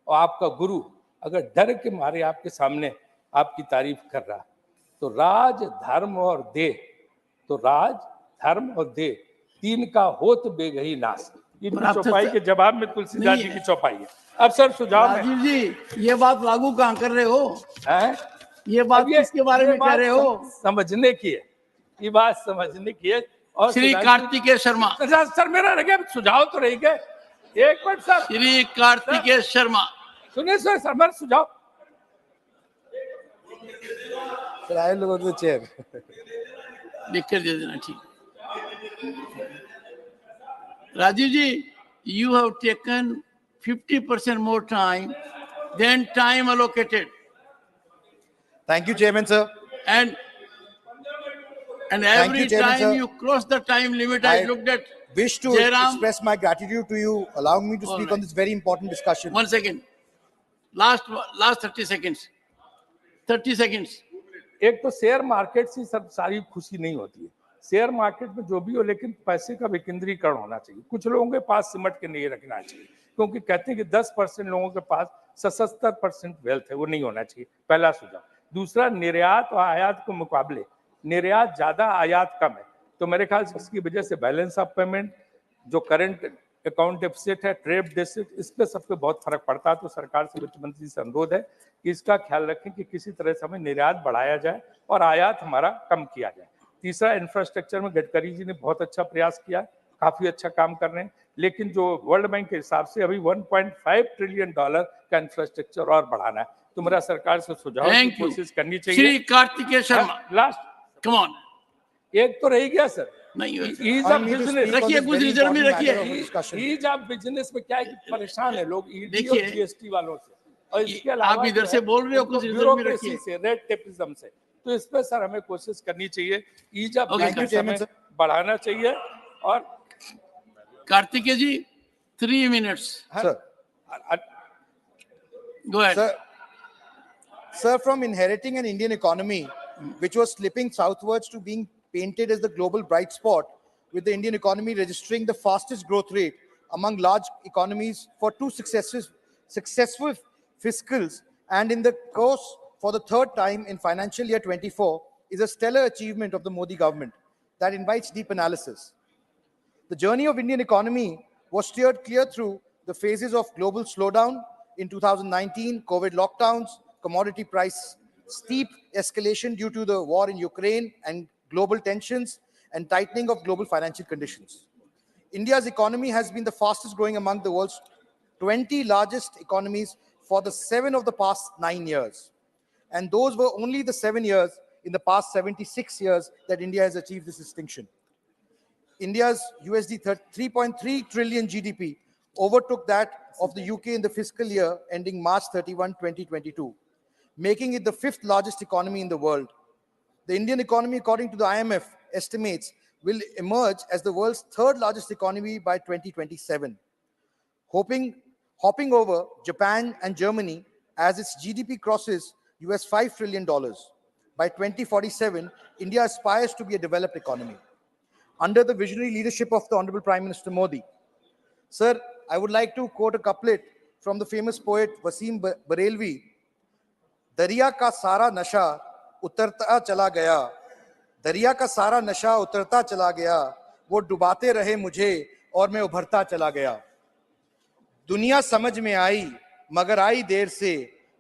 और आपका गुरु अगर डर के मारे आपके सामने आपकी तारीफ कर रहा, तो राज धर्म और देह, तो राज धर्म और देह तीन का होत बेगही नाश। इनकी चौपाई के जवाब में तुलसीदास जी की चौपाई है। अब सर सुझाव में, राजीव जी, ये बात लागू कहाँ कर रहे हो? है ये बात किसके बारे में कह रहे हो? समझने की है, ये बात समझने की है। और श्री कार्तिकेय शर्मा। सर मेरा रह गया सुझाव तो रह गए, एक मिनट सर। श्री कार्तिकेय शर्मा, सुनिए सर, मेरा सुझाव। Sir, I will go to the chair. लिख कर दे देना, ठीक। राजीव जी, you have taken 50% more time than time allocated. Thank you, Chairman, sir. And Thank every you, Chairman, time sir. you cross the time limit, I looked at Wish to Jairam. express my gratitude to you, allowing me to All speak right. on this very important discussion. 1 second. Last 30 seconds. 30 seconds. एक तो share market से सब सारी खुशी नहीं होती है। Share market में जो भी हो, लेकिन पैसे का विकेंद्रीकरण होना चाहिए। कुछ लोगों के पास सिमट के नहीं रखना चाहिए, क्योंकि कहते हैं कि 10% लोगों के पास 77% वेल्थ है, वो नहीं होना चाहिए। पहला सुझाव। दूसरा, निर्यात और आयात के मुकाबले निर्यात ज्यादा, आयात कम है, तो मेरे ख्याल से इसकी वजह से बैलेंस ऑफ पेमेंट, जो करंट अकाउंट डेफिसिट है, ट्रेड डेफिसिट, इस पे सब पे बहुत फर्क पड़ता है। तो सरकार से, वित्त मंत्री से अनुरोध है कि इसका ख्याल रखें कि किसी तरह से हमें निर्यात बढ़ाया जाए और आयात हमारा कम किया जाए। तीसरा, इंफ्रास्ट्रक्चर में गडकरी जी ने बहुत अच्छा प्रयास किया, काफी अच्छा काम कर रहे हैं, लेकिन जो वर्ल्ड बैंक के हिसाब से अभी $1.5 ट्रिलियन का इंफ्रास्ट्रक्चर और बढ़ाना है। तो मेरा सरकार से सुझाव की कोशिश करनी चाहिए। Shri Kartikeya Sharma, last, come on. एक तो रह गया सर, नहीं, ईज ऑफ बिजनेस रखिए, कुछ रिजर्व में रखिए। ईज ऑफ बिजनेस में क्या है कि परेशान है लोग ईडी और जीएसटी वालों से, और इसके आप अलावा इधर से बोल रहे हो, कुछ रिजर्व में रखिए। ब्यूरोक्रेसी से, रेड टेपिज्म से, तो इस पे सर हमें कोशिश करनी चाहिए। ईज ऑफ बिजनेस हमें बढ़ाना चाहिए। और कार्तिकेय जी, 3 minutes. Go ahead. Sir, from inheriting an Indian economy which was slipping southwards to being painted as the global bright spot, with the Indian economy registering the fastest growth rate among large economies for two successive fiscals, and in the course for the third time in financial year 24, is a stellar achievement of the Modi government that invites deep analysis. The journey of Indian economy was steered clear through the phases of global slowdown in 2019, COVID lockdowns, commodity price steep escalation due to the war in Ukraine and global tensions, and tightening of global financial conditions. India's economy has been the fastest growing among the world's 20 largest economies for the 7 of the past 9 years. And those were only the 7 years in the past 76 years that India has achieved this distinction. India's USD 3.3 trillion GDP overtook that of the UK in the fiscal year ending March 31, 2022, making it the 5th largest economy in the world. The Indian economy, according to the IMF estimates, will emerge as the world's 3rd largest economy by 2027, hopping over Japan and Germany as its GDP crosses $5 trillion. By 2047, India aspires to be a developed economy under the visionary leadership of the Honorable Prime Minister Modi. Sir, I would like to quote a couplet from the famous poet Wasim Barelvi. दरिया का सारा नशा उतरता चला गया, दरिया का सारा नशा उतरता चला गया, वो डुबाते रहे मुझे और मैं उभरता चला गया। दुनिया समझ में आई मगर आई देर से,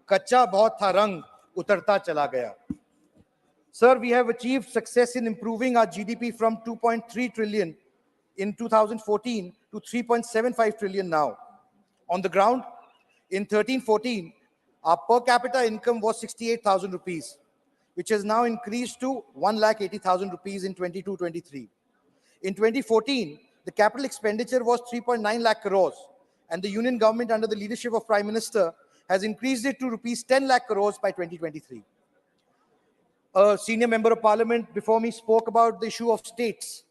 कच्चा बहुत था रंग उतरता चला गया। Sir, we have achieved success in improving our GDP from 2.3 trillion in 2014 to 3.75 trillion now. On the ground, in 13-14, our per capita income was 68,000 rupees, which has now increased to 1,80,000 rupees in 22-23. In 2014, the capital expenditure was 3.9 lakh crores, and the union government under the leadership of Prime Minister has increased it to rupees 10 lakh crores by 2023. A senior member of parliament before me spoke about the issue of states.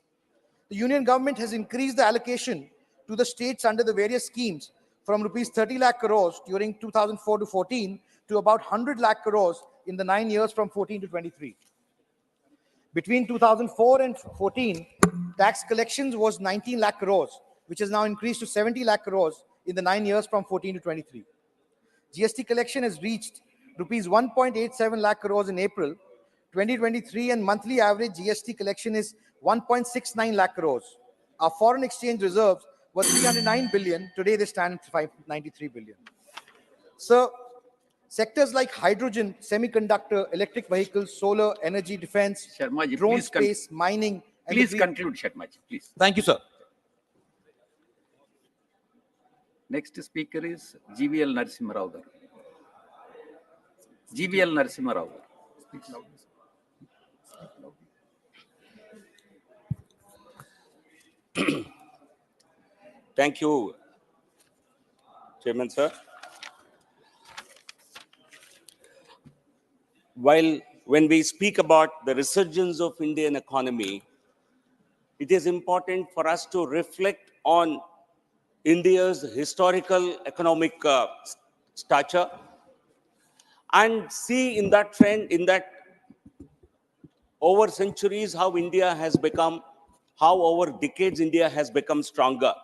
The union government has increased the allocation to the states under the various schemes from rupees 30 lakh crores during 2004 to 14 to about 100 lakh crores in the 9 years from 14 to 23. Between 2004 and 14, tax collections was 19 lakh crores, which has now increased to 70 lakh crores in the 9 years from 14 to 23. GST collection has reached rupees 1.87 lakh crores in April 2023, and monthly average GST collection is 1.69 lakh crores. Our foreign exchange reserves were 309 billion. Today they stand at 593 billion. So, sectors like hydrogen, semiconductor, electric vehicles, solar, energy, defense, Sharma ji, drone please space, mining. And Please conclude, Sharma ji, please. Thank you, sir. Next speaker is GVL Narasimha Rao garu. GVL Narasimha Rao garu. Thank you, Chairman, sir. When we speak about the resurgence of Indian economy, it is important for us to reflect on India's historical economic stature and see in that trend, in that over centuries, how India has become, how over decades India has become stronger.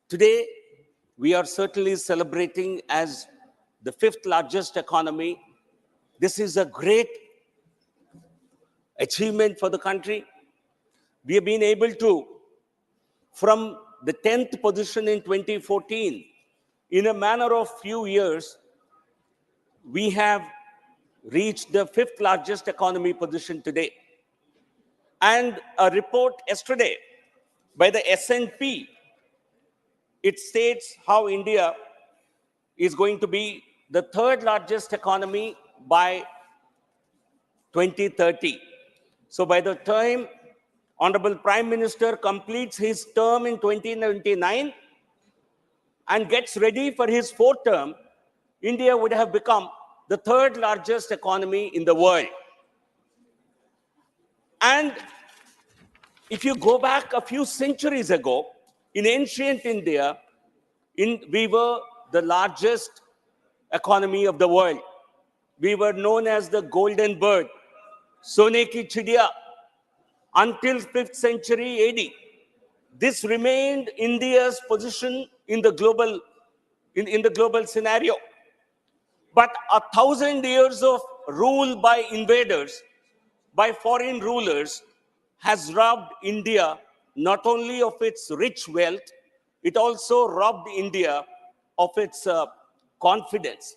Today, we are certainly celebrating as the 5th largest economy. This is a great achievement for the country. We have been able to, from the 10th position in 2014, in a matter of few years, we have reached the 5th largest economy position today. And a report yesterday by the S&P, it states how India is going to be the 3rd largest economy by 2030. So by the time Honorable Prime Minister completes his term in 2029 and gets ready for his 4th term, India would have become the 3rd largest economy in the world. And if you go back a few centuries ago, in ancient India, we were the largest economy of the world. We were known as the golden bird, Sone ki chidiya, until 5th century AD. This remained India's position in the global, in the global scenario. But 1,000 years of rule by invaders, by foreign rulers, has robbed India not only of its rich wealth, it also robbed India of its confidence.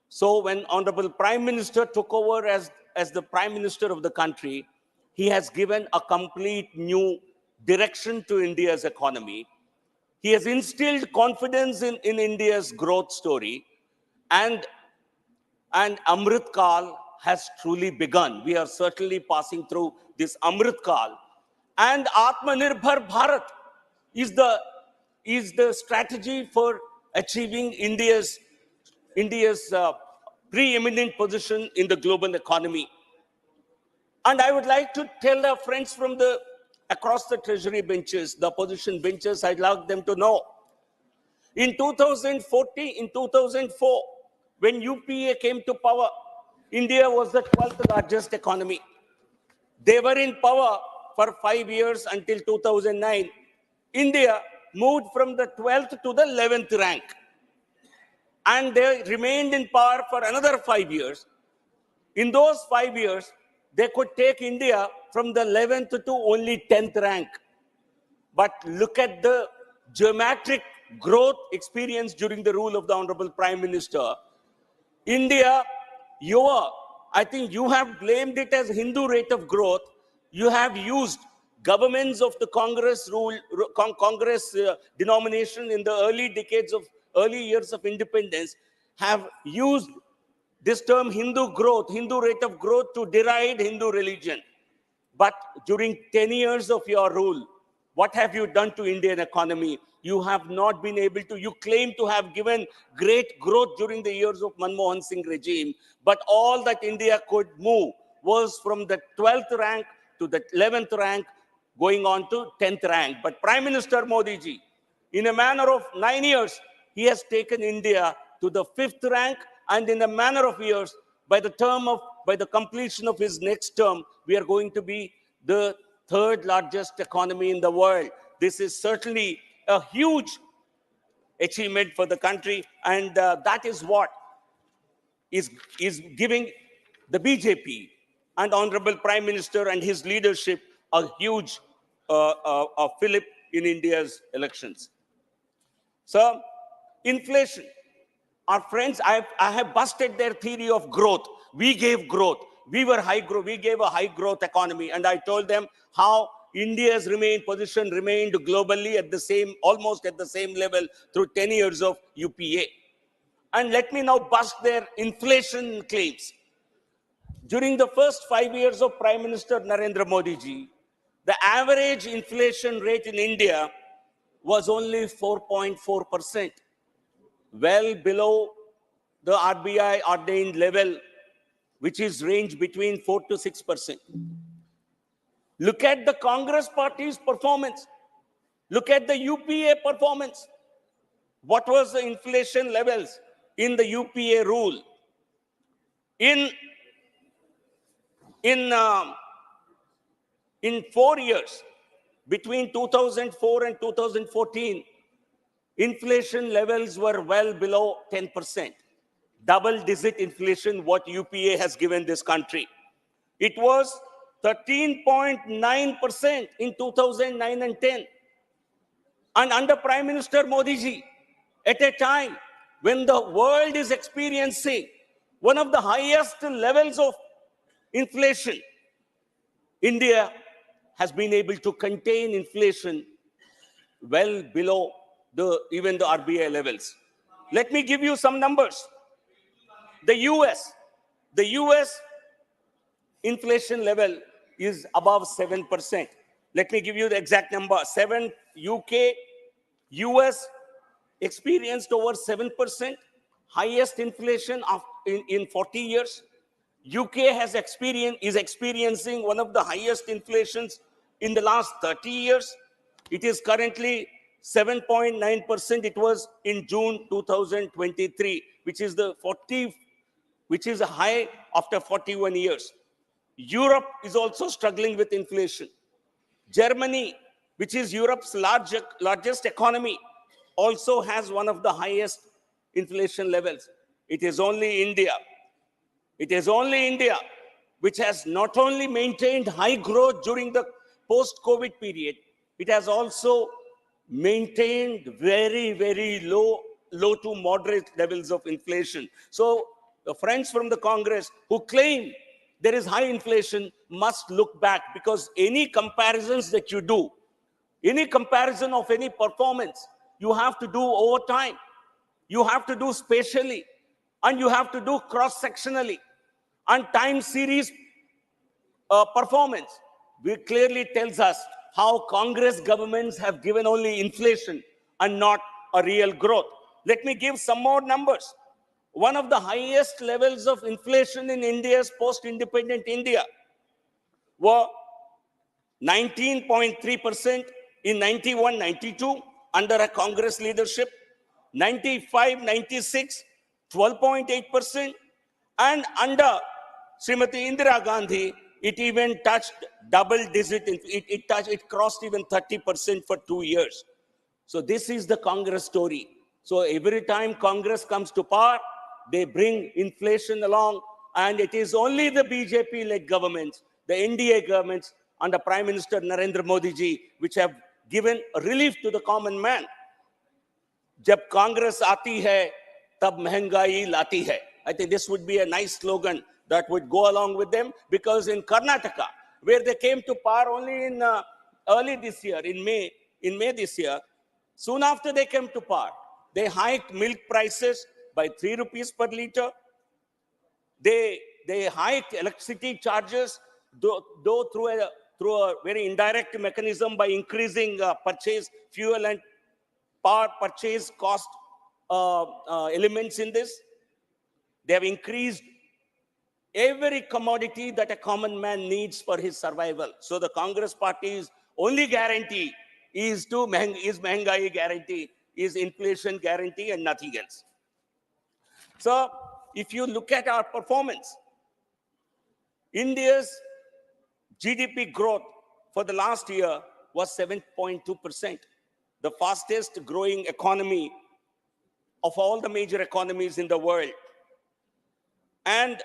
So when Honorable Prime Minister took over as the Prime Minister of the country, he has given a complete new direction to India's economy. He has instilled confidence in India's growth story, and Amrit Kal has truly begun. We are certainly passing through this Amrit Kal, and Atmanirbhar Bharat is the strategy for achieving India's preeminent position in the global economy. And I would like to tell our friends from across the treasury benches, the opposition benches, I'd like them to know. In 2004, when UPA came to power, India was the 12th largest economy. They were in power for 5 years until 2009. India moved from the 12th to the 11th rank. And they remained in power for another 5 years. In those 5 years, they could take India from the 11th to only 10th rank. But look at the geometric growth experienced during the rule of the Honorable Prime Minister. India, I think you have blamed it as Hindu rate of growth. You have used governments of the Congress denomination in the early years of independence have used this term Hindu growth, Hindu rate of growth, to deride Hindu religion. But during 10 years of your rule, what have you done to Indian economy? You have not been able to. You claim to have given great growth during the years of Manmohan Singh regime, but all that India could move was from the 12th rank to the 11th rank, going on to 10th rank. But Prime Minister Modi ji, in a manner of 9 years, he has taken India to the 5th rank, and in a manner of years, by the completion of his next term, we are going to be the 3rd largest economy in the world. This is certainly a huge achievement for the country, and that is what is giving the BJP and Honorable Prime Minister and his leadership a huge fillip in India's elections. So, inflation. Our friends, I have busted their theory of growth. We gave growth. We were high growth. We gave a high growth economy. And I told them how India's position remained globally at almost at the same level through 10 years of UPA. And let me now bust their inflation claims. During the first 5 years of Prime Minister Narendra Modi ji, the average inflation rate in India was only 4.4%. Well below the RBI ordained level, which is range between 4 to 6%. Look at the Congress party's performance. Look at the UPA performance. What was the inflation levels in the UPA rule? In 4 years, between 2004 and 2014, inflation levels were well below 10%. Double-digit inflation, what UPA has given this country. It was 13.9% in 2009 and 10. And under Prime Minister Modi ji, at a time when the world is experiencing one of the highest levels of inflation, India has been able to contain inflation well below even the RBI levels. Let me give you some numbers. The US inflation level is above 7%. Let me give you the exact number. UK, US experienced over 7%, highest inflation in 40 years. UK is experiencing one of the highest inflations in the last 30 years. It is currently 7.9%. It was in June 2023, which is a high after 41 years. Europe is also struggling with inflation. Germany, which is Europe's largest economy, also has one of the highest inflation levels. It is only India which has not only maintained high growth during the post-COVID period, it has also maintained very, very low to moderate levels of inflation. So the friends from the Congress who claim there is high inflation must look back, because any comparisons that you do, any comparison of any performance, you have to do over time. You have to do spatially, and you have to do cross-sectionally. And time series performance clearly tells us how Congress governments have given only inflation and not a real growth. Let me give some more numbers. One of the highest levels of inflation in India's post-independent India were 19.3% in 91-92 under a Congress leadership, 95-96, 12.8%, and under Srimati Indira Gandhi, it even touched double digit. It crossed even 30% for 2 years. So this is the Congress story. So every time Congress comes to power, they bring inflation along, and it is only the BJP-led governments, the NDA governments under Prime Minister Narendra Modi ji, which have given relief to the common man. Jab Congress aati hai, tab mehengai lati hai. I think this would be a nice slogan that would go along with them, because in Karnataka, where they came to power only in early this year, in May this year, soon after they came to power, they hiked milk prices by 3 rupees per liter. They hiked electricity charges, though through a very indirect mechanism by increasing fuel and power purchase cost elements in this. They have increased every commodity that a common man needs for his survival. So the Congress Party's only guarantee is Mehengai guarantee, is inflation guarantee and nothing else. So if you look at our performance, India's GDP growth for the last year was 7.2%, the fastest growing economy of all the major economies in the world. And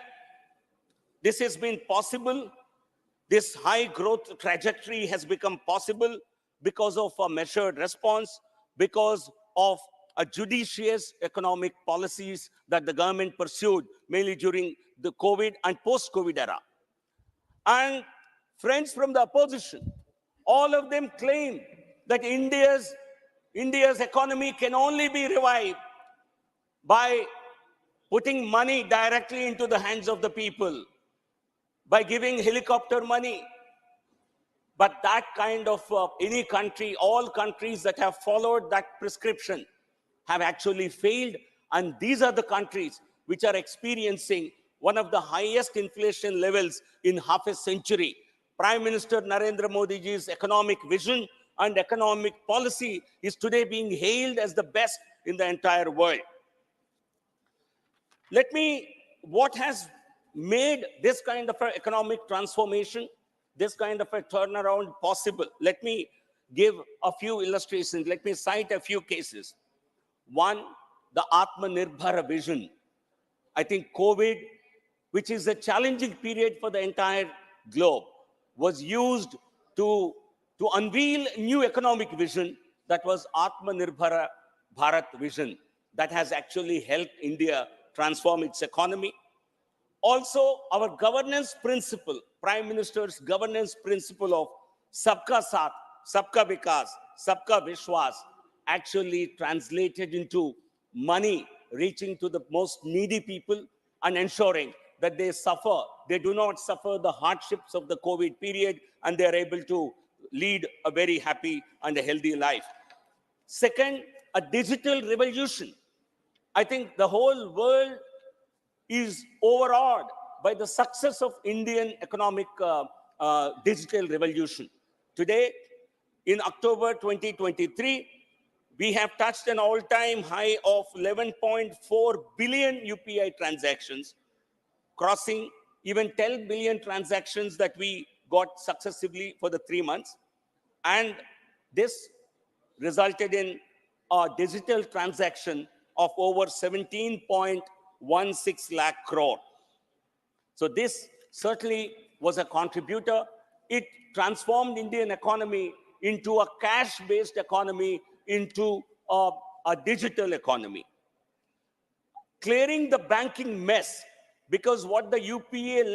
this has been possible. This high growth trajectory has become possible because of a measured response, because of a judicious economic policies that the government pursued mainly during the COVID and post-COVID era. And friends from the opposition, all of them claim that India's economy can only be revived by putting money directly into the hands of the people, by giving helicopter money. But that kind of any country, all countries that have followed that prescription have actually failed. And these are the countries which are experiencing one of the highest inflation levels in half a century. Prime Minister Narendra Modi ji's economic vision and economic policy is today being hailed as the best in the entire world. What has made this kind of an economic transformation, this kind of a turnaround possible? Let me give a few illustrations. Let me cite a few cases. One, the Atmanirbhar vision. I think COVID, which is a challenging period for the entire globe, was used to unveil a new economic vision that was Atmanirbhar Bharat vision that has actually helped India transform its economy. Also, our governance principle, Prime Minister's governance principle of Sabka Saath, Sabka Vikas, Sabka Vishwas, actually translated into money reaching to the most needy people and ensuring that they do not suffer the hardships of the COVID period, and they are able to lead a very happy and a healthy life. Second, a digital revolution. I think the whole world is overawed by the success of Indian economic digital revolution. Today, in October 2023, we have touched an all-time high of 11.4 billion UPI transactions, crossing even 10 billion transactions that we got successively for the 3 months. And this resulted in a digital transaction of over 17.16 lakh crore. So this certainly was a contributor. It transformed Indian economy into a cash-based economy, into a digital economy. Clearing the banking mess, because what the UPA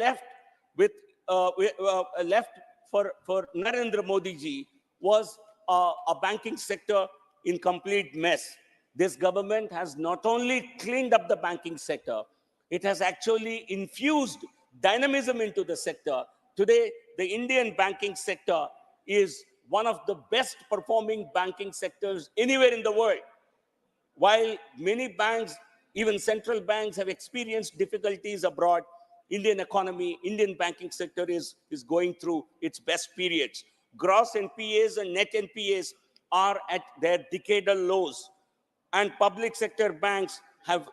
left for Narendra Modi ji was a banking sector in complete mess. This government has not only cleaned up the banking sector, it has actually infused dynamism into the sector. Today, the Indian banking sector is one of the best performing banking sectors anywhere in the world. While many banks, even central banks, have experienced difficulties abroad, Indian economy, Indian banking sector is going through its best periods. Gross NPAs and net NPAs are at their decadal lows. And public sector banks have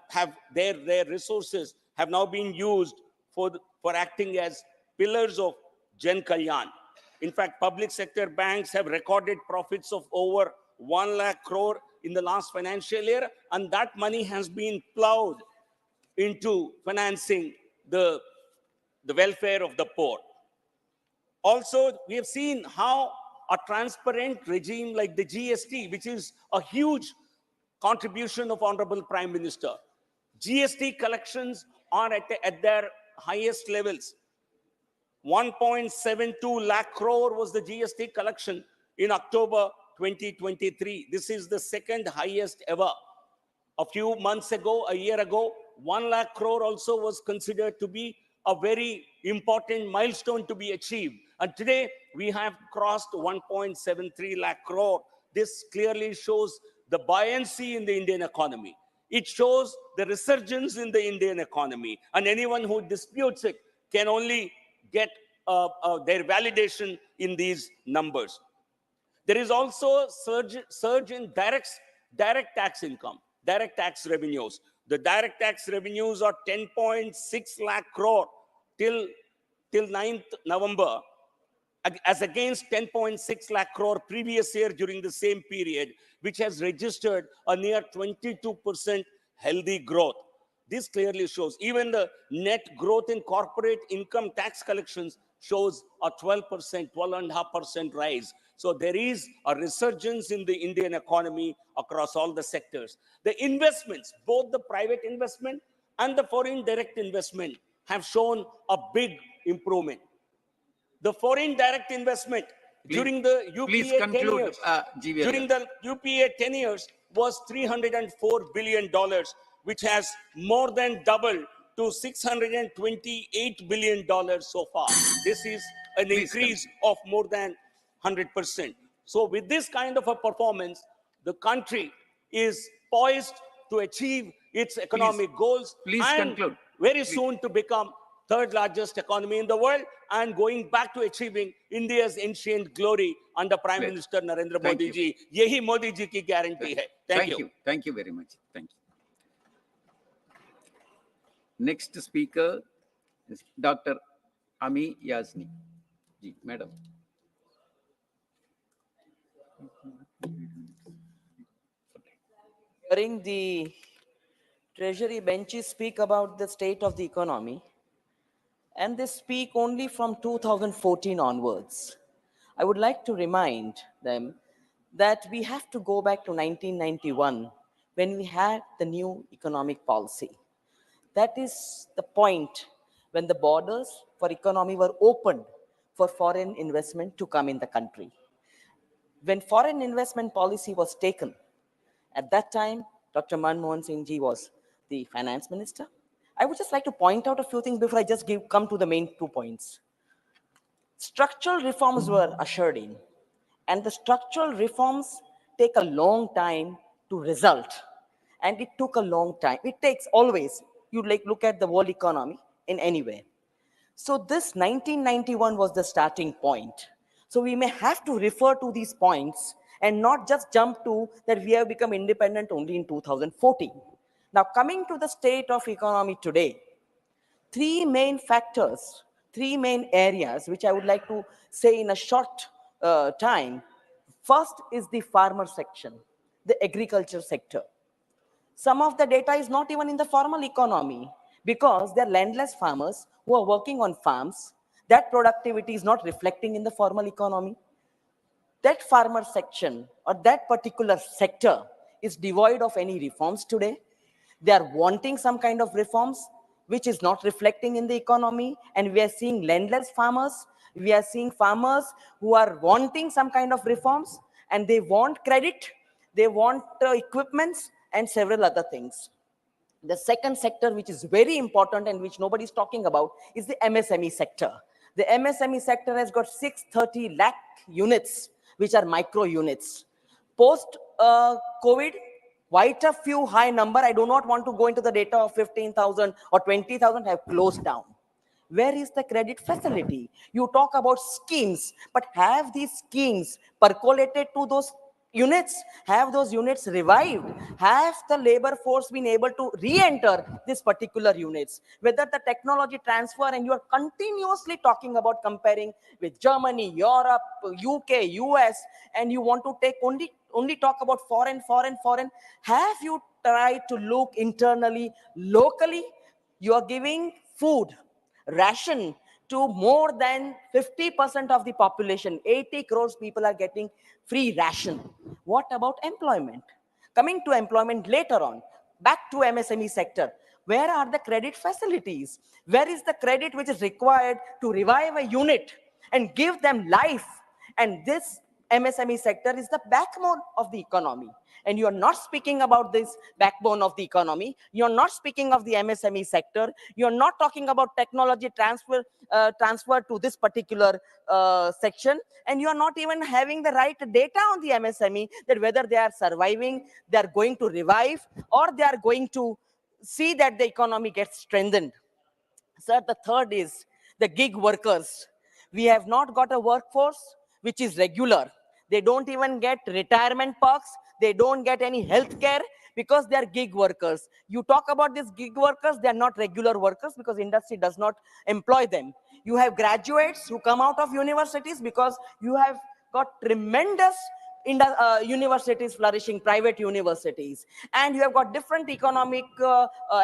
their resources have now been used for acting as pillars of Jan Kalyan. In fact, public sector banks have recorded profits of over 1 lakh crore in the last financial year, and that money has been plowed into financing the welfare of the poor. Also, we have seen how a transparent regime like the GST, which is a huge contribution of Honorable Prime Minister. GST collections are at their highest levels. 1.72 lakh crore was the GST collection in October 2023. This is the second highest ever. A few months ago, a year ago, 1 lakh crore also was considered to be a very important milestone to be achieved. And today we have crossed 1.73 lakh crore. This clearly shows the buoyancy in the Indian economy. It shows the resurgence in the Indian economy. And anyone who disputes it can only get their validation in these numbers. There is also surge in direct tax income, direct tax revenues. The direct tax revenues are 10.6 lakh crore till 9th November, as against 10.6 lakh crore previous year during the same period, which has registered a near 22% healthy growth. This clearly shows even the net growth in corporate income tax collections shows a 12%, 12.5% rise. So there is a resurgence in the Indian economy across all the sectors. The investments, both the private investment and the foreign direct investment, have shown a big improvement. The foreign direct investment during the UPA 10 years, during the UPA 10 years was $304 billion, which has more than doubled to $628 billion so far. This is an increase of more than 100%. So with this kind of a performance, the country is poised to achieve its economic goals and very soon to become third largest economy in the world and going back to achieving India's ancient glory under Prime Minister Narendra Modi ji. Yehi Modi ji ki guarantee hai. Thank you. Thank you very much. Thank you. Next speaker is Dr. Ami Yazni. Ji, Madam. Hearing the Treasury benches speak about the state of the economy, and they speak only from 2014 onwards, I would like to remind them that we have to go back to 1991 when we had the new economic policy. That is the point when the borders for economy were opened for foreign investment to come in the country. When foreign investment policy was taken, at that time, Dr. Manmohan Singh ji was the finance minister. I would just like to point out a few things before I just come to the main 2 points. Structural reforms were ushered in, and the structural reforms take a long time to result. And it took a long time. It takes always, you look at the world economy in any way. So this 1991 was the starting point. So we may have to refer to these points and not just jump to that we have become independent only in 2014. Now, coming to the state of economy today, 3 main factors, 3 main areas, which I would like to say in a short time. First is the farmer section, the agriculture sector. Some of the data is not even in the formal economy because they're landless farmers who are working on farms. That productivity is not reflecting in the formal economy. That farmer section or that particular sector is devoid of any reforms today. They are wanting some kind of reforms, which is not reflecting in the economy. And we are seeing landless farmers. We are seeing farmers who are wanting some kind of reforms, and they want credit, they want equipments and several other things. The second sector, which is very important and which nobody is talking about, is the MSME sector. The MSME sector has got 630 lakh units, which are micro units. Post-COVID, quite a few high number. I do not want to go into the data of 15,000 or 20,000 have closed down. Where is the credit facility? You talk about schemes, but have these schemes percolated to those units? Have those units revived? Have the labor force been able to re-enter these particular units? Whether the technology transfer, and you are continuously talking about comparing with Germany, Europe, UK, US, and you want to take only talk about foreign. Have you tried to look internally, locally? You are giving food, ration to more than 50% of the population. 80 crores people are getting free ration. What about employment? Coming to employment later on, back to MSME sector. Where are the credit facilities? Where is the credit which is required to revive a unit and give them life? And this MSME sector is the backbone of the economy. And you are not speaking about this backbone of the economy. You're not speaking of the MSME sector. You're not talking about technology transfer to this particular section. And you're not even having the right data on the MSME, that whether they are surviving, they are going to revive, or they are going to see that the economy gets strengthened. Sir, the third is the gig workers. We have not got a workforce which is regular. They don't even get retirement perks. They don't get any health care because they are gig workers. You talk about these gig workers, they are not regular workers because industry does not employ them. You have graduates who come out of universities because you have got tremendous universities flourishing, private universities, and you have got different economic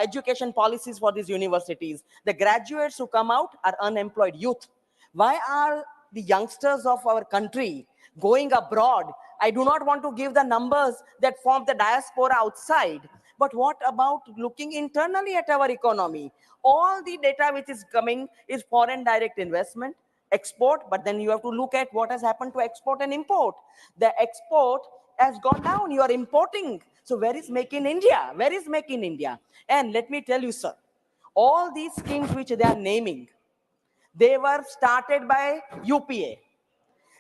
education policies for these universities. The graduates who come out are unemployed youth. Why are the youngsters of our country going abroad? I do not want to give the numbers that form the diaspora outside, but what about looking internally at our economy? All the data which is coming is foreign direct investment, export, but then you have to look at what has happened to export and import. The export has gone down. You are importing. So where is Make in India? Where is Make in India? And let me tell you, sir, all these schemes which they are naming, they were started by UPA.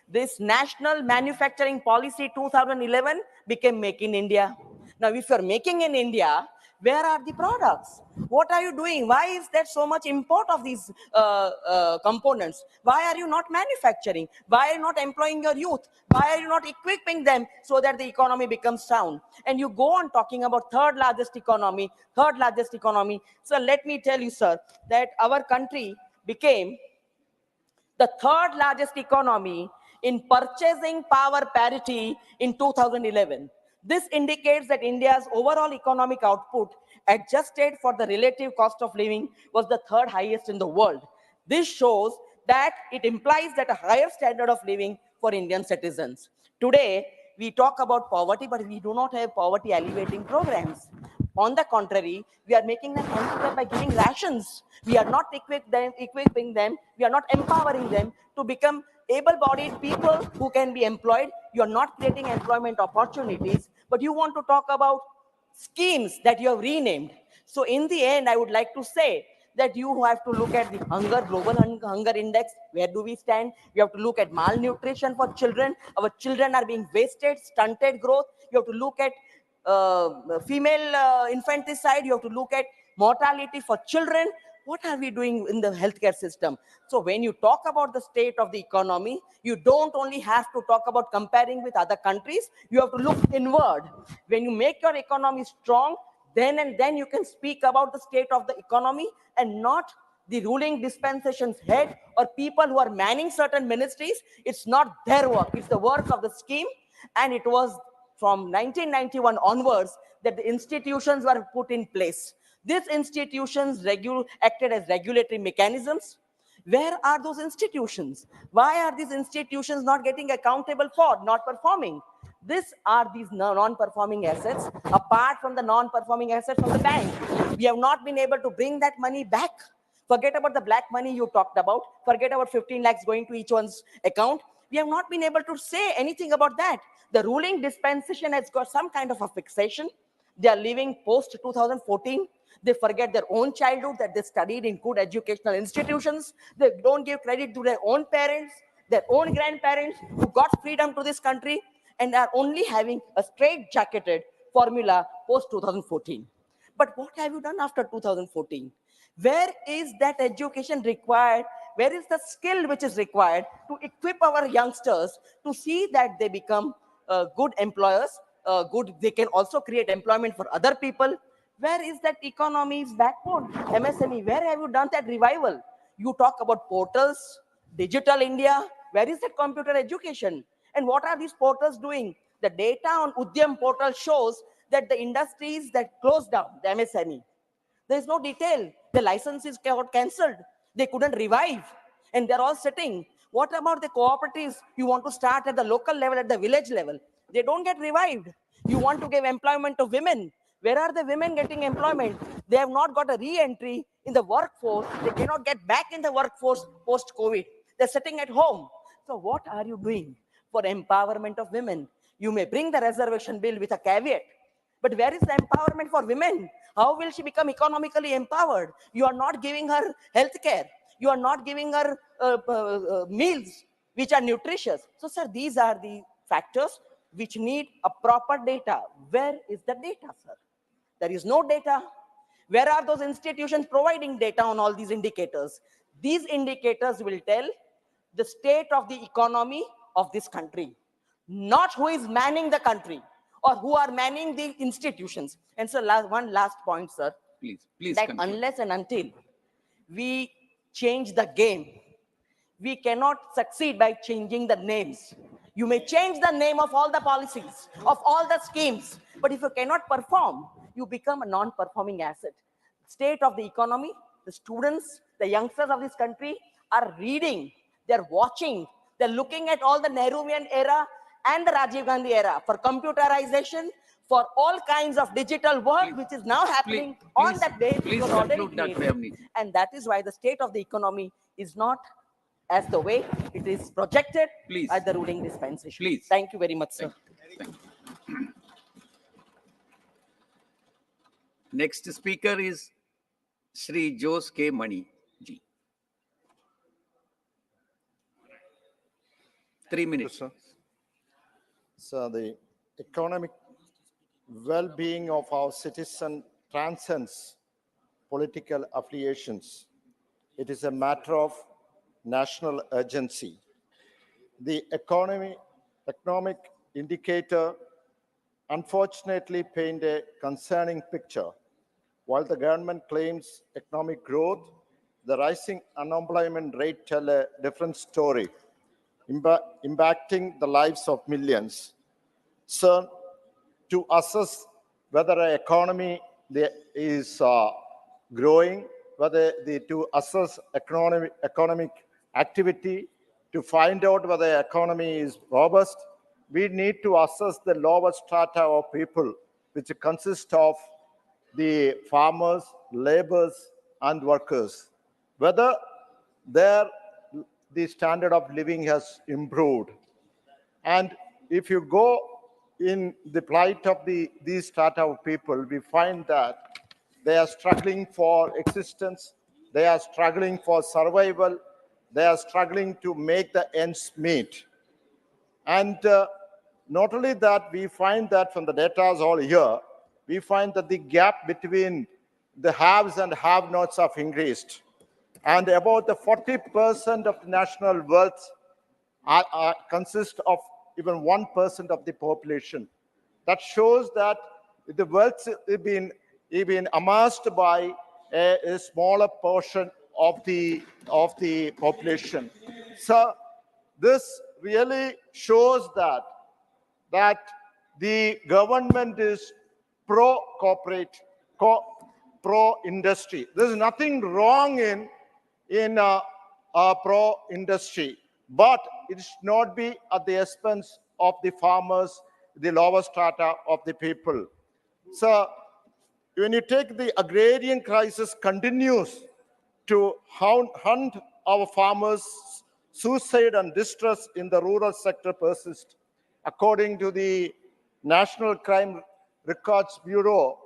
This National Manufacturing Policy 2011 became Make in India. Now, if you're making in India, where are the products? What are you doing? Why is there so much import of these components? Why are you not manufacturing? Why are you not employing your youth? Why are you not equipping them so that the economy becomes sound? And you go on talking about third largest economy. So let me tell you, sir, that our country became the third largest economy in purchasing power parity in 2011. This indicates that India's overall economic output, adjusted for the relative cost of living, was the third highest in the world. This shows that it implies that a higher standard of living for Indian citizens. Today, we talk about poverty, but we do not have poverty alleviating programs. On the contrary, we are making them handicap by giving rations. We are not equipping them, we are not empowering them to become able-bodied people who can be employed. You are not creating employment opportunities, but you want to talk about schemes that you have renamed. So in the end, I would like to say that you have to look at the global hunger index. Where do we stand? You have to look at malnutrition for children. Our children are being wasted, stunted growth. You have to look at female infanticide. You have to look at mortality for children. What are we doing in the healthcare system? So when you talk about the state of the economy, you don't only have to talk about comparing with other countries. You have to look inward. When you make your economy strong, then you can speak about the state of the economy, and not the ruling dispensation's head or people who are manning certain ministries. It's not their work. It's the work of the scheme. And it was from 1991 onwards that the institutions were put in place. These institutions acted as regulatory mechanisms. Where are those institutions? Why are these institutions not getting accountable for not performing? These are these non-performing assets, apart from the non-performing assets of the bank. We have not been able to bring that money back. Forget about the black money you talked about. Forget about 15 lakhs going to each one's account. We have not been able to say anything about that. The ruling dispensation has got some kind of a fixation. They are living post 2014. They forget their own childhood, that they studied in good educational institutions. They don't give credit to their own parents, their own grandparents who got freedom to this country, and are only having a straight-jacketed formula post 2014. But what have you done after 2014? Where is that education required? Where is the skill which is required to equip our youngsters to see that they become good employers? They can also create employment for other people. Where is that economy's backbone? MSME, where have you done that revival? You talk about portals, Digital India. Where is that computer education? And what are these portals doing? The data on Udyam portal shows that the industries that closed down, the MSME, there is no detail. The licenses got cancelled. They couldn't revive. And they're all sitting. What about the cooperatives? You want to start at the local level, at the village level. They don't get revived. You want to give employment to women. Where are the women getting employment? They have not got a re-entry in the workforce. They cannot get back in the workforce post-COVID. They're sitting at home. So what are you doing? for empowerment of women. You may bring the reservation bill with a caveat, but where is the empowerment for women? How will she become economically empowered? You are not giving her health care. You are not giving her meals which are nutritious. So, sir, these are the factors which need a proper data. Where is the data, sir? There is no data. Where are those institutions providing data on all these indicators? These indicators will tell the state of the economy of this country, not who is manning the country or who are manning the institutions. And so one last point, sir. Please That conclude. unless and until we change the game, we cannot succeed by changing the names. You may change the name of all the policies, of all the schemes, but if you cannot perform, you become a non-performing asset. State of the economy, the students, the youngsters of this country are reading, they're watching, they're looking at all the Nehruvian era and the Rajiv Gandhi era for computerization, for all kinds of digital work, which is now happening on that base, which was already created. And that is why the state of the economy is not as the way it is projected by the ruling dispensation. Thank you very much, sir. Thank you. Next speaker is Shri Jose K. Mani ji. 3 minutes. Sir. So the economic well-being of our citizen transcends political affiliations. It is a matter of national urgency. The economic indicator unfortunately paint a concerning picture. While the government claims economic growth, the rising unemployment rate tell a different story, impacting the lives of millions. So, to assess whether an economy is growing, to assess economic activity, to find out whether the economy is robust, we need to assess the lower strata of people, which consist of the farmers, laborers, and workers, whether the standard of living has improved. And if you go in the plight of these strata of people, we find that they are struggling for existence, they are struggling for survival, they are struggling to make the ends meet. And not only that, we find that from the data all here, we find that the gap between the haves and have-nots have increased. And about the 40% of the national wealth consists of even 1% of the population. That shows that the wealth is being amassed by a smaller portion of the population. So this really shows that the government is pro-corporate, pro-industry. There's nothing wrong in pro-industry, but it should not be at the expense of the farmers, the lower strata of the people. So when you take the agrarian crisis continues to hunt our farmers, suicide and distress in the rural sector persist. According to the National Crime Records Bureau,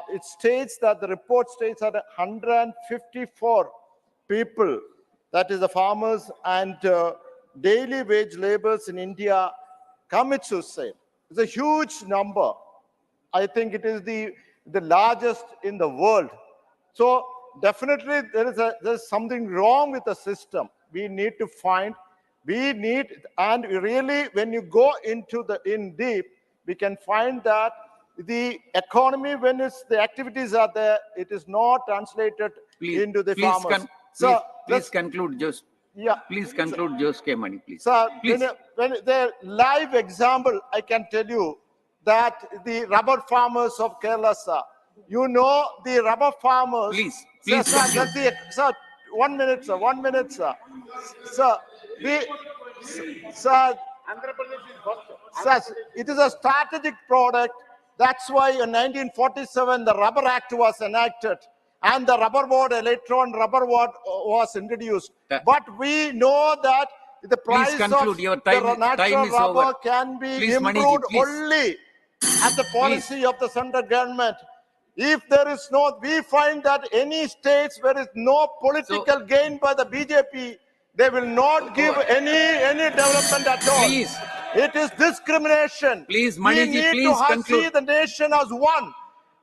it states that the report states that 154 people, that is the farmers and daily wage laborers in India, commit suicide. It's a huge number. I think it is the largest in the world. So definitely there's something wrong with the system. We need to find, and really when you go into in deep, we can find that the economy, when the activities are there, it is not translated into the farmers. Please conclude, Jose. Yeah. Please conclude, Jose K. Mani, please. So Please. when the live example, I can tell you that the rubber farmers of Kerala, sir, you know the rubber farmers. Please. Sir, 1 minute, sir. 1 minute, sir. Sir, sir, it is a strategic product. That's why in 1947 the Rubber Act was enacted and the rubber board, electron rubber board was introduced. But we know that The price conclude. of Your the time natural is rubber over. can be Please, Maniji, improved please. only at the policy of the central government. If there is no, we find that any states where is no political gain by the BJP, they will not give any development at all. Please. It is discrimination. Please, We Maniji, need please to conclude. see the nation as one.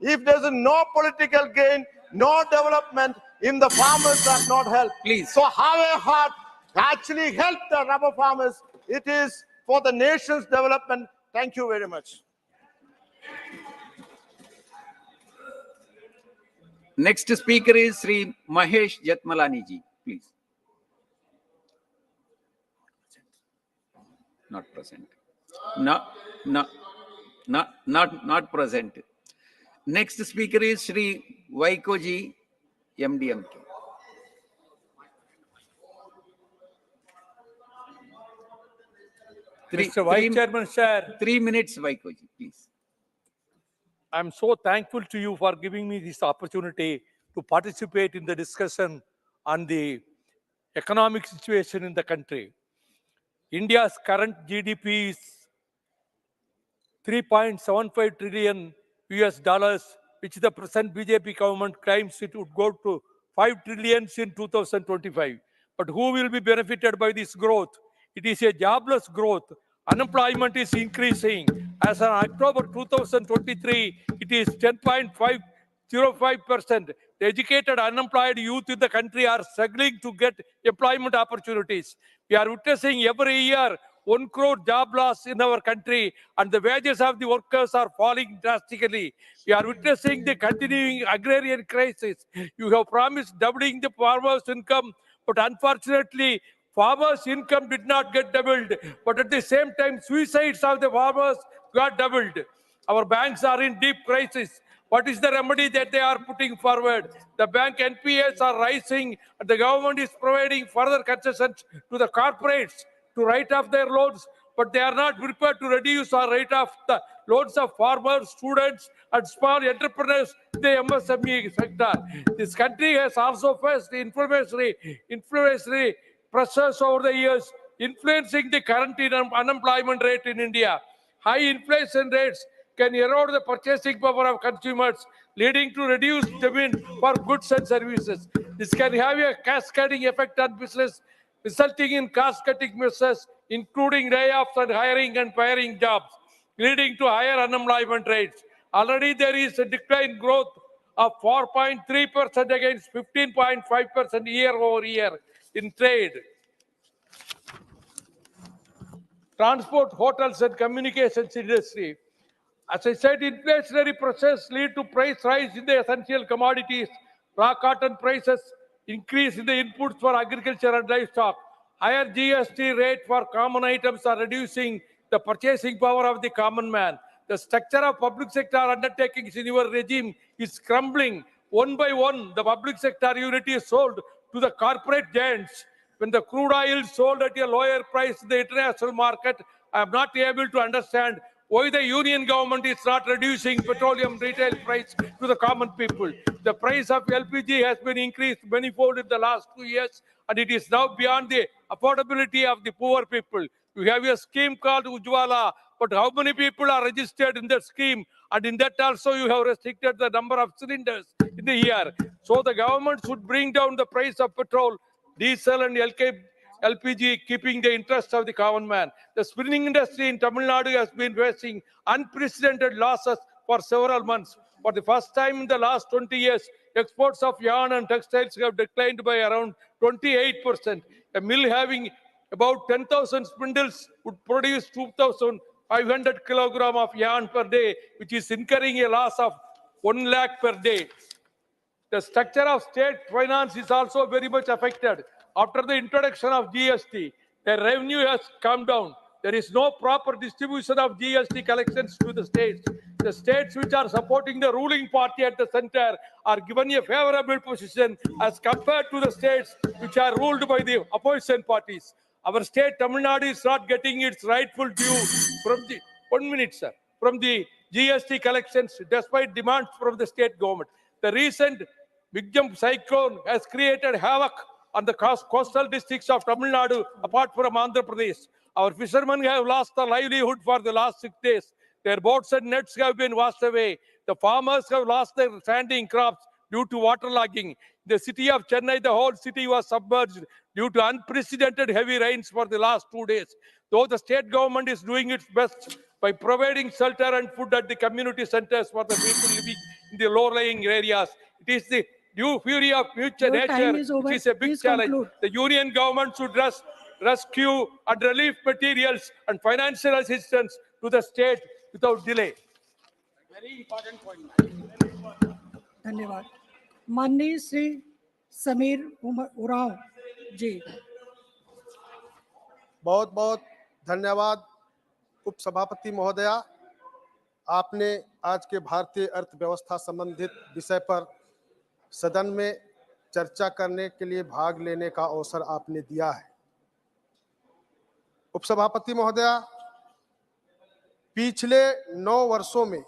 If there is no political gain, no development, in the farmers are not helped. Please. So have a heart, actually help the rubber farmers. It is for the nation's development. Thank you very much. Next speaker is Sri Mahesh Jatmalani ji, please. Not present. Not present. Next speaker is Sri Vaiko ji, MDMK. Mr. Vice Chairman, sir. 3 minutes, Vaiko ji, please. I'm so thankful to you for giving me this opportunity to participate in the discussion on the economic situation in the country. India's current GDP is 3.75 trillion US dollars, which the present BJP government claims it would go to 5 trillion in 2025. But who will be benefited by this growth? It is a jobless growth. Unemployment is increasing. As on October 2023, it is 10.505%. The educated unemployed youth in the country are struggling to get employment opportunities. We are witnessing every year 1 crore job loss in our country, and the wages of the workers are falling drastically. We are witnessing the continuing agrarian crisis. You have promised doubling the farmers' income, but unfortunately, farmers' income did not get doubled. But at the same time, suicides of the farmers got doubled. Our banks are in deep crisis. What is the remedy that they are putting forward? The bank NPAs are rising, and the government is providing further concessions to the corporates to write off their loans, but they are not prepared to reduce or write off the loans of farmers, students, and small entrepreneurs in the MSME sector. This country has also faced inflationary pressures over the years, influencing the current unemployment rate in India. High inflation rates can erode the purchasing power of consumers, leading to reduced demand for goods and services. This can have a cascading effect on business, resulting in cost-cutting measures, including layoffs and hiring and firing jobs, leading to higher unemployment rates. Already there is a decline growth of 4.3% against 15.5% year over year in trade. Transport, hotels, and communications industry. As I said, inflationary pressures lead to price rise in the essential commodities. Raw cotton prices increase in the inputs for agriculture and livestock. Higher GST rate for common items are reducing the purchasing power of the common man. The structure of public sector undertakings in your regime is crumbling. One by one, the public sector unit is sold to the corporate giants. When the crude oil is sold at a lower price in the international market, I am not able to understand why the union government is not reducing petroleum retail price to the common people. The price of LPG has been increased manifold in the last 2 years, and it is now beyond the affordability of the poor people. You have a scheme called Ujjwala, but how many people are registered in that scheme? And in that also you have restricted the number of cylinders in the year. So the government should bring down the price of petrol, diesel and LPG, keeping the interest of the common man. The spinning industry in Tamil Nadu has been facing unprecedented losses for several months. For the first time in the last 20 years, exports of yarn and textiles have declined by around 28%. A mill having about 10,000 spindles would produce 2,500 kilogram of yarn per day, which is incurring a loss of 1 lakh per day. The structure of state finance is also very much affected. After the introduction of GST, the revenue has come down. There is no proper distribution of GST collections to the states. The states which are supporting the ruling party at the center are given a favorable position as compared to the states which are ruled by the opposition parties. Our state, Tamil Nadu, is not getting its rightful due from the, 1 minute, sir, from the GST collections despite demands from the state government. The recent Big Jump cyclone has created havoc on the coastal districts of Tamil Nadu, apart from Andhra Pradesh. Our fishermen have lost their livelihood for the last 6 days. Their boats and nets have been washed away. The farmers have lost their standing crops due to waterlogging. The city of Chennai, the whole city was submerged due to unprecedented heavy rains for the last 2 days. Though the state government is doing its best by providing shelter and food at the community centers for the people living in the low-lying areas, it is the due fury of future Your time nature, is over. which is a big Please challenge. conclude. The union government should rescue and relief materials and financial assistance to the state without delay. Very important point. धन्यवाद। माननीय श्री समीर उरांव जी। बहुत बहुत धन्यवाद उपसभापति महोदया, आपने आज के भारतीय अर्थव्यवस्था संबंधित विषय पर सदन में चर्चा करने के लिए भाग लेने का अवसर आपने दिया है। उपसभापति महोदया, पिछले 9 वर्षों में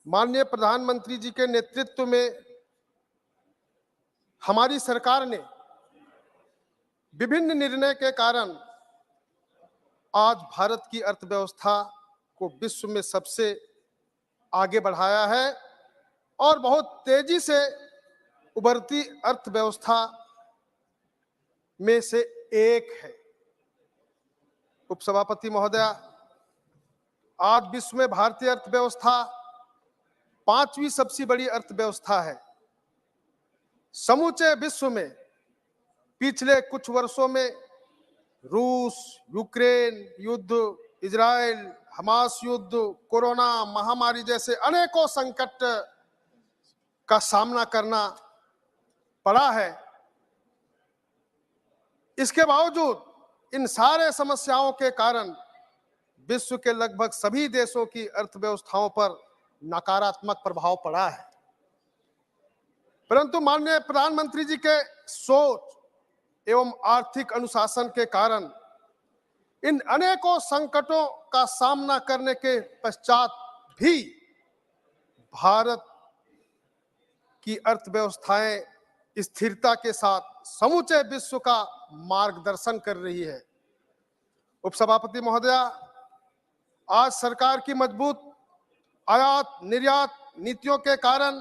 माननीय प्रधानमंत्री जी के नेतृत्व में हमारी सरकार ने विभिन्न निर्णय के कारण आज भारत की अर्थव्यवस्था को विश्व में सबसे आगे बढ़ाया है और बहुत तेजी से उभरती अर्थव्यवस्था में से एक है। उपसभापति महोदया, आज विश्व में भारतीय अर्थव्यवस्था 5वीं सबसे बड़ी अर्थव्यवस्था है। समूचे विश्व में पिछले कुछ वर्षों में रूस, यूक्रेन युद्ध, इजराइल, हमास युद्ध, कोरोना महामारी जैसे अनेकों संकट का सामना करना पड़ा है। इसके बावजूद इन सारे समस्याओं के कारण विश्व के लगभग सभी देशों की अर्थव्यवस्थाओं पर नकारात्मक प्रभाव पड़ा है। परंतु माननीय प्रधानमंत्री जी के सोच एवं आर्थिक अनुशासन के कारण इन अनेकों संकटों का सामना करने के पश्चात भी भारत की अर्थव्यवस्थाएं स्थिरता के साथ समूचे विश्व का मार्गदर्शन कर रही है। उपसभापति महोदया, आज सरकार की मजबूत आयात निर्यात नीतियों के कारण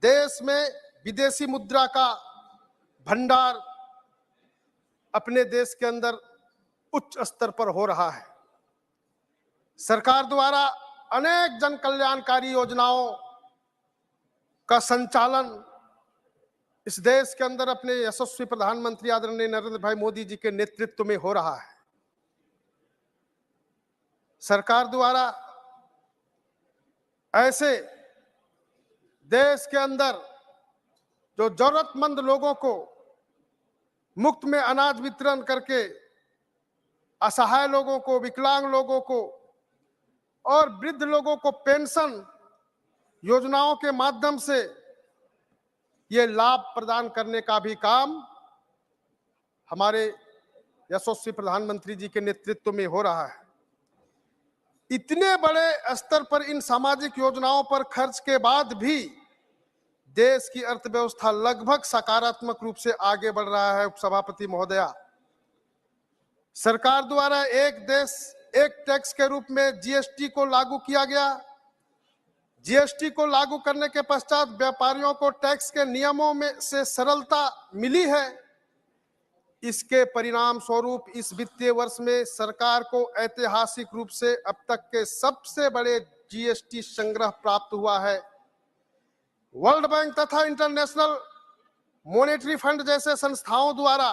देश में विदेशी मुद्रा का भंडार अपने देश के अंदर उच्च स्तर पर हो रहा है। सरकार द्वारा अनेक जन कल्याणकारी योजनाओं का संचालन इस देश के अंदर अपने यशस्वी प्रधानमंत्री आदरणीय नरेंद्र भाई मोदी जी के नेतृत्व में हो रहा है। सरकार द्वारा ऐसे देश के अंदर जो जरूरतमंद लोगों को मुफ्त में अनाज वितरण करके असहाय लोगों को, विकलांग लोगों को और वृद्ध लोगों को पेंशन योजनाओं के माध्यम से ये लाभ प्रदान करने का भी काम हमारे यशस्वी प्रधानमंत्री जी के नेतृत्व में हो रहा है। इतने बड़े स्तर पर इन सामाजिक योजनाओं पर खर्च के बाद भी देश की अर्थव्यवस्था लगभग सकारात्मक रूप से आगे बढ़ रहा है। उपसभापति महोदया, सरकार द्वारा एक देश एक टैक्स के रूप में जीएसटी को लागू किया गया। जीएसटी को लागू करने के पश्चात व्यापारियों को टैक्स के नियमों में से सरलता मिली है। इसके परिणाम स्वरूप इस वित्तीय वर्ष में सरकार को ऐतिहासिक रूप से अब तक के सबसे बड़े जीएसटी संग्रह प्राप्त हुआ है। वर्ल्ड बैंक तथा इंटरनेशनल मॉनेटरी फंड जैसे संस्थाओं द्वारा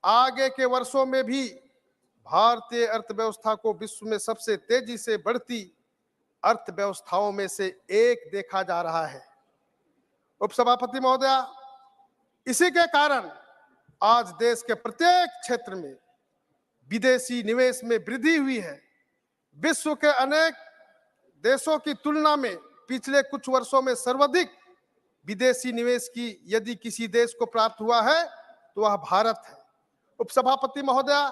आगे के वर्षों में भी भारतीय अर्थव्यवस्था को विश्व में सबसे तेजी से बढ़ती अर्थव्यवस्थाओं में से एक देखा जा रहा है। उपसभापति महोदया, इसी के कारण आज देश के प्रत्येक क्षेत्र में विदेशी निवेश में वृद्धि हुई है। विश्व के अनेक देशों की तुलना में पिछले कुछ वर्षों में सर्वाधिक विदेशी निवेश की यदि किसी देश को प्राप्त हुआ है तो वह भारत है। उपसभापति महोदया,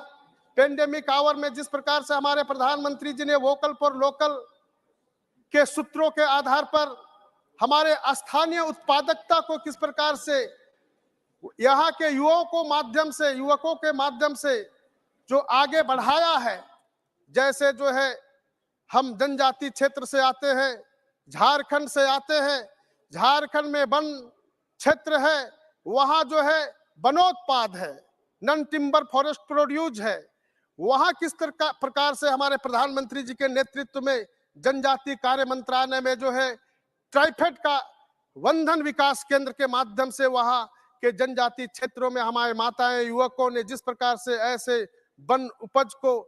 पेंडेमिक आवर में जिस प्रकार से हमारे प्रधानमंत्री जी ने वोकल फॉर लोकल के सूत्रों के आधार पर हमारे स्थानीय उत्पादकता को किस प्रकार से यहाँ के युवकों के माध्यम से जो आगे बढ़ाया है, जैसे जो है हम जनजाति क्षेत्र से आते हैं, झारखंड से आते हैं, झारखंड में वन क्षेत्र है, वहां जो है वनोत्पाद है, नॉन टिम्बर फॉरेस्ट प्रोड्यूस है। वहां किस प्रकार से हमारे प्रधानमंत्री जी के नेतृत्व में जनजातीय कार्य मंत्रालय में जो है ट्राइफेड का वंधन विकास केंद्र के माध्यम से वहां के जनजातीय क्षेत्रों में हमारे माताएं युवकों ने जिस प्रकार से ऐसे वन उपज को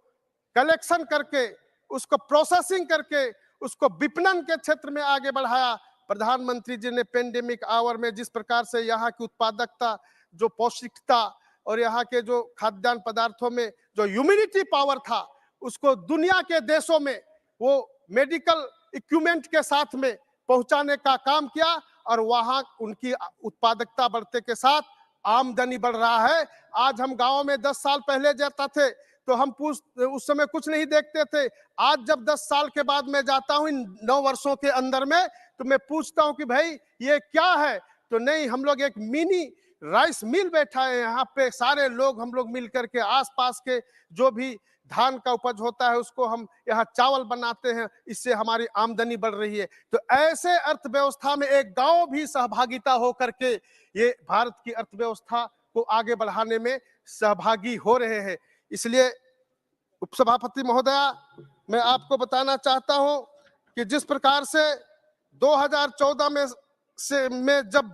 कलेक्शन करके उसको प्रोसेसिंग करके उसको विपणन के क्षेत्र में आगे बढ़ाया। प्रधानमंत्री जी ने पेंडेमिक आवर में जिस प्रकार से यहाँ की उत्पादकता, जो पौष्टिकता और यहाँ के जो खाद्यान्न पदार्थों में जो ह्यूमिनिटी पावर था, उसको दुनिया के देशों में वो मेडिकल इक्विपमेंट के साथ में पहुंचाने का काम किया और वहां उनकी उत्पादकता बढ़ने के साथ आमदनी बढ़ रहा है। आज हम गांव में 10 साल पहले जाता थे तो हम उस समय कुछ नहीं देखते थे। आज जब 10 साल के बाद मैं जाता हूं इन 9 वर्षों के अंदर में, तो मैं पूछता हूं कि भाई ये क्या है, तो नहीं, हम लोग एक मिनी राइस मिल बैठा है यहाँ पे, सारे लोग हम लोग मिल करके आसपास के जो भी धान का उपज होता है उसको हम यहाँ चावल बनाते हैं, इससे हमारी आमदनी बढ़ रही है। तो ऐसे अर्थव्यवस्था में एक गांव भी सहभागिता हो करके ये भारत की अर्थव्यवस्था को आगे बढ़ाने में सहभागी हो रहे हैं। इसलिए उपसभापति महोदया, मैं आपको बताना चाहता हूं कि जिस प्रकार से 2014 में जब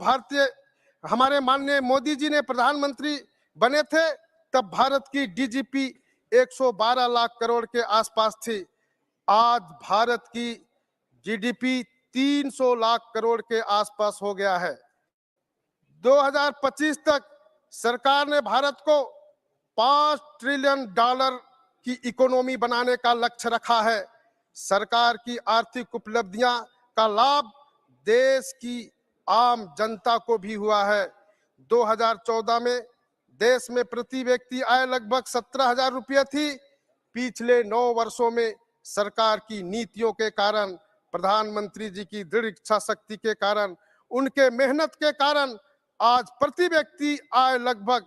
हमारे माननीय मोदी जी ने प्रधानमंत्री बने थे, तब भारत की डीजीपी 112 लाख करोड़ के आसपास थी। आज भारत की जीडीपी 300 लाख करोड़ के आसपास हो गया है। 2025 तक सरकार ने भारत को $5 ट्रिलियन की इकोनॉमी बनाने का लक्ष्य रखा है। सरकार की आर्थिक उपलब्धियां का लाभ देश की आम जनता को भी हुआ है। 2014 में देश में प्रति व्यक्ति आय लगभग 17,000 रुपये थी। पिछले 9 वर्षों में सरकार की नीतियों के कारण, प्रधानमंत्री जी की दृढ़ इच्छा शक्ति के कारण, उनके मेहनत के कारण आज प्रति व्यक्ति आय लगभग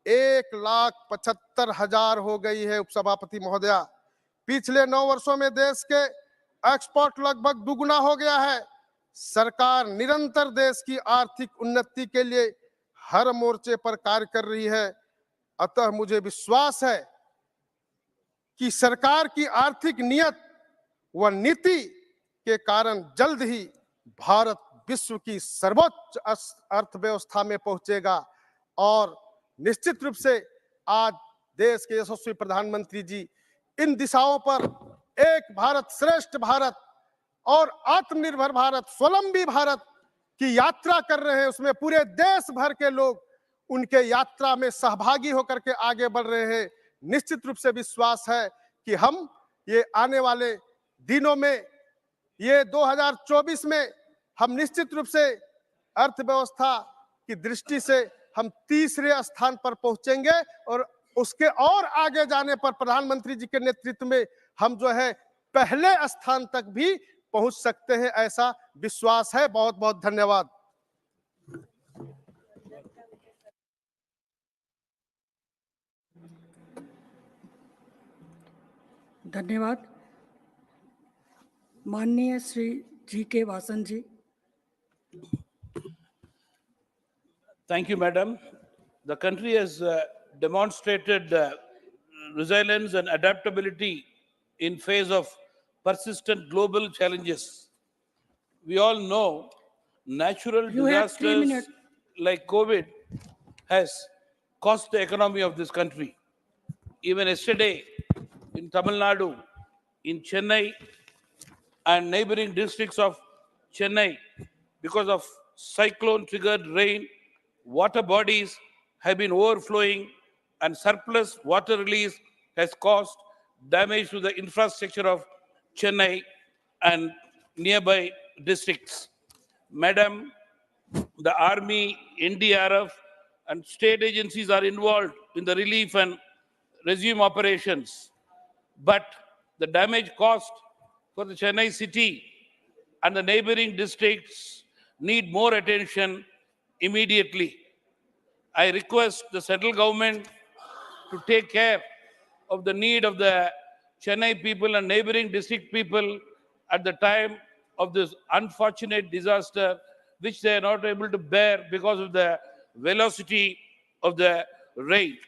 1,75,000 हो गई है। उपसभापति महोदया, पिछले 9 वर्षों में देश के एक्सपोर्ट लगभग दुगुना हो गया है। सरकार निरंतर देश की आर्थिक उन्नति के लिए हर मोर्चे पर कार्य कर रही है। अतः मुझे विश्वास है कि सरकार की आर्थिक नियत व नीति के कारण जल्द ही भारत विश्व की सर्वोच्च अर्थव्यवस्था में पहुंचेगा और निश्चित रूप से आज देश के यशस्वी प्रधानमंत्री जी इन दिशाओं पर एक भारत श्रेष्ठ भारत और आत्मनिर्भर भारत, स्वावलंबी भारत की यात्रा कर रहे हैं। उसमें पूरे देश भर के लोग उनके यात्रा में सहभागी होकर के आगे बढ़ रहे हैं। निश्चित रूप से विश्वास है कि हम ये आने वाले दिनों में, ये 2024 में हम निश्चित रूप से अर्थव्यवस्था की दृष्टि से हम तीसरे स्थान पर पहुंचेंगे और उसके और आगे जाने पर प्रधानमंत्री जी के नेतृत्व में हम जो है पहले स्थान तक भी पहुंच सकते हैं, ऐसा विश्वास है। बहुत बहुत धन्यवाद। धन्यवाद। माननीय Shri G K. Vasan ji. Thank you, Madam. The country has demonstrated resilience and adaptability in face of persistent global challenges. We all know natural You have 3 disasters minutes. like COVID has cost the economy of this country. Even yesterday in Tamil Nadu, in Chennai and neighboring districts of Chennai, because of cyclone-triggered rain, water bodies have been overflowing and surplus water release has caused damage to the infrastructure of Chennai and nearby districts. Madam, the Army, NDRF, and state agencies are involved in the relief and resume operations. But the damage caused for the Chennai city and the neighboring districts need more attention immediately. I request the central government to take care of the need of the Chennai people and neighboring district people at the time of this unfortunate disaster, which they are not able to bear because of the velocity of the rain.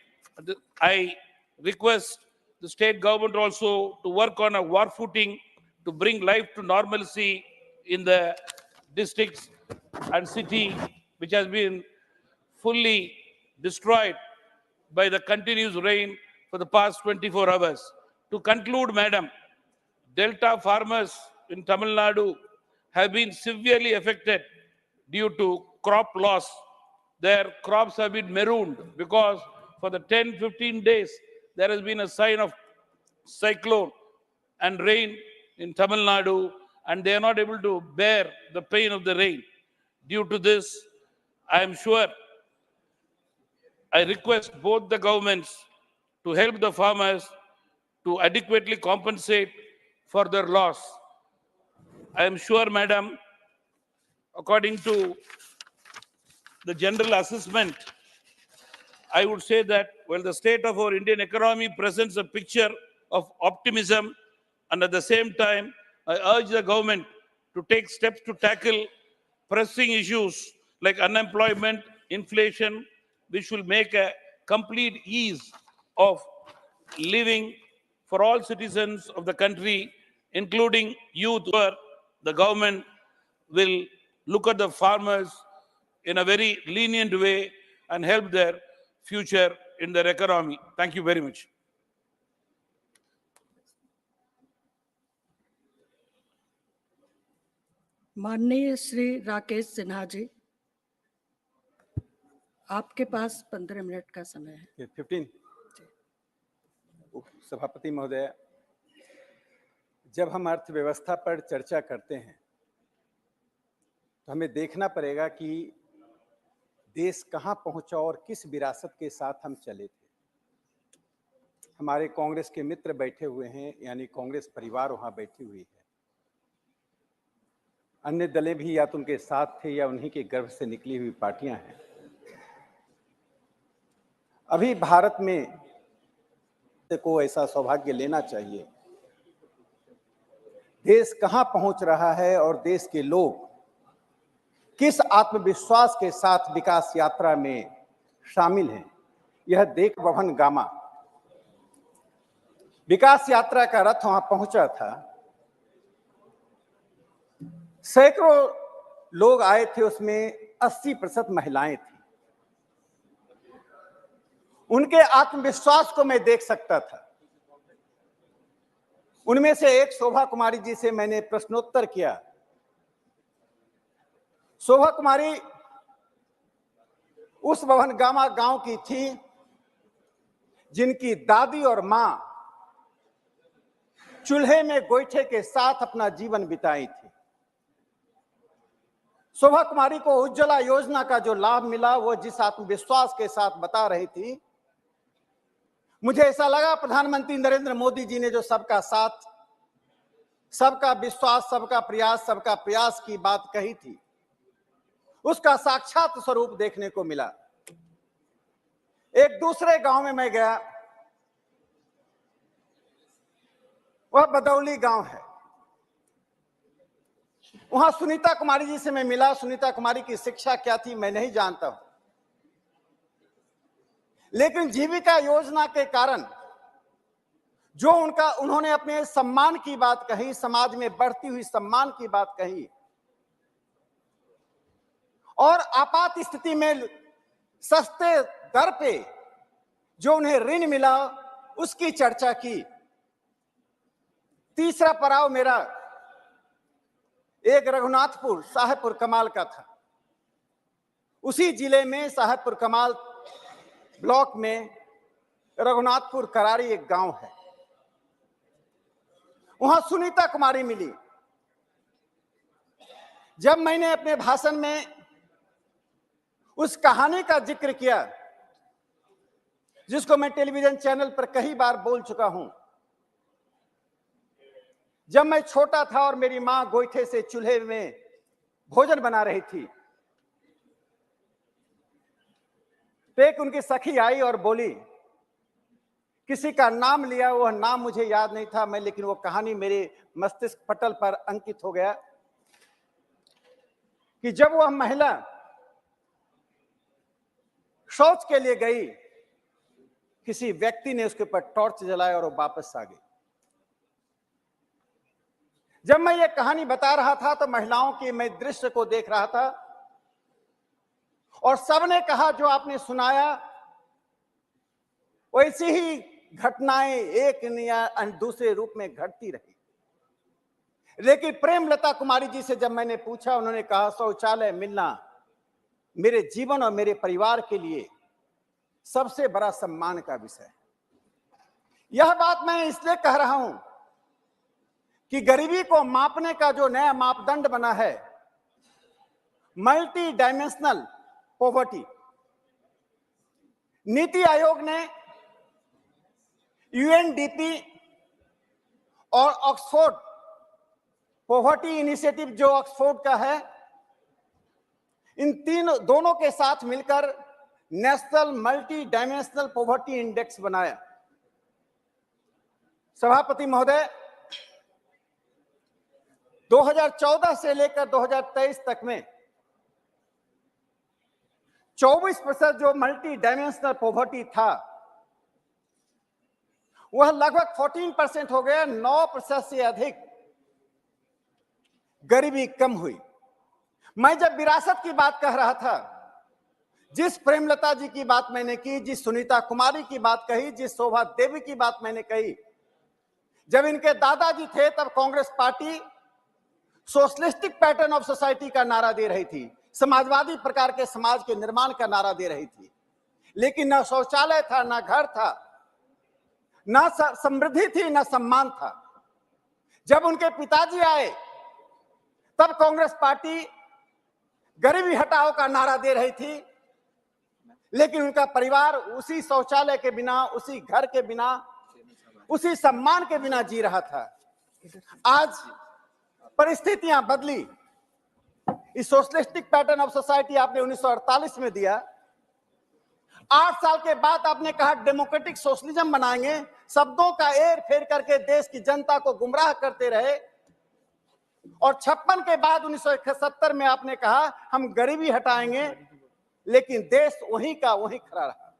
I request the state government also to work on a war footing to bring life to normalcy in the districts and city which has been fully destroyed by the continuous rain for the past 24 hours. To conclude, Madam, Delta farmers in Tamil Nadu have been severely affected due to crop loss. Their crops have been marooned because for the 10-15 days there has been a sign of cyclone and rain in Tamil Nadu, and they are not able to bear the pain of the rain. Due to this, I am sure I request both the governments to help the farmers to adequately compensate for their loss. I am sure, Madam, according to the general assessment, I would say that while the state of our Indian economy presents a picture of optimism, and at the same time, I urge the government to take steps to tackle pressing issues like unemployment, inflation, which will make a complete ease of living for all citizens of the country, including youth, where the government will look at the farmers in a very lenient way and help their future in their economy. Thank you very much. माननीय श्री राकेश सिन्हा जी, आपके पास 15 minute का समय है। 15। सभापति महोदय, जब हम अर्थव्यवस्था पर चर्चा करते हैं तो हमें देखना पड़ेगा कि देश कहां पहुंचा और किस विरासत के साथ हम चले थे। हमारे कांग्रेस के मित्र बैठे हुए हैं, यानी कांग्रेस परिवार वहां बैठी हुई है। अन्य दलें भी या तो उनके साथ थे या उन्हीं के गर्भ से निकली हुई पार्टियां हैं। अभी भारत में को ऐसा सौभाग्य लेना चाहिए। देश कहां पहुंच रहा है और देश के लोग किस आत्मविश्वास के साथ विकास यात्रा में शामिल हैं, यह देख बभन गामा। विकास यात्रा का रथ वहां पहुंचा था, सैकड़ों लोग आए थे, उसमें 80% महिलाएं थी। उनके आत्मविश्वास को मैं देख सकता था। उनमें से एक शोभा कुमारी जी से मैंने प्रश्नोत्तर किया। शोभा कुमारी उस बभन गामा गांव की थी जिनकी दादी और मां चूल्हे में गोईठे के साथ अपना जीवन बिताई थी। शोभा कुमारी को उज्ज्वला योजना का जो लाभ मिला, वो जिस आत्मविश्वास के साथ बता रही थी, मुझे ऐसा लगा प्रधानमंत्री नरेंद्र मोदी जी ने जो सबका साथ, सबका विश्वास, सबका प्रयास की बात कही थी, उसका साक्षात स्वरूप देखने को मिला। एक दूसरे गांव में मैं गया, वह बदौली गांव है। वहां सुनीता कुमारी जी से मैं मिला। सुनीता कुमारी की शिक्षा क्या थी मैं नहीं जानता हूं, लेकिन जीविका योजना के कारण जो उन्होंने अपने सम्मान की बात कही, समाज में बढ़ती हुई सम्मान की बात कही, और आपात स्थिति में सस्ते दर पे जो उन्हें ऋण मिला, उसकी चर्चा की। तीसरा पड़ाव मेरा एक रघुनाथपुर साहेबपुर कमाल का था। उसी जिले में साहेबपुर कमाल ब्लॉक में रघुनाथपुर करारी एक गांव है। वहां सुनीता कुमारी मिली। जब मैंने अपने भाषण में उस कहानी का जिक्र किया जिसको मैं टेलीविजन चैनल पर कई बार बोल चुका हूं, जब मैं छोटा था और मेरी मां गोईठे से चूल्हे में भोजन बना रही थी, तो एक उनकी सखी आई और बोली, किसी का नाम लिया, वह नाम मुझे याद नहीं था मैं, लेकिन वो कहानी मेरे मस्तिष्क पटल पर अंकित हो गया कि जब वह महिला शौच के लिए गई, किसी व्यक्ति ने उसके ऊपर टॉर्च जलाया और वो वापस आ गई। जब मैं ये कहानी बता रहा था तो महिलाओं की मैं दृश्य को देख रहा था और सबने कहा जो आपने सुनाया वैसी ही घटनाएं एक या दूसरे रूप में घटती रही। लेकिन प्रेमलता कुमारी जी से जब मैंने पूछा, उन्होंने कहा शौचालय मिलना मेरे जीवन और मेरे परिवार के लिए सबसे बड़ा सम्मान का विषय है। यह बात मैं इसलिए कह रहा हूं कि गरीबी को मापने का जो नया मापदंड बना है, multi dimensional poverty, NITI Aayog ने यूएनडीपी और ऑक्सफोर्ड पॉवर्टी इनिशिएटिव जो ऑक्सफोर्ड का है, इन दोनों के साथ मिलकर national multi dimensional poverty index बनाया। सभापति महोदय, 2014 से लेकर 2023 तक में 24% जो मल्टी डायमेंशनल पॉवर्टी था वह लगभग 14% हो गया। 9% से अधिक गरीबी कम हुई। मैं जब विरासत की बात कह रहा था, जिस प्रेमलता जी की बात मैंने की, जिस सुनीता कुमारी की बात कही, जिस शोभा देवी की बात मैंने कही, जब इनके दादाजी थे तब Congress party socialistic pattern of society का नारा दे रही थी, समाजवादी प्रकार के समाज के निर्माण का नारा दे रही थी, लेकिन न शौचालय था, न घर था, न समृद्धि थी, न सम्मान था। जब उनके पिताजी आए तब कांग्रेस पार्टी गरीबी हटाओ का नारा दे रही थी, लेकिन उनका परिवार उसी शौचालय के बिना, उसी घर के बिना, उसी सम्मान के बिना जी रहा था। आज परिस्थितियां बदली। इस सोशलिस्टिक पैटर्न ऑफ सोसाइटी आपने 1948 में दिया। 8 साल के बाद आपने कहा डेमोक्रेटिक सोशलिज्म बनाएंगे। शब्दों का एर फेर करके देश की जनता को गुमराह करते रहे और 56 के बाद 1971 में आपने कहा हम गरीबी हटाएंगे, लेकिन देश वहीं का वहीं खड़ा रहा।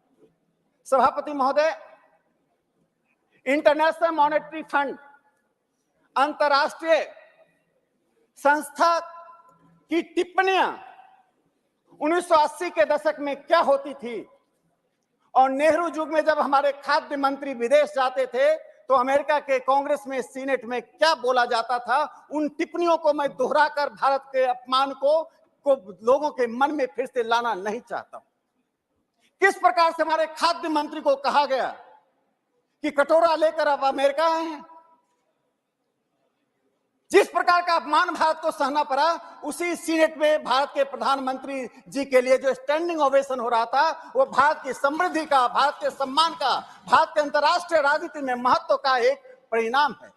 सभापति महोदय, इंटरनेशनल मॉनेटरी फंड, अंतर्राष्ट्रीय संस्था की टिप्पणियां 1980 के दशक में क्या होती थी और नेहरू युग में जब हमारे खाद्य मंत्री विदेश जाते थे तो अमेरिका के कांग्रेस में, सीनेट में क्या बोला जाता था, उन टिप्पणियों को मैं दोहराकर भारत के अपमान को लोगों के मन में फिर से लाना नहीं चाहता हूं। किस प्रकार से हमारे खाद्य मंत्री को कहा गया कि कटोरा लेकर अब अमेरिका आए हैं। जिस प्रकार का अपमान भारत को सहना पड़ा, उसी सीनेट में भारत के प्रधानमंत्री जी के लिए जो स्टैंडिंग ओवेशन हो रहा था, वो भारत की समृद्धि का, भारत के सम्मान का, भारत के अंतर्राष्ट्रीय राजनीति में महत्व का एक परिणाम है।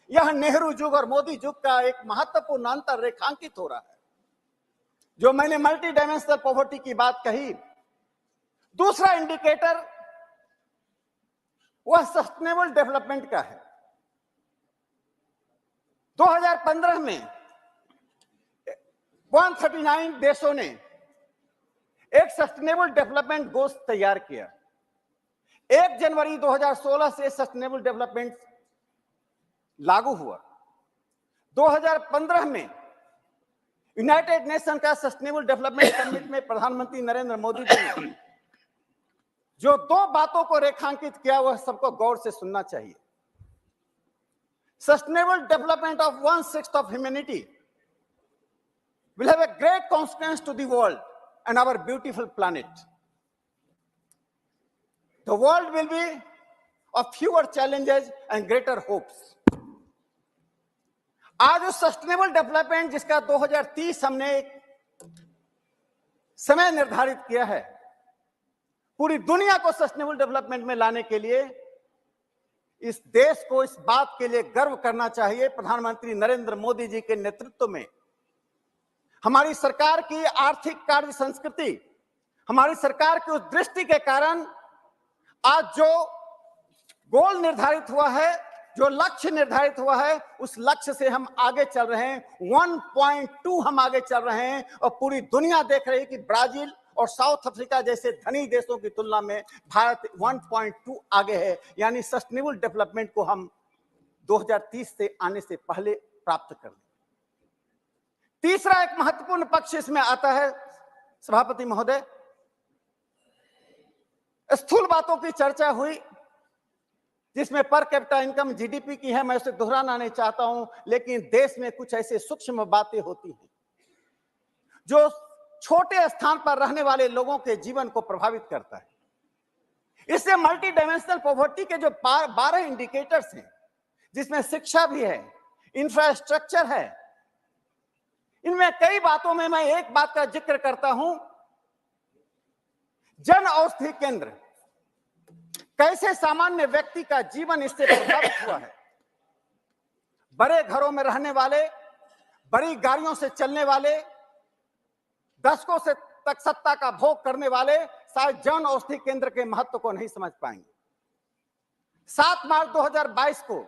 यह नेहरू युग और मोदी युग का एक महत्वपूर्ण अंतर रेखांकित हो रहा है। जो मैंने मल्टी डायमेंशनल पॉवर्टी की बात कही, दूसरा इंडिकेटर वह सस्टेनेबल डेवलपमेंट का है। 2015 में 139 देशों ने एक सस्टेनेबल डेवलपमेंट गोल्स तैयार किया। 1 जनवरी 2016 से सस्टेनेबल डेवलपमेंट लागू हुआ। 2015 में यूनाइटेड नेशन का सस्टेनेबल डेवलपमेंट समिट में प्रधानमंत्री नरेंद्र मोदी जी ने जो 2 बातों को रेखांकित किया, वह सबको गौर से सुनना चाहिए। Sustainable development of 1/6 of humanity will have a great consequence to the world and our beautiful planet. The world will be of fewer challenges and greater hopes. आज उस सस्टेनेबल डेवलपमेंट जिसका 2030 हमने एक समय निर्धारित किया है, पूरी दुनिया को सस्टेनेबल डेवलपमेंट में लाने के लिए इस देश को इस बात के लिए गर्व करना चाहिए, प्रधानमंत्री नरेंद्र मोदी जी के नेतृत्व में हमारी सरकार की आर्थिक कार्य संस्कृति हमारी सरकार की उस दृष्टि के कारण आज जो गोल निर्धारित हुआ है, जो लक्ष्य निर्धारित हुआ है, उस लक्ष्य से हम आगे चल रहे हैं। 1.2 हम आगे चल रहे हैं और पूरी दुनिया देख रही है कि ब्राजील और साउथ अफ्रीका जैसे धनी देशों की तुलना में भारत 1.2 आगे है, यानी सस्टेनेबल डेवलपमेंट को हम 2030 से आने से पहले प्राप्त कर लें। तीसरा एक महत्वपूर्ण पक्ष इसमें आता है सभापति महोदय, स्थूल बातों की चर्चा हुई जिसमें पर कैपिटा इनकम जीडीपी की है, मैं उसे दोहराना नहीं चाहता हूं, लेकिन देश में कुछ ऐसे सूक्ष्म बातें होती हैं जो छोटे स्थान पर रहने वाले लोगों के जीवन को प्रभावित करता है। इससे मल्टी डायमेंशनल पॉवर्टी के जो 12 इंडिकेटर्स हैं, जिसमें शिक्षा भी है, इंफ्रास्ट्रक्चर है, इनमें कई बातों में मैं एक बात का जिक्र करता हूं, जन औषधि केंद्र, कैसे सामान्य व्यक्ति का जीवन इससे प्रभावित हुआ है। बड़े घरों में रहने वाले, बड़ी गाड़ियों से चलने वाले, दशकों से तक सत्ता का भोग करने वाले शायद जन औषधि केंद्र के महत्व को नहीं समझ पाएंगे। 7 मार्च 2022 को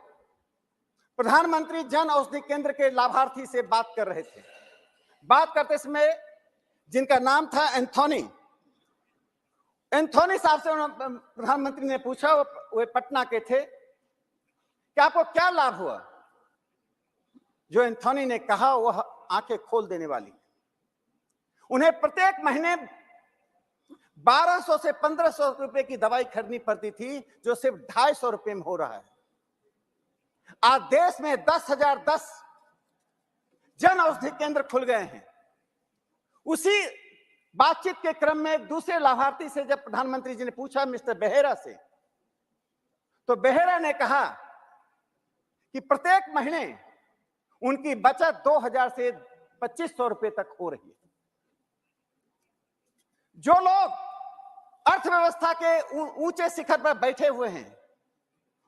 प्रधानमंत्री जन औषधि केंद्र के लाभार्थी से बात कर रहे थे। बात करते समय जिनका नाम था एंथोनी साहब से प्रधानमंत्री ने पूछा, वे पटना के थे, कि आपको क्या लाभ हुआ? जो एंथोनी ने कहा वह आंखें खोल देने वाली। उन्हें प्रत्येक महीने 1200 से 1500 रुपए की दवाई खरीदनी पड़ती थी, जो सिर्फ 250 रुपए में हो रहा है। आज देश में 10,010 जन औषधि केंद्र खुल गए हैं। उसी बातचीत के क्रम में दूसरे लाभार्थी से जब प्रधानमंत्री जी ने पूछा, मिस्टर बेहेरा से, तो बेहेरा ने कहा कि प्रत्येक महीने उनकी बचत 2000 से 2500 रुपए तक हो रही है। जो लोग अर्थव्यवस्था के ऊंचे शिखर पर बैठे हुए हैं,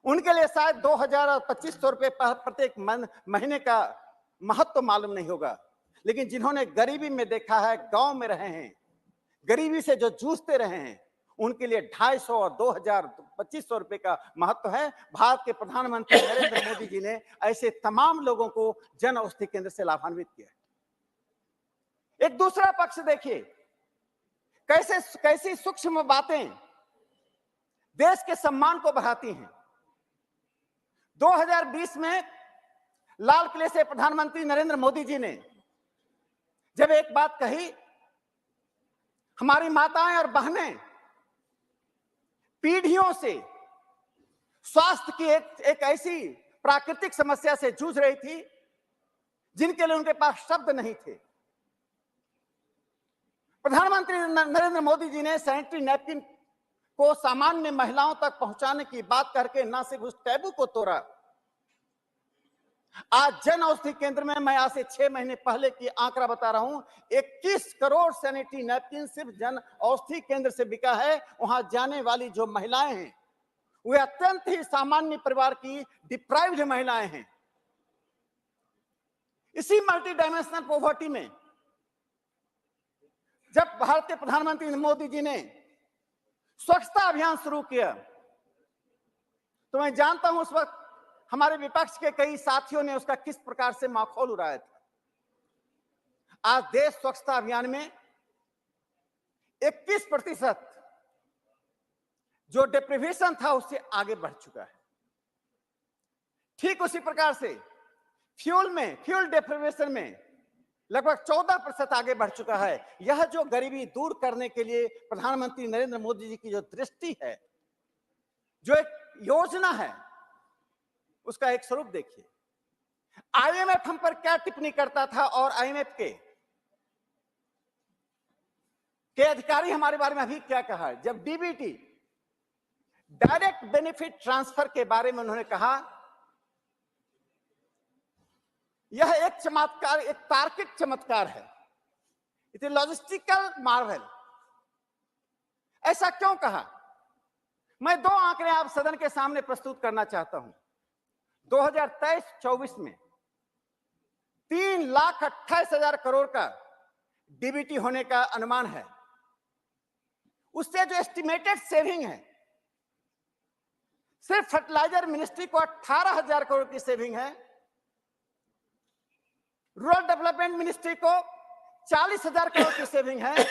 उनके लिए शायद 2000 और 2500 रुपए प्रत्येक महीने का महत्व मालूम नहीं होगा, लेकिन जिन्होंने गरीबी में देखा है, गांव में रहे हैं, गरीबी से जो जूझते रहे हैं, उनके लिए 250 और 2000 2500 रुपए का महत्व है। भारत के प्रधानमंत्री नरेंद्र मोदी जी ने ऐसे तमाम लोगों को जन औषधि केंद्र से लाभान्वित किया। एक दूसरा पक्ष देखिए, कैसी सूक्ष्म बातें देश के सम्मान को बढ़ाती हैं। 2020 में लाल किले से प्रधानमंत्री नरेंद्र मोदी जी ने जब एक बात कही, हमारी माताएं और बहनें पीढ़ियों से स्वास्थ्य की एक ऐसी प्राकृतिक समस्या से जूझ रही थी जिनके लिए उनके पास शब्द नहीं थे। प्रधानमंत्री नरेंद्र मोदी जी ने सैनिटरी नैपकिन को सामान्य महिलाओं तक पहुंचाने की बात करके न सिर्फ उस टैबू को तोड़ा, आज जन औषधि केंद्र में, मैं आज से 6 महीने पहले की आंकड़ा बता रहा हूं, 21 करोड़ सैनिटरी नैपकिन सिर्फ जन औषधि केंद्र से बिका है। वहां जाने वाली जो महिलाएं हैं, वे अत्यंत ही सामान्य परिवार की डिप्राइव्ड महिलाएं हैं। इसी मल्टी डायमेंशनल पॉवर्टी में जब भारत के प्रधानमंत्री मोदी जी ने स्वच्छता अभियान शुरू किया, तो मैं जानता हूं उस वक्त हमारे विपक्ष के कई साथियों ने उसका किस प्रकार से माखौल उड़ाया था। आज देश स्वच्छता अभियान में 21% जो डिप्रीवेशन था उससे आगे बढ़ चुका है। ठीक उसी प्रकार से फ्यूल डिप्रीवेशन में लगभग 14% आगे बढ़ चुका है। यह जो गरीबी दूर करने के लिए प्रधानमंत्री नरेंद्र मोदी जी की जो दृष्टि है, जो एक योजना है, उसका एक स्वरूप देखिए। आईएमएफ हम पर क्या टिप्पणी करता था और आईएमएफ के अधिकारी हमारे बारे में अभी क्या कहा है। जब डीबीटी, डायरेक्ट बेनिफिट ट्रांसफर के बारे में उन्होंने कहा, यह एक चमत्कार, एक तार्किक चमत्कार है, इट इज लॉजिस्टिकल मार्वल। ऐसा क्यों कहा? मैं 2 आंकड़े आप सदन के सामने प्रस्तुत करना चाहता हूं। 2023-24 में 3,28,000 करोड़ का डीबीटी होने का अनुमान है। उससे जो एस्टिमेटेड सेविंग है, सिर्फ फर्टिलाइजर मिनिस्ट्री को 18,000 करोड़ की सेविंग है, रूरल डेवलपमेंट मिनिस्ट्री को 40,000 करोड़ की सेविंग है,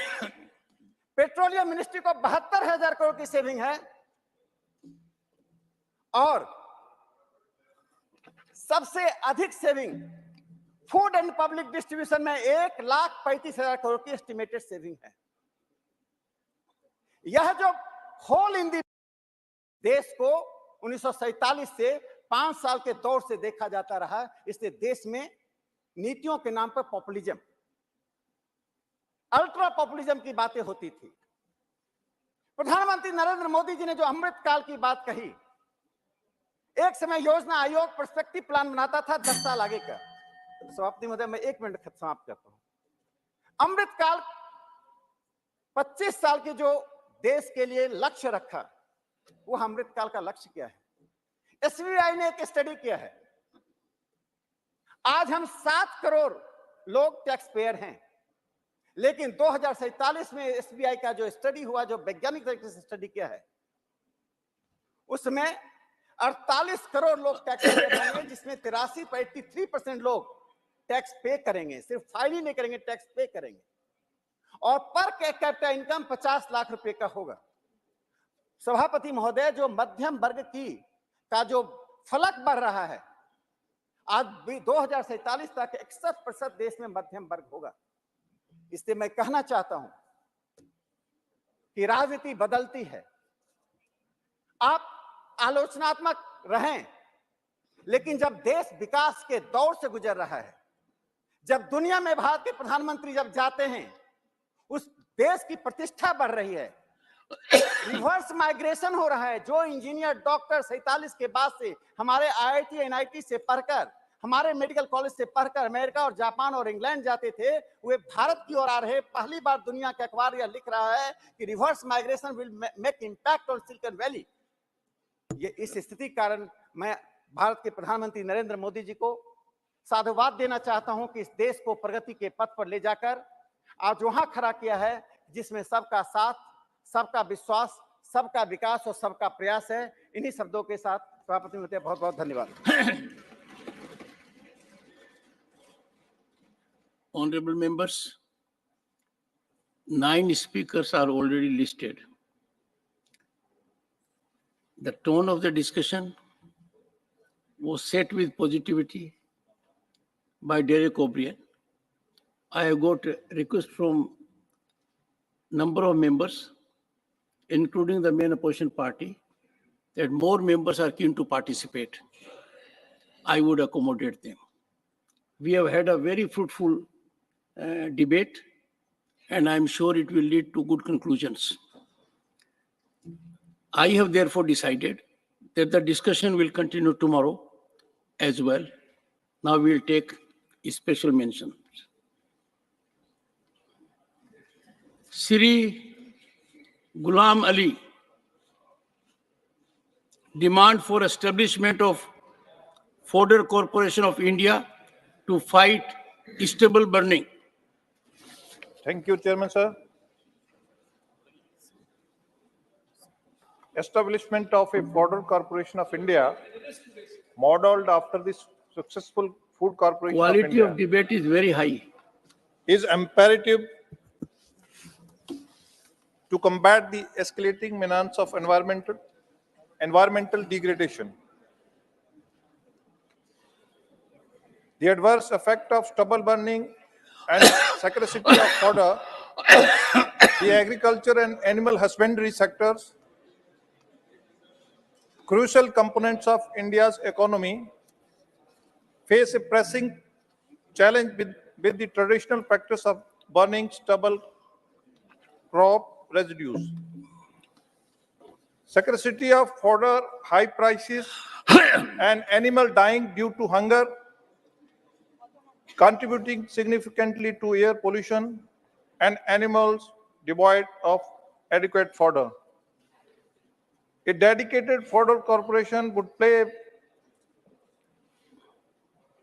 पेट्रोलियम मिनिस्ट्री को 72,000 करोड़ की सेविंग है, और सबसे अधिक saving food and public distribution में 1,35,000 करोड़ की एस्टिमेटेड सेविंग है। यह जो होल इन दी देश को 1947 से 5 साल के दौर से देखा जाता रहा, इसलिए देश में नीतियों के नाम पर पॉपुलिज्म, अल्ट्रा पॉपुलिज्म की बातें होती थी। प्रधानमंत्री नरेंद्र मोदी जी ने जो अमृत काल की बात कही, एक समय योजना आयोग पर्सपेक्टिव प्लान बनाता था 10 साल आगे का। समाप्ति महोदय, मैं 1 मिनट समाप्त करता हूं। अमृत काल 25 साल के जो देश के लिए लक्ष्य रखा, वो अमृत काल का लक्ष्य क्या है? एसबीआई ने एक स्टडी किया है, आज हम 7 करोड़ लोग टैक्स पेयर हैं, लेकिन 2047 में एसबीआई का जो स्टडी हुआ, जो वैज्ञानिक तरीके से स्टडी किया है, उसमें 48 करोड़ लोग टैक्स पेयर होंगे, जिसमें 83% लोग टैक्स पे करेंगे, सिर्फ फाइल ही नहीं करेंगे, टैक्स पे करेंगे, और पर कैपिटा इनकम 50 लाख रुपए का होगा। सभापति महोदय, जो मध्यम वर्ग का जो फलक बढ़ रहा है, आज भी 2047 तक 61% देश में मध्यम वर्ग होगा। इसलिए मैं कहना चाहता हूं कि राजनीति बदलती है, आप आलोचनात्मक रहें, लेकिन जब देश विकास के दौर से गुजर रहा है, जब दुनिया में भारत के प्रधानमंत्री जब जाते हैं, उस देश की प्रतिष्ठा बढ़ रही है, रिवर्स माइग्रेशन हो रहा है। जो इंजीनियर, डॉक्टर 47 के बाद से हमारे आईआईटी एनआईटी से पढ़कर, हमारे मेडिकल कॉलेज से पढ़कर अमेरिका और जापान और इंग्लैंड जाते थे, वे भारत की ओर आ रहे। पहली बार दुनिया का अखबार यह लिख रहा है कि reverse migration will make impact on silicon valley. ये इस स्थिति के कारण मैं भारत के प्रधानमंत्री नरेंद्र मोदी जी को साधुवाद देना चाहता हूं कि इस देश को प्रगति के पथ पर ले जाकर आज वहां खड़ा किया है जिसमें सबका साथ, सबका विश्वास, सबका विकास और सबका प्रयास है। इन्हीं शब्दों के साथ सभापति महोदय, बहुत बहुत धन्यवाद। Honorable members, 9 speakers are already listed. The tone of the discussion was set with positivity by Derek O'Brien. I have got a request from number of members, including the main opposition party, that more members are keen to participate. I would accommodate them. We have had a very fruitful debate, and I'm sure it will lead to good conclusions. I have therefore decided that the discussion will continue tomorrow as well. Now we'll take a special mention. Sri Ghulam Ali, demand for establishment of Fodder Corporation of India to fight stubble burning. Thank you, Chairman, sir. Establishment of a Fodder Corporation of India, modeled after the successful Food Corporation of Quality India, of debate is very high. is imperative to combat the escalating menace of environmental degradation. The adverse effect of stubble burning and scarcity of fodder, the agriculture and animal husbandry sectors, crucial components of India's economy, face a pressing challenge with the traditional practice of burning stubble crop residues. Scarcity of fodder, high prices, and animal dying due to hunger, contributing significantly to air pollution and animals devoid of adequate fodder. A dedicated fodder corporation would play a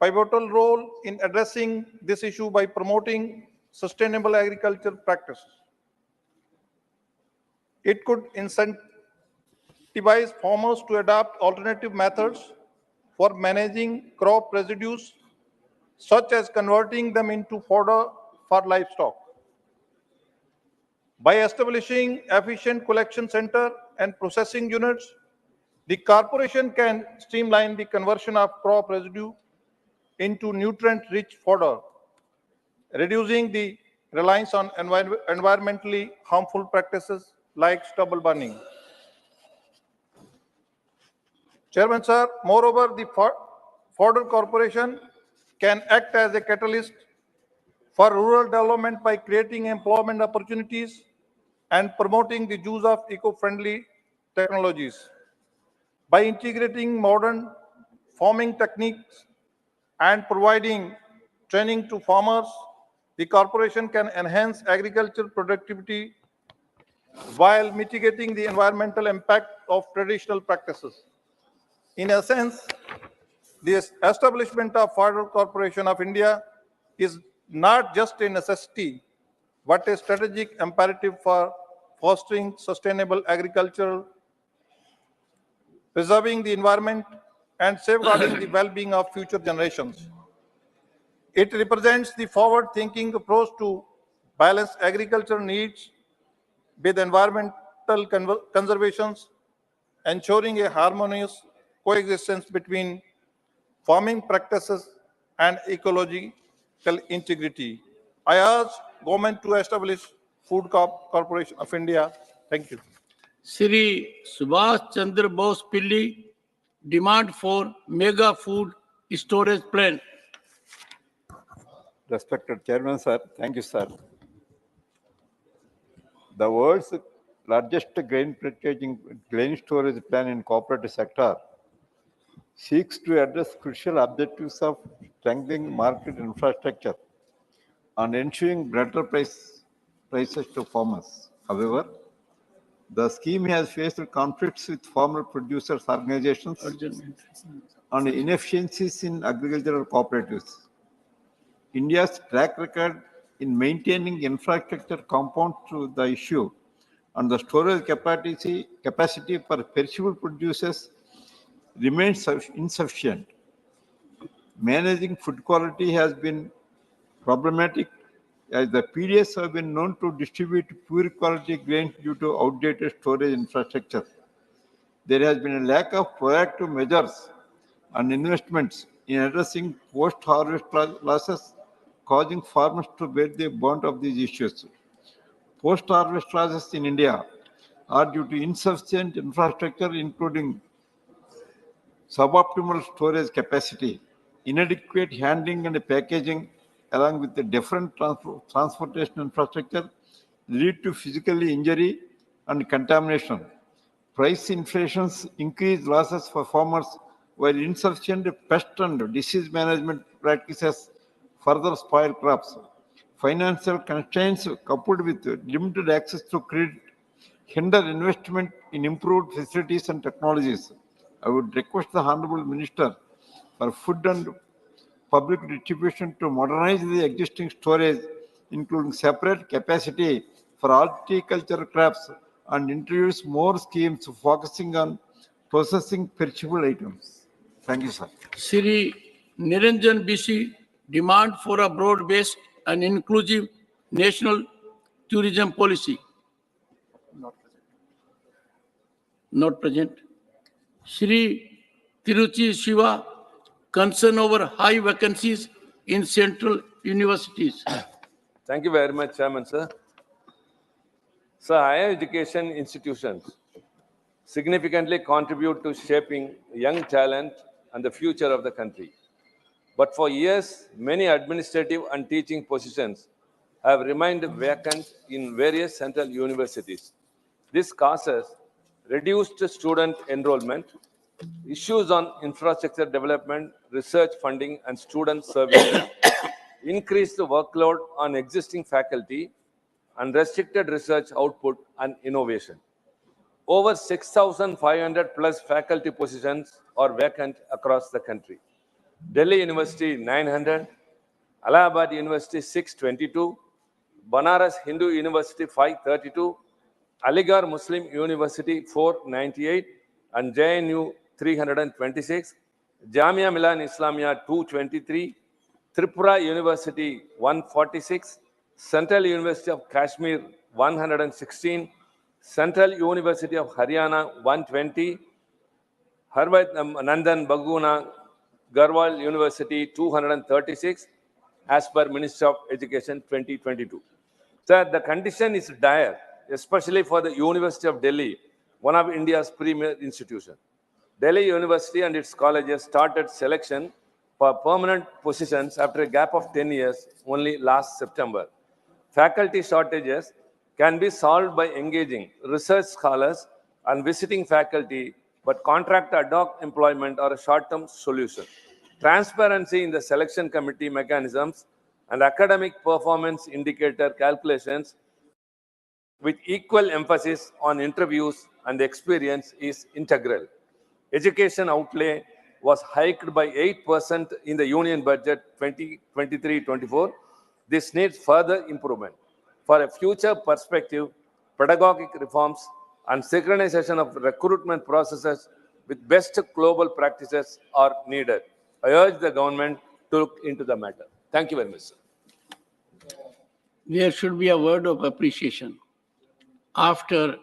pivotal role in addressing this issue by promoting sustainable agriculture practices. It could incentivize farmers to adopt alternative methods for managing crop residues, such as converting them into fodder for livestock. By establishing efficient collection center and processing units, the corporation can streamline the conversion of crop residue into nutrient-rich fodder, reducing the reliance on environmentally harmful practices like stubble burning. Chairman, sir, moreover, the fodder corporation can act as a catalyst for rural development by creating employment opportunities and promoting the use of eco-friendly technologies. By integrating modern farming techniques and providing training to farmers, the corporation can enhance agricultural productivity while mitigating the environmental impact of traditional practices. In essence, the establishment of Fodder Corporation of India is not just a necessity, but a strategic imperative for fostering sustainable agriculture, preserving the environment, and safeguarding the well-being of future generations. It represents the forward-thinking approach to balance agricultural needs with environmental conservations, ensuring a harmonious coexistence between farming practices and ecological integrity. I urge government to establish Food Corporation of India. Thank you. Shri Subhash Chandra Bose Pilli, demand for mega food storage plan. Respected Chairman, sir. Thank you, sir. The world's largest grain storage plan in corporate sector seeks to address crucial objectives of strengthening market infrastructure and ensuring better prices to farmers. However, the scheme has faced conflicts with farmer producers organizations and inefficiencies in agricultural cooperatives. India's track record in maintaining infrastructure compounds to the issue, and the storage capacity for perishable producers remains insufficient. Managing food quality has been problematic, as the PDS have been known to distribute poor quality grains due to outdated storage infrastructure. There has been a lack of proactive measures and investments in addressing post-harvest losses, causing farmers to bear the brunt of these issues. Post-harvest losses in India are due to insufficient infrastructure, including suboptimal storage capacity, inadequate handling and packaging, along with the different transportation infrastructure, lead to physical injury and contamination. Price inflations increase losses for farmers, while insufficient pest and disease management practices further spoil crops. Financial constraints coupled with limited access to credit hinder investment in improved facilities and technologies. I would request the Honorable Minister for Food and Public Distribution to modernize the existing storage, including separate capacity for horticulture crops, and introduce more schemes focusing on processing perishable items. Thank you, sir. Shri Niranjan Bishi, demand for a broad-based and inclusive national tourism policy. Not present. Shri Tiruchi Shiva, concern over high vacancies in central universities. Thank you very much, Chairman, sir. So, higher education institutions significantly contribute to shaping young talent and the future of the country. But for years, many administrative and teaching positions have remained vacant in various central universities. This causes reduced student enrollment, issues on infrastructure development, research funding, and student services, increased workload on existing faculty, and restricted research output and innovation. Over 6,500 plus faculty positions are vacant across the country. Delhi University 900, Allahabad University 622, Banaras Hindu University 532, Aligarh Muslim University 498 and JNU 326, Jamia Milan Islamia 223, Tripura University 146, Central University of Kashmir 116, Central University of Haryana 120, Harvard Nandan Baguna Garhwal University 236 as per Ministry of Education 2022. Sir, the condition is dire, especially for the University of Delhi, one of India's premier institutions. Delhi University and its colleges started selection for permanent positions after a gap of 10 years only last September. Faculty shortages can be solved by engaging research scholars and visiting faculty, but contract ad hoc employment are a short-term solution. Transparency in the selection committee mechanisms and academic performance indicator calculations with equal emphasis on interviews and experience is integral. Education outlay was hiked by 8% in the Union Budget 2023-24. This needs further improvement. For a future perspective, pedagogic reforms and synchronization of recruitment processes with best global practices are needed. I urge the government to look into the matter. Thank you very much, sir. There should be a word of appreciation. After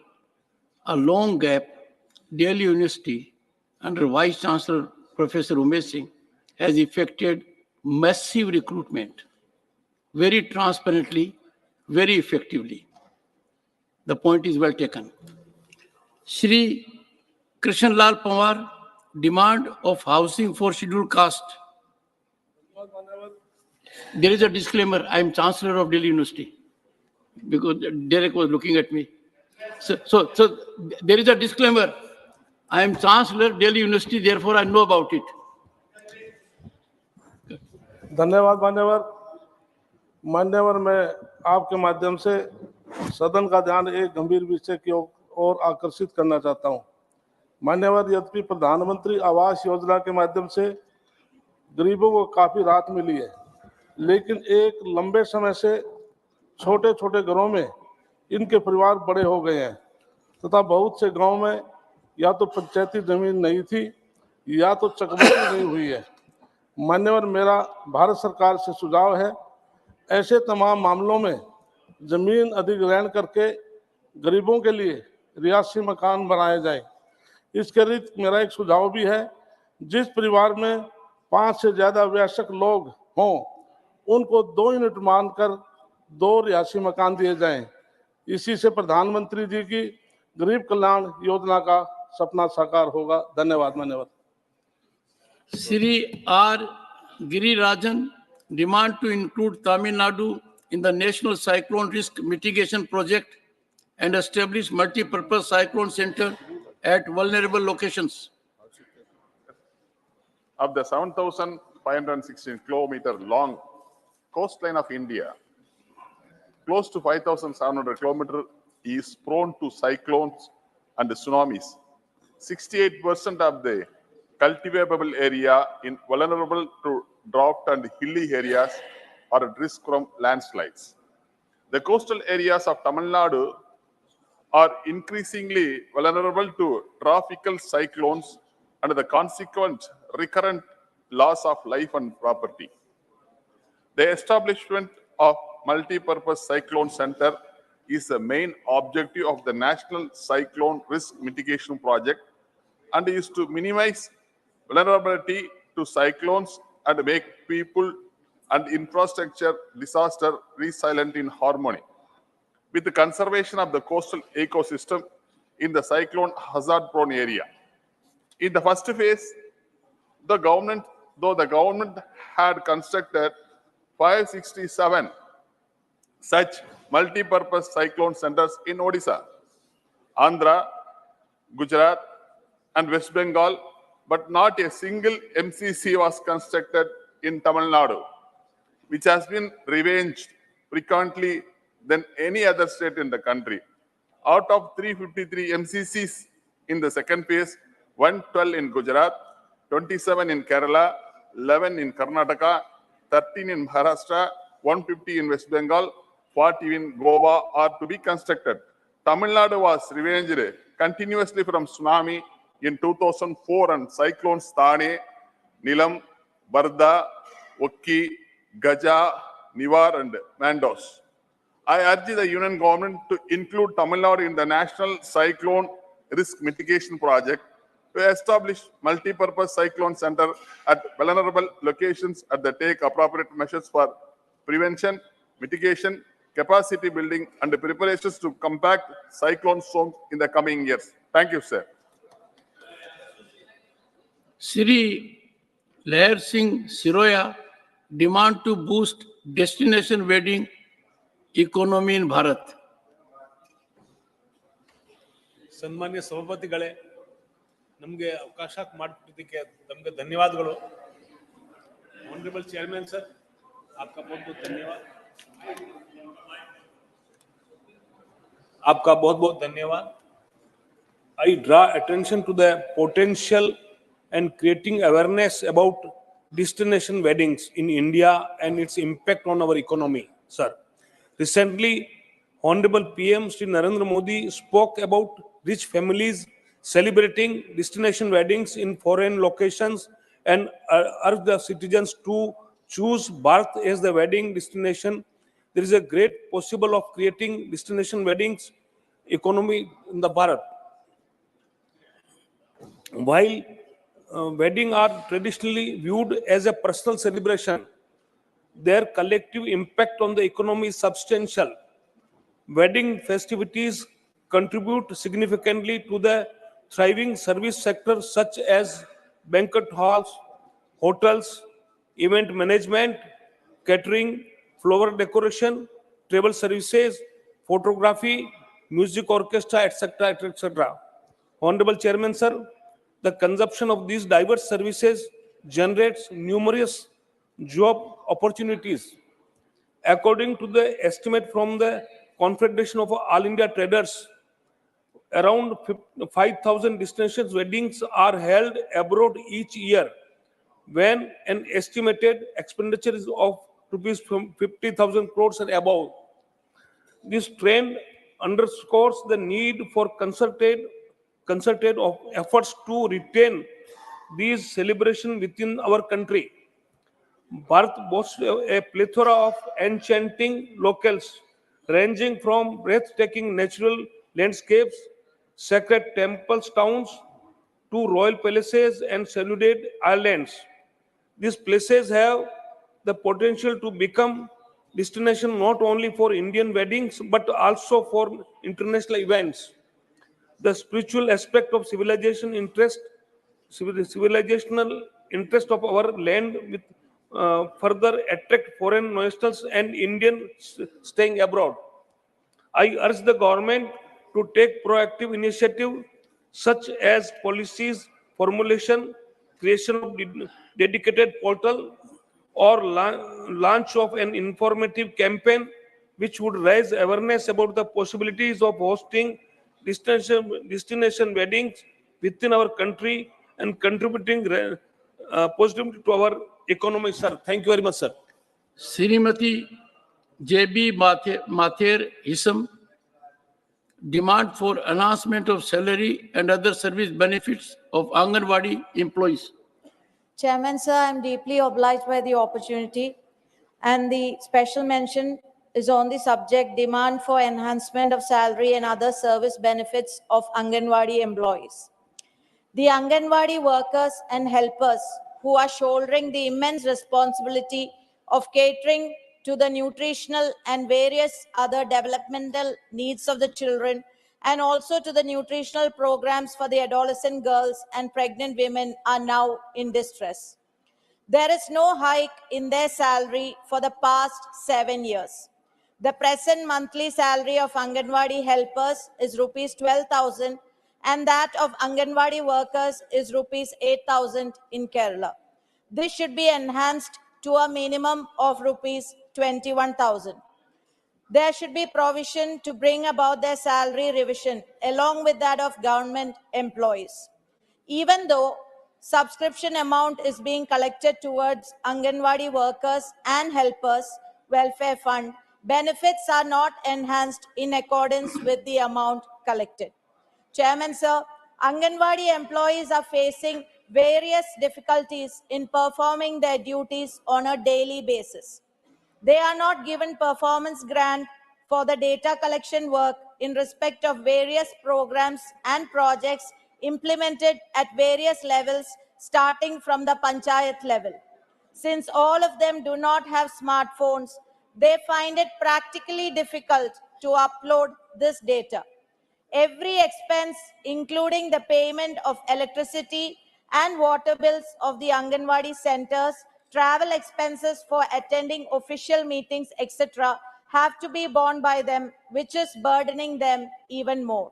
a long gap, Delhi University, under Vice Chancellor Professor Umesh Singh, has effected massive recruitment, very transparently, very effectively. The point is well taken. Shri Krishnalal Pawar, demand of housing for scheduled caste. There is a disclaimer. I am Chancellor of Delhi University, because Derek was looking at me. So there is a disclaimer. I am Chancellor Delhi University, therefore I know about it. धन्यवाद मान्यवर। मान्यवर, मैं आपके माध्यम से सदन का ध्यान एक गंभीर विषय की ओर आकर्षित करना चाहता हूं। मान्यवर, यद्यपि प्रधानमंत्री आवास योजना के माध्यम से गरीबों को काफी राहत मिली है, लेकिन एक लंबे समय से छोटे छोटे घरों में इनके परिवार बड़े हो गए हैं तथा बहुत से गांव में या तो पंचायती जमीन नहीं थी या तो चकबंदी नहीं हुई है। मान्यवर, मेरा भारत सरकार से सुझाव है, ऐसे तमाम मामलों में जमीन अधिग्रहण करके गरीबों के लिए रिहायशी मकान बनाए जाएं। इसके अतिरिक्त मेरा एक सुझाव भी है, जिस परिवार में 5 से ज्यादा वयस्क लोग हों, उनको 2 यूनिट मानकर 2 रिहायशी मकान दिए जाएं। इसी से प्रधानमंत्री जी की गरीब कल्याण योजना का सपना साकार होगा। धन्यवाद मान्यवर। Shri R. Girirajan, demand to include Tamil Nadu in the National Cyclone Risk Mitigation Project and establish multi-purpose cyclone center at vulnerable locations. Of the 7,516 kilometer long coastline of India, close to 5,700 kilometers is prone to cyclones and tsunamis. 68% of the cultivable area is vulnerable to drought and hilly areas are at risk from landslides. The coastal areas of Tamil Nadu are increasingly vulnerable to tropical cyclones and the consequent recurrent loss of life and property. The establishment of multi-purpose cyclone center is the main objective of the National Cyclone Risk Mitigation Project and is to minimize vulnerability to cyclones and make people and infrastructure disaster resilient in harmony with the conservation of the coastal ecosystem in the cyclone hazard-prone area. In the first phase, the government had constructed 567 such multi-purpose cyclone centers in Odisha, Andhra, Gujarat, and West Bengal, but not a single MCC was constructed in Tamil Nadu, which has been revenged frequently than any other state in the country. Out of 353 MCCs in the second phase, 112 in Gujarat, 27 in Kerala, 11 in Karnataka, 13 in Maharashtra, 150 in West Bengal, 40 in Goa are to be constructed. Tamil Nadu was revenged continuously from tsunami in 2004 and cyclones Thane, Nilam, Barda, Okki, Gaja, Nivar and Mandos. I urge the Union government to include Tamil Nadu in the National Cyclone Risk Mitigation Project to establish multi-purpose cyclone center at vulnerable locations and take appropriate measures for prevention, mitigation, capacity building and preparations to combat cyclone storms in the coming years. Thank you, sir. Sri Lair Singh Siroya demand to boost destination wedding economy in Bharat. ಸನ್ಮಾನ್ಯ ಸಭಾಪತಿಗಳೇ, ನಮಗೆ ಅವಕಾಶ ಮಾಡಿಕೊಟ್ಟಿದ್ದಕ್ಕೆ ನಮಗೆ ಧನ್ಯವಾದಗಳು. Honourable chairman sir, आपका बहुत बहुत धन्यवाद. आपका बहुत बहुत धन्यवाद. I draw attention to the potential and creating awareness about destination weddings in India and its impact on our economy, sir. Recently, Honorable PM Shri Narendra Modi spoke about rich families celebrating destination weddings in foreign locations and urged the citizens to choose Bharat as the wedding destination. There is a great possible of creating destination weddings economy in the Bharat. While weddings are traditionally viewed as a personal celebration, their collective impact on the economy is substantial. Wedding festivities contribute significantly to the thriving service sector such as banquet halls, hotels, event management, catering, flower decoration, travel services, photography, music orchestra, etc., etc. Honorable Chairman, sir, the consumption of these diverse services generates numerous job opportunities. According to the estimate from the Confederation of All India Traders, around 5,000 destination weddings are held abroad each year, when an estimated expenditure is of rupees 50,000 crores and above. This trend underscores the need for concerted efforts to retain these celebrations within our country. Bharat boasts a plethora of enchanting locales, ranging from breathtaking natural landscapes, sacred temples towns, to royal palaces and secluded islands. These places have the potential to become destination not only for Indian weddings but also for international events. The spiritual aspect of civilizational interest of our land with further attract foreign nationals and Indians staying abroad. I urge the government to take proactive initiative such as policies formulation, creation of dedicated portal, or launch of an informative campaign which would raise awareness about the possibilities of hosting destination weddings within our country and contributing positively to our economy, sir. Thank you very much, sir. Srimati J.B. Mather Hisam demand for enhancement of salary and other service benefits of Anganwadi employees. Chairman, sir, I am deeply obliged by the opportunity, and the special mention is on the subject demand for enhancement of salary and other service benefits of Anganwadi employees. The Anganwadi workers and helpers who are shouldering the immense responsibility of catering to the nutritional and various other developmental needs of the children, and also to the nutritional programs for the adolescent girls and pregnant women, are now in distress. There is no hike in their salary for the past 7 years. The present monthly salary of Anganwadi helpers is rupees 12,000 and that of Anganwadi workers is rupees 8,000 in Kerala. This should be enhanced to a minimum of rupees 21,000. There should be provision to bring about their salary revision along with that of government employees. Even though subscription amount is being collected towards Anganwadi workers and helpers welfare fund, benefits are not enhanced in accordance with the amount collected. Chairman, sir, Anganwadi employees are facing various difficulties in performing their duties on a daily basis. They are not given performance grant for the data collection work in respect of various programs and projects implemented at various levels starting from the panchayat level. Since all of them do not have smartphones, they find it practically difficult to upload this data. Every expense, including the payment of electricity and water bills of the Anganwadi centers, travel expenses for attending official meetings, etc., have to be borne by them, which is burdening them even more.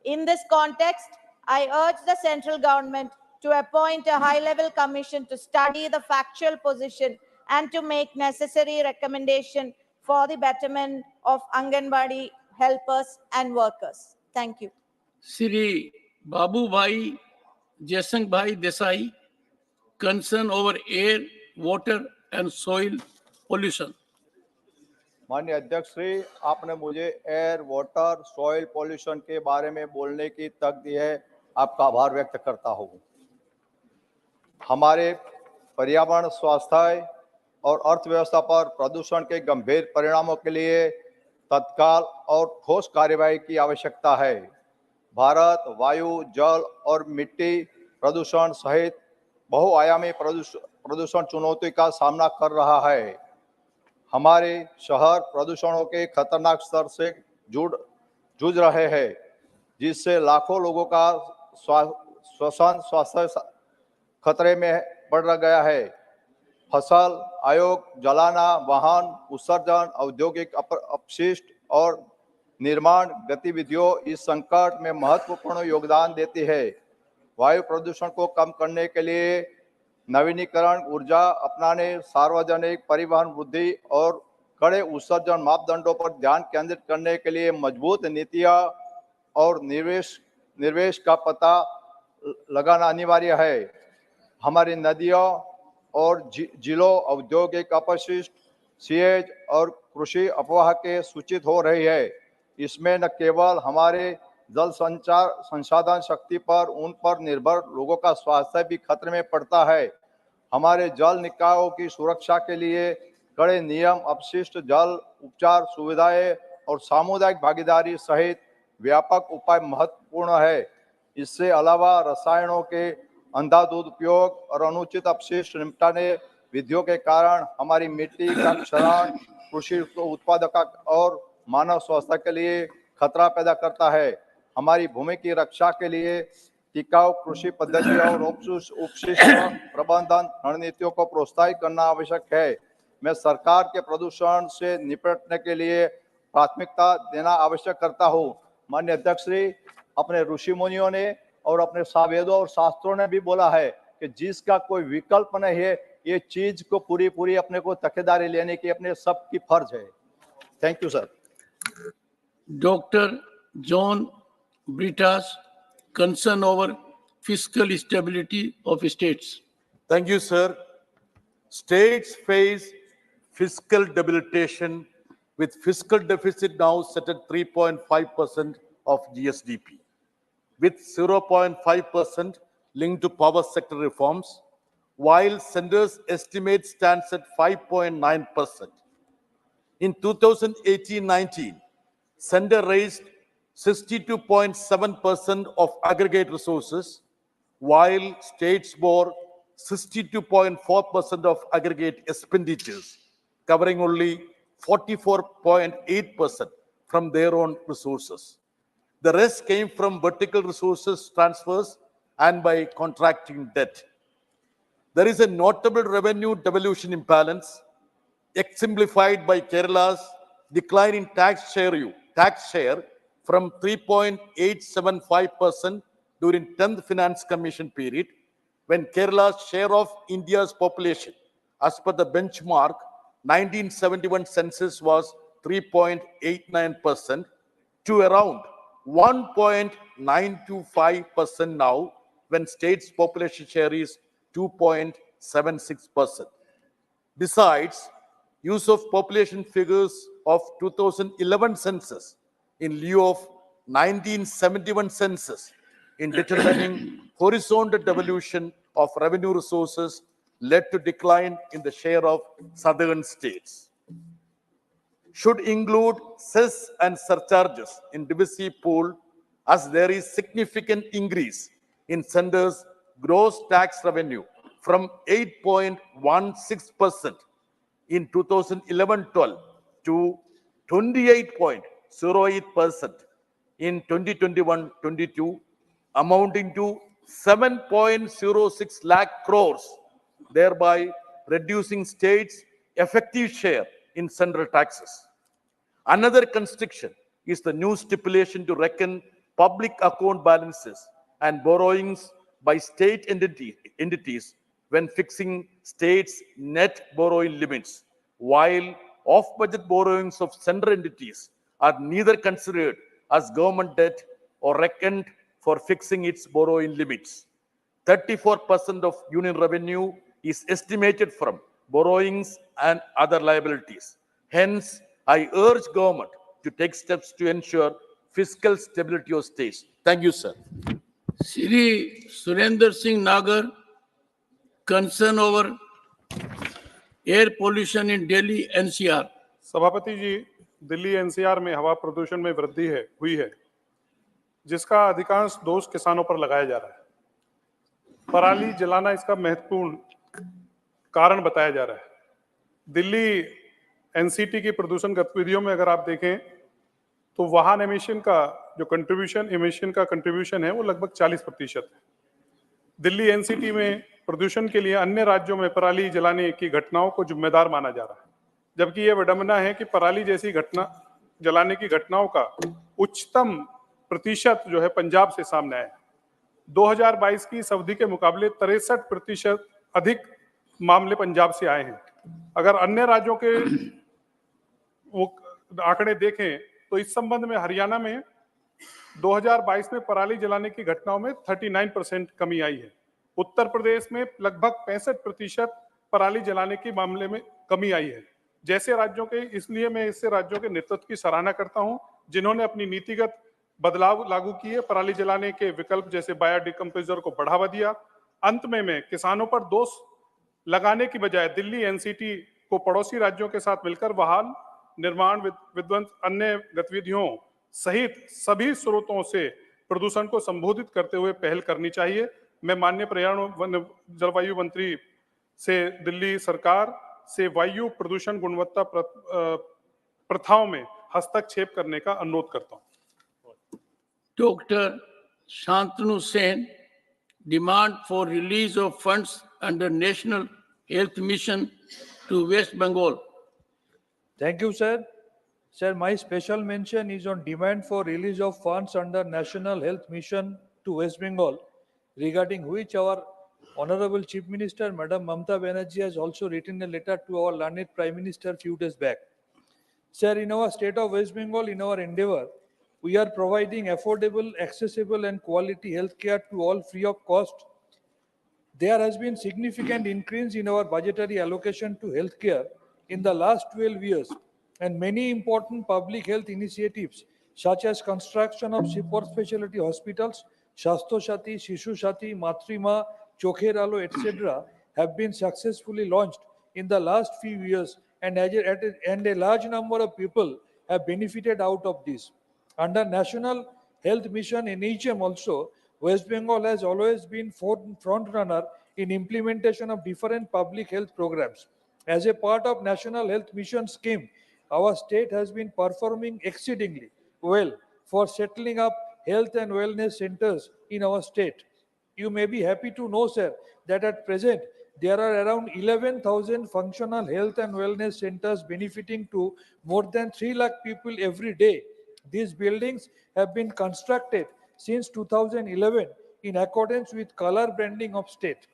In this context, I urge the central government to appoint a high-level commission to study the factual position and to make necessary recommendation for the betterment of Anganwadi helpers and workers. Thank you. Sri Babu Bhai Jaisang Bhai Desai, concern over air, water and soil pollution. माननीय अध्यक्ष श्री, आपने मुझे air, water, soil pollution के बारे में बोलने की तक दी है, आपका आभार व्यक्त करता हूँ। हमारे पर्यावरण, स्वास्थ्य और अर्थव्यवस्था पर प्रदूषण के गंभीर परिणामों के लिए तत्काल और ठोस कार्यवाही की आवश्यकता है। भारत वायु, जल और मिट्टी प्रदूषण सहित बहुआयामी प्रदूषण चुनौती का सामना कर रहा है। हमारे शहर प्रदूषणों के खतरनाक स्तर से जूझ रहे हैं, जिससे लाखों लोगों का स्वास्थ्य खतरे में पड़ गया है। फसल, आयोग, जलाना, वाहन उत्सर्जन, औद्योगिक अपशिष्ट और निर्माण गतिविधियों इस संकट में महत्वपूर्ण योगदान देती है। वायु प्रदूषण को कम करने के लिए नवीनीकरण ऊर्जा अपनाने, सार्वजनिक परिवहन वृद्धि और कड़े उत्सर्जन मापदंडों पर ध्यान केंद्रित करने के लिए मजबूत नीतियां और निवेश का पता लगाना अनिवार्य है। हमारी नदियों और जिलों औद्योगिक अपशिष्ट, सीएज और कृषि अपवाह के सूचित हो रही है। इसमें न केवल हमारे जल संसाधन शक्ति पर उन पर निर्भर लोगों का स्वास्थ्य भी खतरे में पड़ता है। हमारे जल निकायों की सुरक्षा के लिए कड़े नियम, अपशिष्ट जल उपचार सुविधाएं और सामुदायिक भागीदारी सहित व्यापक उपाय महत्वपूर्ण है। इससे अलावा रसायनों के अंधाधुंध उपयोग और अनुचित अपशिष्ट निपटाने विधियों के कारण हमारी मिट्टी का क्षरण कृषि उत्पादकता और मानव स्वास्थ्य के लिए खतरा पैदा करता है। हमारी भूमि की रक्षा के लिए टिकाऊ कृषि पद्धतियों और उपशिष्ट प्रबंधन रणनीतियों को प्रोत्साहित करना आवश्यक है। मैं सरकार के प्रदूषण से निपटने के लिए प्राथमिकता देना आवश्यक करता हूँ। माननीय अध्यक्ष श्री, अपने ऋषि मुनियों ने और अपने वेदों और शास्त्रों ने भी बोला है कि जिसका कोई विकल्प नहीं है, ये चीज को पूरी अपने को तकेदारी लेने की अपने सबकी फर्ज है। Thank you sir. Dr. John Britas, concern over fiscal stability of states. Thank you, sir. States face fiscal debilitation with fiscal deficit now set at 3.5% of GSDP, with 0.5% linked to power sector reforms, while center's estimate stands at 5.9%. In 2018-19, center raised 62.7% of aggregate resources, while states bore 62.4% of aggregate expenditures, covering only 44.8% from their own resources. The rest came from vertical resources transfers and by contracting debt. There is a notable revenue devolution imbalance, exemplified by Kerala's decline in tax share from 3.875% during 10th Finance Commission period, when Kerala's share of India's population, as per the benchmark 1971 census, was 3.89%, to around 1.925% now, when state's population share is 2.76%. Besides, use of population figures of 2011 census in lieu of 1971 census in determining horizontal devolution of revenue resources led to decline in the share of southern states. Should include cess and surcharges in divisive pool as there is significant increase in centers' gross tax revenue from 8.16% in 2011-12 to 28.08% in 2021-22, amounting to 7.06 lakh crores, thereby reducing states' effective share in central taxes. Another constriction is the new stipulation to reckon public account balances and borrowings by state entities when fixing states' net borrowing limits, while off-budget borrowings of central entities are neither considered as government debt or reckoned for fixing its borrowing limits. 34% of union revenue is estimated from borrowings and other liabilities. Hence, I urge government to take steps to ensure fiscal stability of states. Thank you, sir. Shri Surender Singh Nagar, concern over air pollution in Delhi NCR. सभापति जी, Delhi NCR में हवा प्रदूषण में वृद्धि हुई है, जिसका अधिकांश दोष किसानों पर लगाया जा रहा है। पराली जलाना इसका महत्वपूर्ण कारण बताया जा रहा है। दिल्ली एनसीटी की प्रदूषण गतिविधियों में अगर आप देखें तो वाहन एमिशन का जो कंट्रीब्यूशन है वो लगभग 40% है। दिल्ली एनसीटी में प्रदूषण के लिए अन्य राज्यों में पराली जलाने की घटनाओं को जिम्मेदार माना जा रहा है, जबकि यह विडंबना है कि पराली जैसी घटना जलाने की घटनाओं का उच्चतम प्रतिशत जो है पंजाब से सामने आया। 2022 की इस अवधि के मुकाबले 63% अधिक मामले पंजाब से आए हैं। अगर अन्य राज्यों के वो आंकड़े देखें तो इस संबंध में हरियाणा में 2022 में पराली जलाने की घटनाओं में 39% कमी आई है। उत्तर प्रदेश में लगभग 65% पराली जलाने के मामले में कमी आई है। जैसे राज्यों के, इसलिए मैं इससे राज्यों के नेतृत्व की सराहना करता हूं जिन्होंने अपनी नीतिगत बदलाव लागू किए, पराली जलाने के विकल्प जैसे बायोडिकम्पोजर को बढ़ावा दिया। अंत में मैं किसानों पर दोष लगाने की बजाय दिल्ली एनसीटी को पड़ोसी राज्यों के साथ मिलकर वाहन निर्माण, विध्वंस, अन्य गतिविधियों सहित सभी स्रोतों से प्रदूषण को संबोधित करते हुए पहल करनी चाहिए। मैं माननीय पर्यावरण जलवायु मंत्री से दिल्ली सरकार से वायु प्रदूषण गुणवत्ता प्रथाओं में हस्तक्षेप करने का अनुरोध करता हूं। Dr. Shantanu Sen, demand for release of funds under National Health Mission to West Bengal. Thank you, sir. Sir, my special mention is on demand for release of funds under National Health Mission to West Bengal, regarding which our Honorable Chief Minister, Madam Mamata Banerjee, has also written a letter to our learned Prime Minister a few days back. Sir, in our state of West Bengal, in our endeavor, we are providing affordable, accessible and quality health care to all free of cost. There has been significant increase in our budgetary allocation to healthcare in the last 12 years, and many important public health initiatives such as construction of super specialty hospitals, Shastro Shati, Shishu Shati, Matrima, Chokher Alo, etc. have been successfully launched in the last few years, and a large number of people have benefited out of this. Under National Health Mission NHM also, West Bengal has always been front runner in implementation of different public health programs. As a part of National Health Mission scheme, our state has been performing exceedingly well for settling up health and wellness centers in our state. You may be happy to know, sir, that at present there are around 11,000 functional health and wellness centers benefiting to more than 3 lakh people every day. These buildings have been constructed since 2011 in accordance with color branding of state.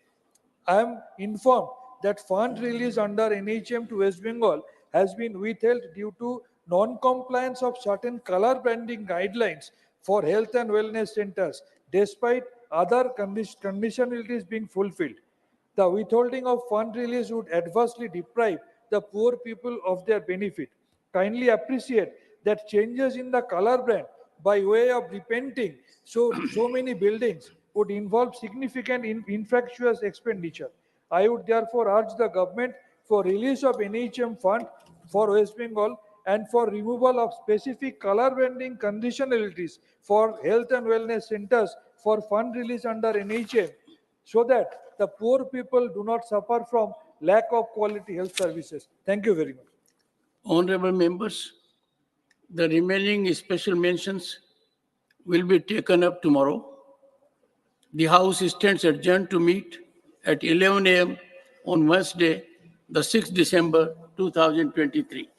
I am informed that fund release under NHM to West Bengal has been withheld due to non-compliance of certain color branding guidelines for health and wellness centers, despite other conditionalities being fulfilled. The withholding of fund release would adversely deprive the poor people of their benefit. Kindly appreciate that changes in the color brand by way of repainting so many buildings would involve significant infractuous expenditure. I would therefore urge the government for release of NHM fund for West Bengal and for removal of specific color branding conditionalities for health and wellness centers for fund release under NHM, so that the poor people do not suffer from lack of quality health services. Thank you very much. Honorable members, the remaining special mentions will be taken up tomorrow. The House stands adjourned to meet at 11 a.m. on Wednesday, the 6th December 2023.